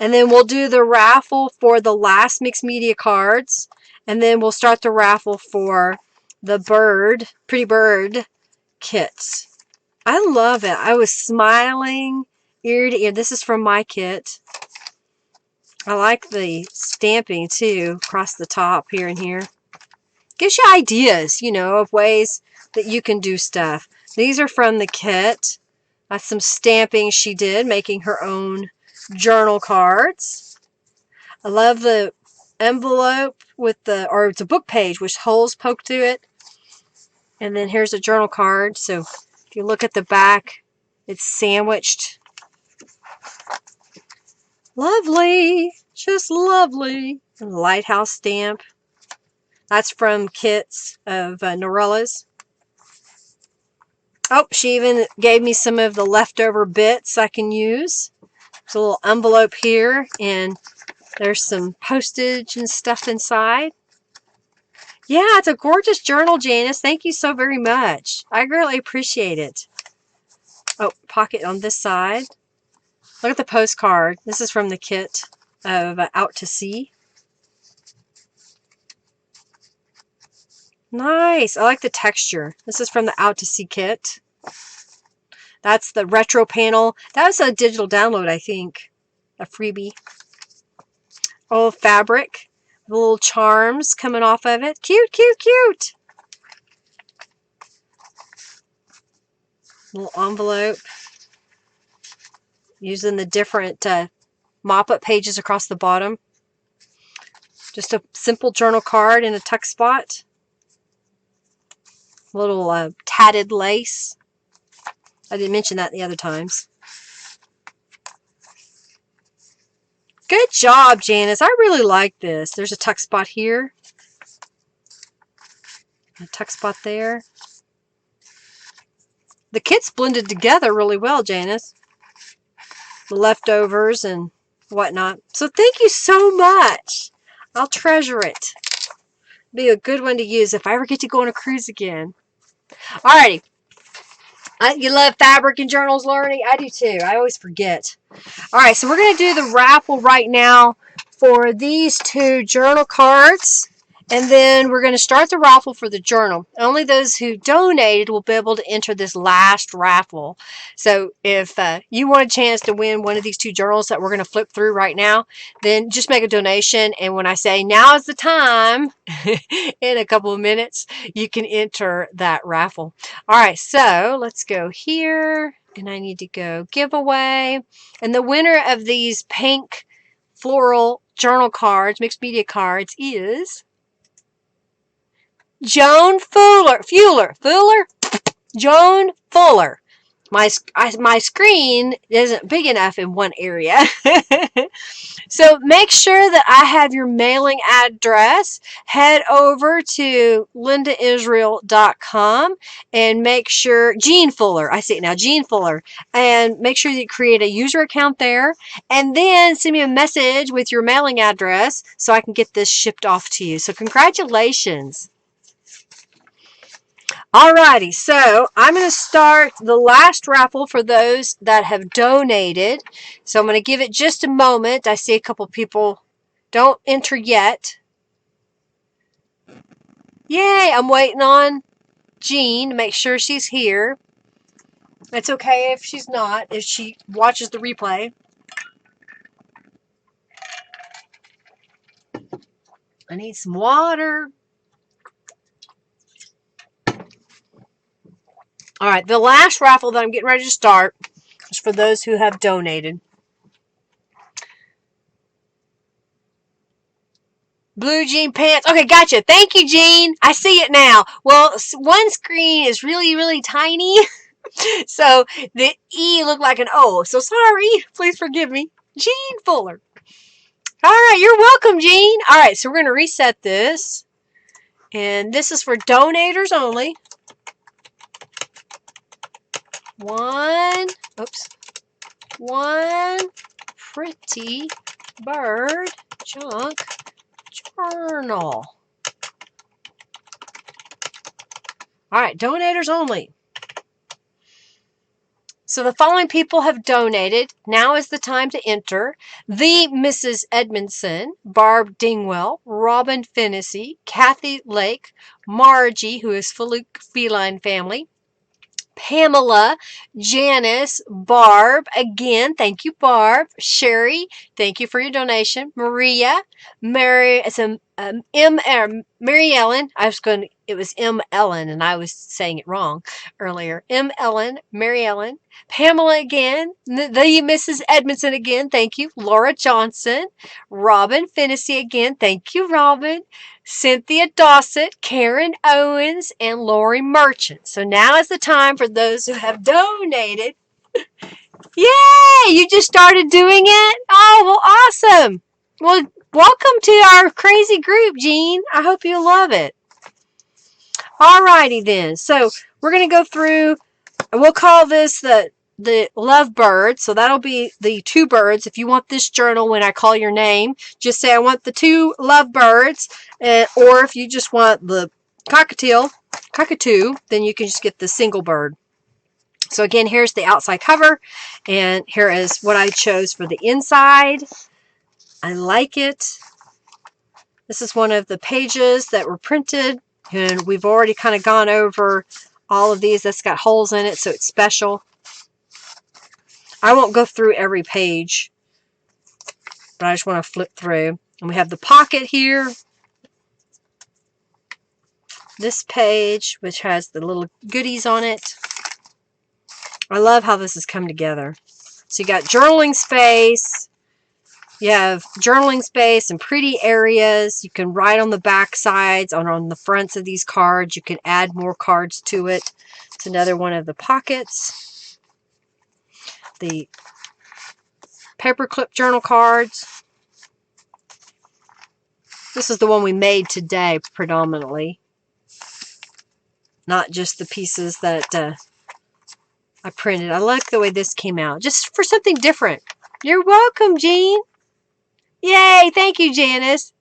and then we'll do the raffle for the last mixed media cards, and then we'll start the raffle for the bird, pretty bird kits. I love it. I was smiling ear to ear. This is from my kit. I like the stamping too across the top here and here. Gives you ideas, you know, of ways that you can do stuff. These are from the kit. That's some stamping she did, making her own journal cards. I love the envelope with the, or it's a book page with holes poked through it. And then here's a journal card. So if you look at the back, it's sandwiched. Lovely, just lovely. And the lighthouse stamp. That's from kits of Norella's. Oh, she even gave me some of the leftover bits I can use. There's a little envelope here, and there's some postage and stuff inside. Yeah, it's a gorgeous journal, Janice. Thank you so very much. I greatly appreciate it. Oh, pocket on this side. Look at the postcard. This is from the kit of Out to Sea. Nice. I like the texture. This is from the Out to Sea kit. That's the retro panel. That was a digital download, I think. A freebie. Oh, fabric. The little charms coming off of it. Cute, cute, cute. Little envelope. Using the different mop-up pages across the bottom. Just a simple journal card in a tuck spot. Little tatted lace. I didn't mention that the other times. Good job, Janice. I really like this. There's a tuck spot here. A tuck spot there. The kit's blended together really well, Janice. The leftovers and whatnot. So thank you so much. I'll treasure it. Be a good one to use if I ever get to go on a cruise again. Alrighty. You love fabric and journals learning? I do too. I always forget. Alright, so we're going to do the raffle right now for these two journal cards. And then we're going to start the raffle for the journal. Only those who donated will be able to enter this last raffle. So if you want a chance to win one of these two journals that we're going to flip through right now, then just make a donation. And when I say now is the time, in a couple of minutes, you can enter that raffle. All right, so let's go here. And I need to go giveaway. And the winner of these pink floral journal cards, mixed media cards, is Joan Fuller. Joan Fuller. My screen isn't big enough in one area. So make sure that I have your mailing address. Head over to lindaisrael.com and make sure, Jean Fuller, I see it now, Jean Fuller, and make sure you create a user account there, and then send me a message with your mailing address so I can get this shipped off to you. So congratulations. Alrighty, so I'm going to start the last raffle for those that have donated. So I'm going to give it just a moment. I see a couple people don't enter yet. Yay, I'm waiting on Jean to make sure she's here. It's okay if she's not, if she watches the replay. I need some water. All right, the last raffle that I'm getting ready to start is for those who have donated. Blue jean pants. Okay, gotcha. Thank you, Jean. I see it now. Well, one screen is really, really tiny. So the E looked like an O. So sorry. Please forgive me. Jean Fuller. All right, you're welcome, Jean. All right, so we're going to reset this. And this is for donators only. One pretty bird junk journal. All right, donators only. So the following people have donated. Now is the time to enter. The Mrs. Edmondson, Barb Dingwell, Robin Fennessy, Kathy Lake, Margie, who is fully feline family, Pamela, Janice, Barb, again, thank you, Barb. Sherry, thank you for your donation. Maria, Mary, Mary Ellen. It was M. Ellen, and I was saying it wrong earlier. M. Ellen, Mary Ellen, Pamela again, the Mrs. Edmondson again, thank you. Laura Johnson, Robin Fennessy again, thank you, Robin. Cynthia Dossett, Karen Owens, and Lori Merchant. So now is the time for those who have donated. Yay! You just started doing it? Oh, well, awesome. Well, welcome to our crazy group, Jean. I hope you love it. Alrighty then. So we're going to go through, we'll call this the love bird. So that'll be the two birds. If you want this journal when I call your name, just say I want the two love birds. Or if you just want the cockatoo, then you can just get the single bird. So again, here's the outside cover, and here is what I chose for the inside. I like it. This is one of the pages that were printed, and we've already kind of gone over all of these. That's got holes in it, so it's special. I won't go through every page, but I just want to flip through. And we have the pocket here. This page, which has the little goodies on it. I love how this has come together. So you got journaling space. You have journaling space and pretty areas. You can write on the back sides, on the fronts of these cards. You can add more cards to it. It's another one of the pockets. The paperclip journal cards. This is the one we made today predominantly. Not just the pieces that I printed. I like the way this came out. Just for something different. You're welcome, Jean. Yay, thank you, Janice.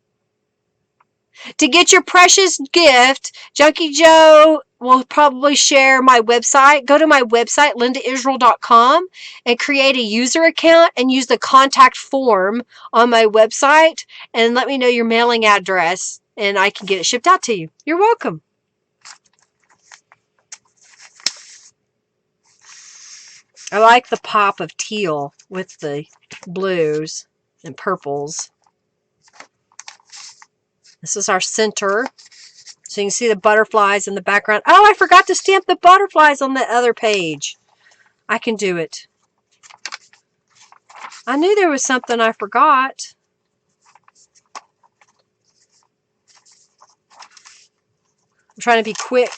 To get your precious gift, Junkie Joe will probably share my website. Go to my website, lindaisrael.com, and create a user account and use the contact form on my website and let me know your mailing address and I can get it shipped out to you. You're welcome. I like the pop of teal with the blues and purples. This is our center. So you can see the butterflies in the background. Oh, I forgot to stamp the butterflies on the other page. I can do it. I knew there was something I forgot. I'm trying to be quick.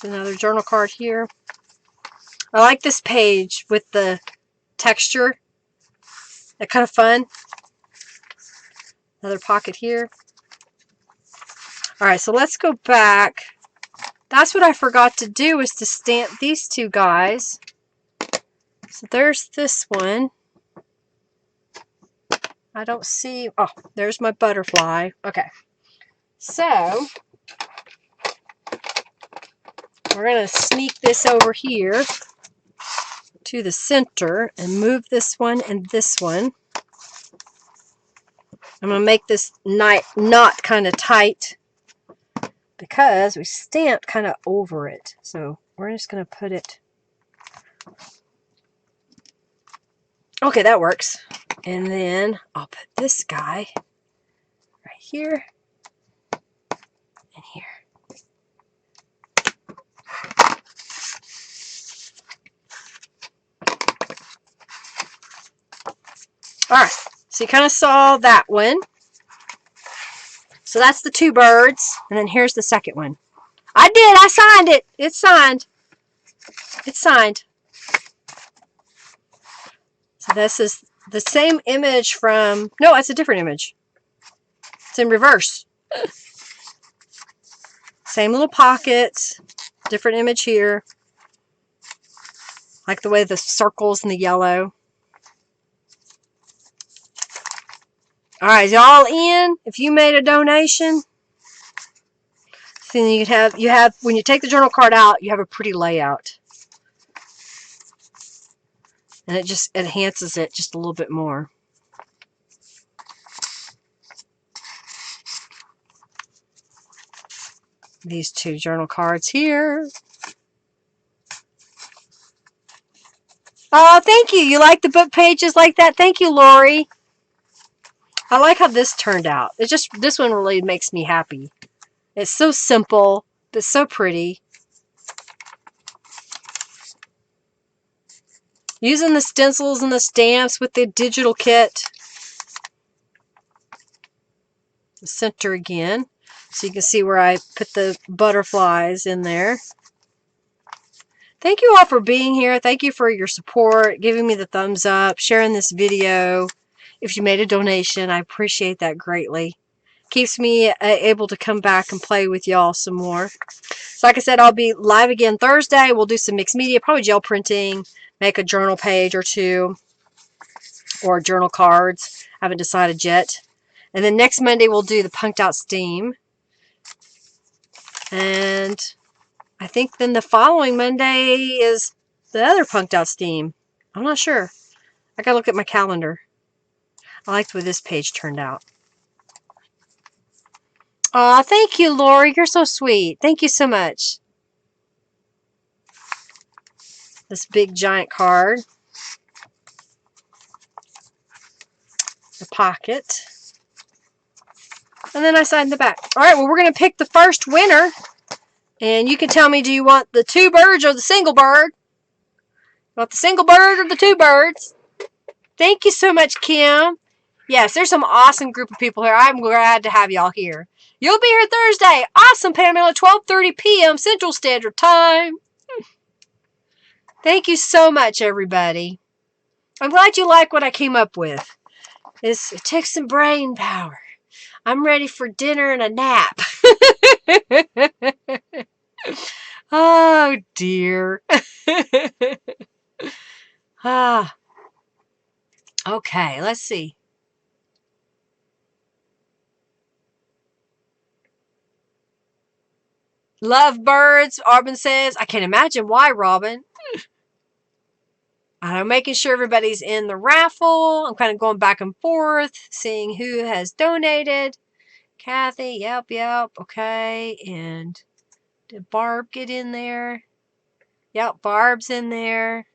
Another journal card here. I like this page with the texture. They're kind of fun. Another pocket here. Alright, so let's go back. That's what I forgot to do, was to stamp these two guys. So there's this one. I don't see... Oh, there's my butterfly. Okay. So, we're going to sneak this over here to the center and move this one and this one. I'm going to make this knot kind of tight because we stamped kind of over it. So we're just going to put it... Okay, that works. And then I'll put this guy right here and here. Alright, so you kind of saw that one. So that's the two birds. And then here's the second one. I signed it. It's signed. It's signed. So this is the same image from... No, it's a different image. It's in reverse. Same little pockets. Different image here. Like the way the circles and the yellow. Alright, y'all in? If you made a donation, then you have when you take the journal card out, you have a pretty layout. and it just enhances it just a little bit more. These two journal cards here. Oh, thank you. You like the book pages like that? Thank you, Lori. I like how this turned out. This one really makes me happy. It's so simple, but so pretty. Using the stencils and the stamps with the digital kit. The center again, so you can see where I put the butterflies in there. Thank you all for being here. Thank you for your support, giving me the thumbs up, sharing this video. If you made a donation, I appreciate that greatly. Keeps me able to come back and play with y'all some more. So like I said, I'll be live again Thursday. We'll do some mixed media, probably gel printing, make a journal page or two, or journal cards. I haven't decided yet. And then next Monday, we'll do the Punked Out Steam. And I think then the following Monday is the other Punked Out Steam. I'm not sure. I gotta look at my calendar. I liked the way this page turned out. Aw, thank you, Lori. You're so sweet. Thank you so much. This big giant card. The pocket. And then I signed the back. Alright, well, we're going to pick the first winner. And you can tell me, do you want the two birds or the single bird? You want the single bird or the two birds? Thank you so much, Kim. Yes, there's some awesome group of people here. I'm glad to have y'all here. You'll be here Thursday. Awesome, Pamela. 12:30 p.m. Central Standard Time. Thank you so much, everybody. I'm glad you like what I came up with. It takes some brain power. I'm ready for dinner and a nap. Oh, dear. Okay, let's see. Love birds, Robin says. I can't imagine why, Robin. I'm making sure everybody's in the raffle. I'm kind of going back and forth, seeing who has donated. Kathy, yep. Okay, and did Barb get in there? Yep, Barb's in there.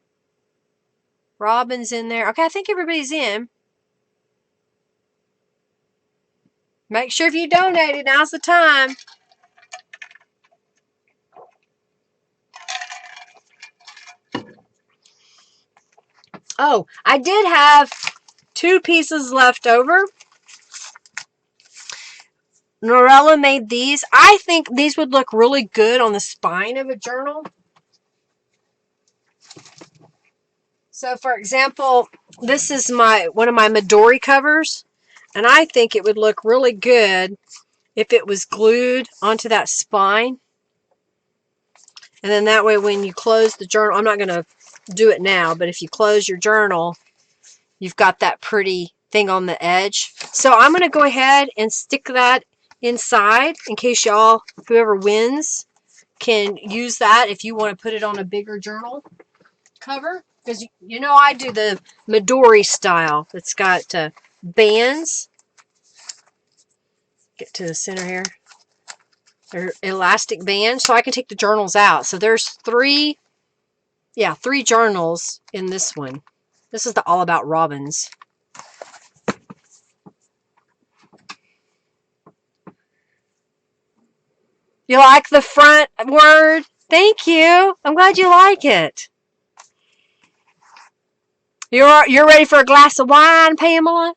Robin's in there. Okay, I think everybody's in. Make sure if you donated, now's the time. Oh, I did have 2 pieces left over. Norella made these. I think these would look really good on the spine of a journal. So, for example, this is one of my Midori covers, and I think it would look really good if it was glued onto that spine. And then that way when you close the journal, I'm not going to do it now, but if you close your journal, you've got that pretty thing on the edge. So I'm going to go ahead and stick that inside in case y'all, whoever wins, can use that if you want to put it on a bigger journal cover. Because you know I do the Midori style. It's got bands. Get to the center here. They're elastic bands, so I can take the journals out. So there's 3 journals in this one. This is the All About Robins. You like the front word? Thank you. I'm glad you like it. You're ready for a glass of wine, Pamela?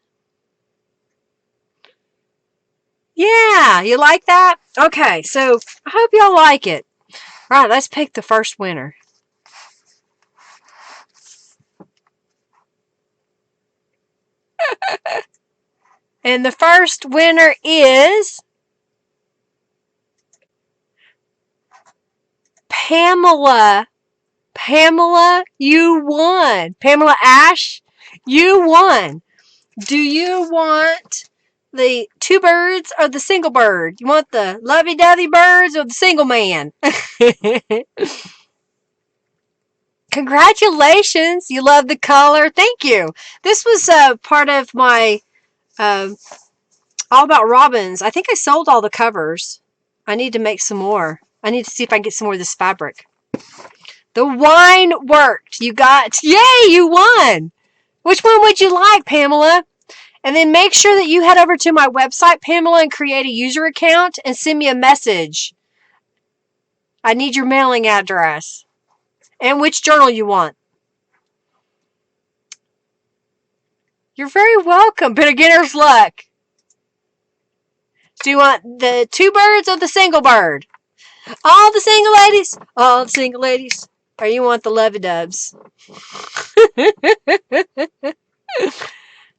Yeah, you like that? Okay, so I hope y'all like it. All right, let's pick the first winner. And the first winner is Pamela. Pamela, you won. Pamela Ash, you won. Do you want the 2 birds or the single bird? You want the lovey-dovey birds or the single man? Congratulations. You love the color. Thank you. This was part of my uh, All About Robins. I think I sold all the covers. I need to make some more. I need to see if I can get some more of this fabric. The wine worked. You got, yay, you won. Which one would you like, Pamela? And then make sure that you head over to my website, Pamela, and create a user account and send me a message. I need your mailing address and which journal you want. You're very welcome. Beginner's luck. Do you want the two birds or the single bird? All the single ladies. All the single ladies. Or you want the lovey-dubs? Pick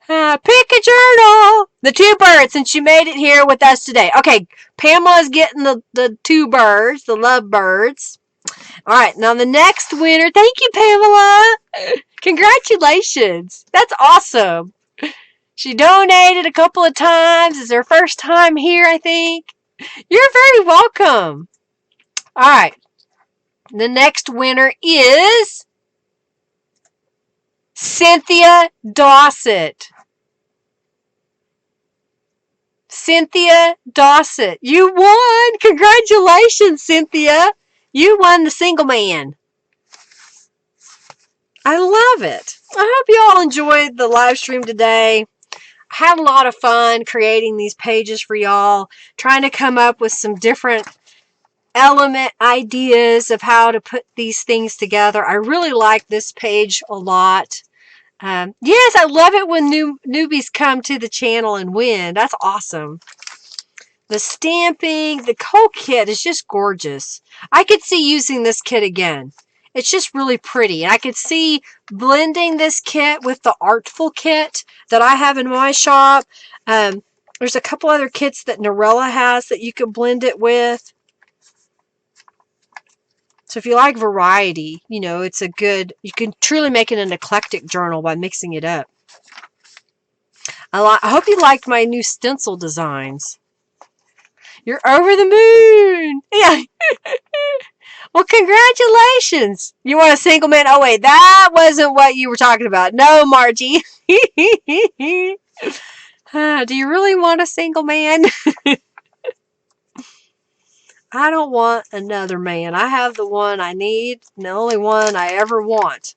a journal. The two birds, since you made it here with us today. Okay, Pamela's getting the two birds, the love birds. All right, now the next winner. Thank you, Pamela. Congratulations. That's awesome. She donated a couple of times. It's her first time here, I think. You're very welcome. All right. The next winner is Cynthia Dossett. Cynthia Dossett. You won. Congratulations, Cynthia. You won the single man. I love it. I hope you all enjoyed the live stream today. I had a lot of fun creating these pages for y'all, trying to come up with some different element ideas of how to put these things together. I really like this page a lot. Yes, I love it when newbies come to the channel and win. That's awesome. The stamping, the whole kit is just gorgeous. I could see using this kit again. It's just really pretty. And I could see blending this kit with the Artful kit that I have in my shop. There's a couple other kits that Norella has that you can blend it with. So if you like variety, you know, it's a good, you can truly make it an eclectic journal by mixing it up. I hope you liked my new stencil designs. You're over the moon. Yeah. Well, congratulations. You want a single man? Oh, wait, that wasn't what you were talking about. No, Margie. Do you really want a single man? I don't want another man. I have the one I need, and the only one I ever want.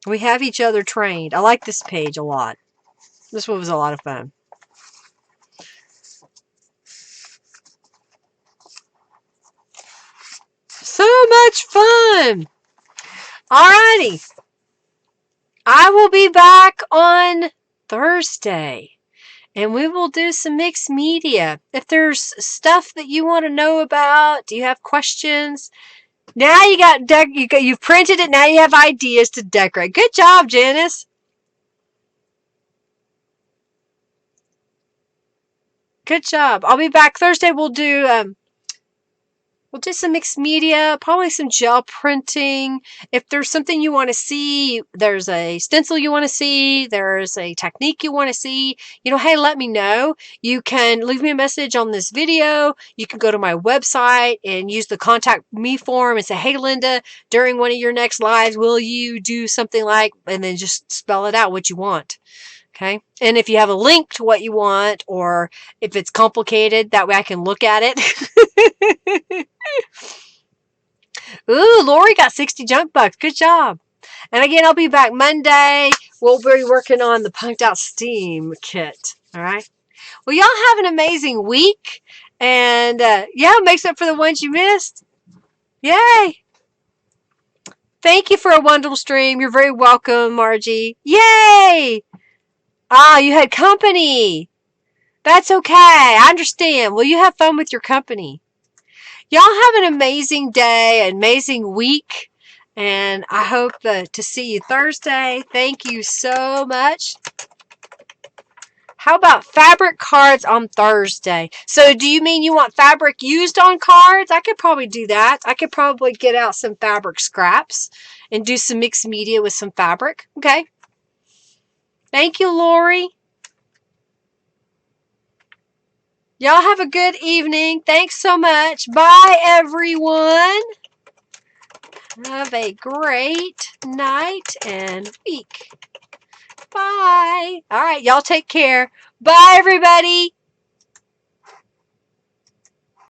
We have each other trained. I like this page a lot. This one was a lot of fun. So much fun! Alrighty. I will be back on Thursday. And we will do some mixed media. If there's stuff that you want to know about, do you have questions? Now you've printed it. Now you have ideas to decorate. Good job, Janice. Good job. I'll be back Thursday. We'll do some mixed media, probably some gel printing. If there's something you want to see, there's a stencil you want to see, there's a technique you want to see, hey, let me know. You can leave me a message on this video. You can go to my website and use the contact me form and say, hey, Linda, during one of your next lives, will you do something like, and then just spell it out what you want. Okay. And if you have a link to what you want, or if it's complicated, that way I can look at it. Ooh, Lori got 60 junk bucks. Good job. And again, I'll be back Monday. We'll be working on the Punked Out Steam kit. All right. Well, y'all have an amazing week. And yeah, makes up for the ones you missed. Yay. Thank you for a wonderful stream. You're very welcome, Margie. Yay. Ah, you had company. That's okay. I understand. Well, you have fun with your company. Y'all have an amazing day, an amazing week, and I hope to see you Thursday. Thank you so much. How about fabric cards on Thursday? So do you mean you want fabric used on cards? I could probably do that. I could probably get out some fabric scraps and do some mixed media with some fabric. Okay. Thank you, Lori. Y'all have a good evening. Thanks so much. Bye, everyone. Have a great night and week. Bye. All right, y'all take care. Bye, everybody.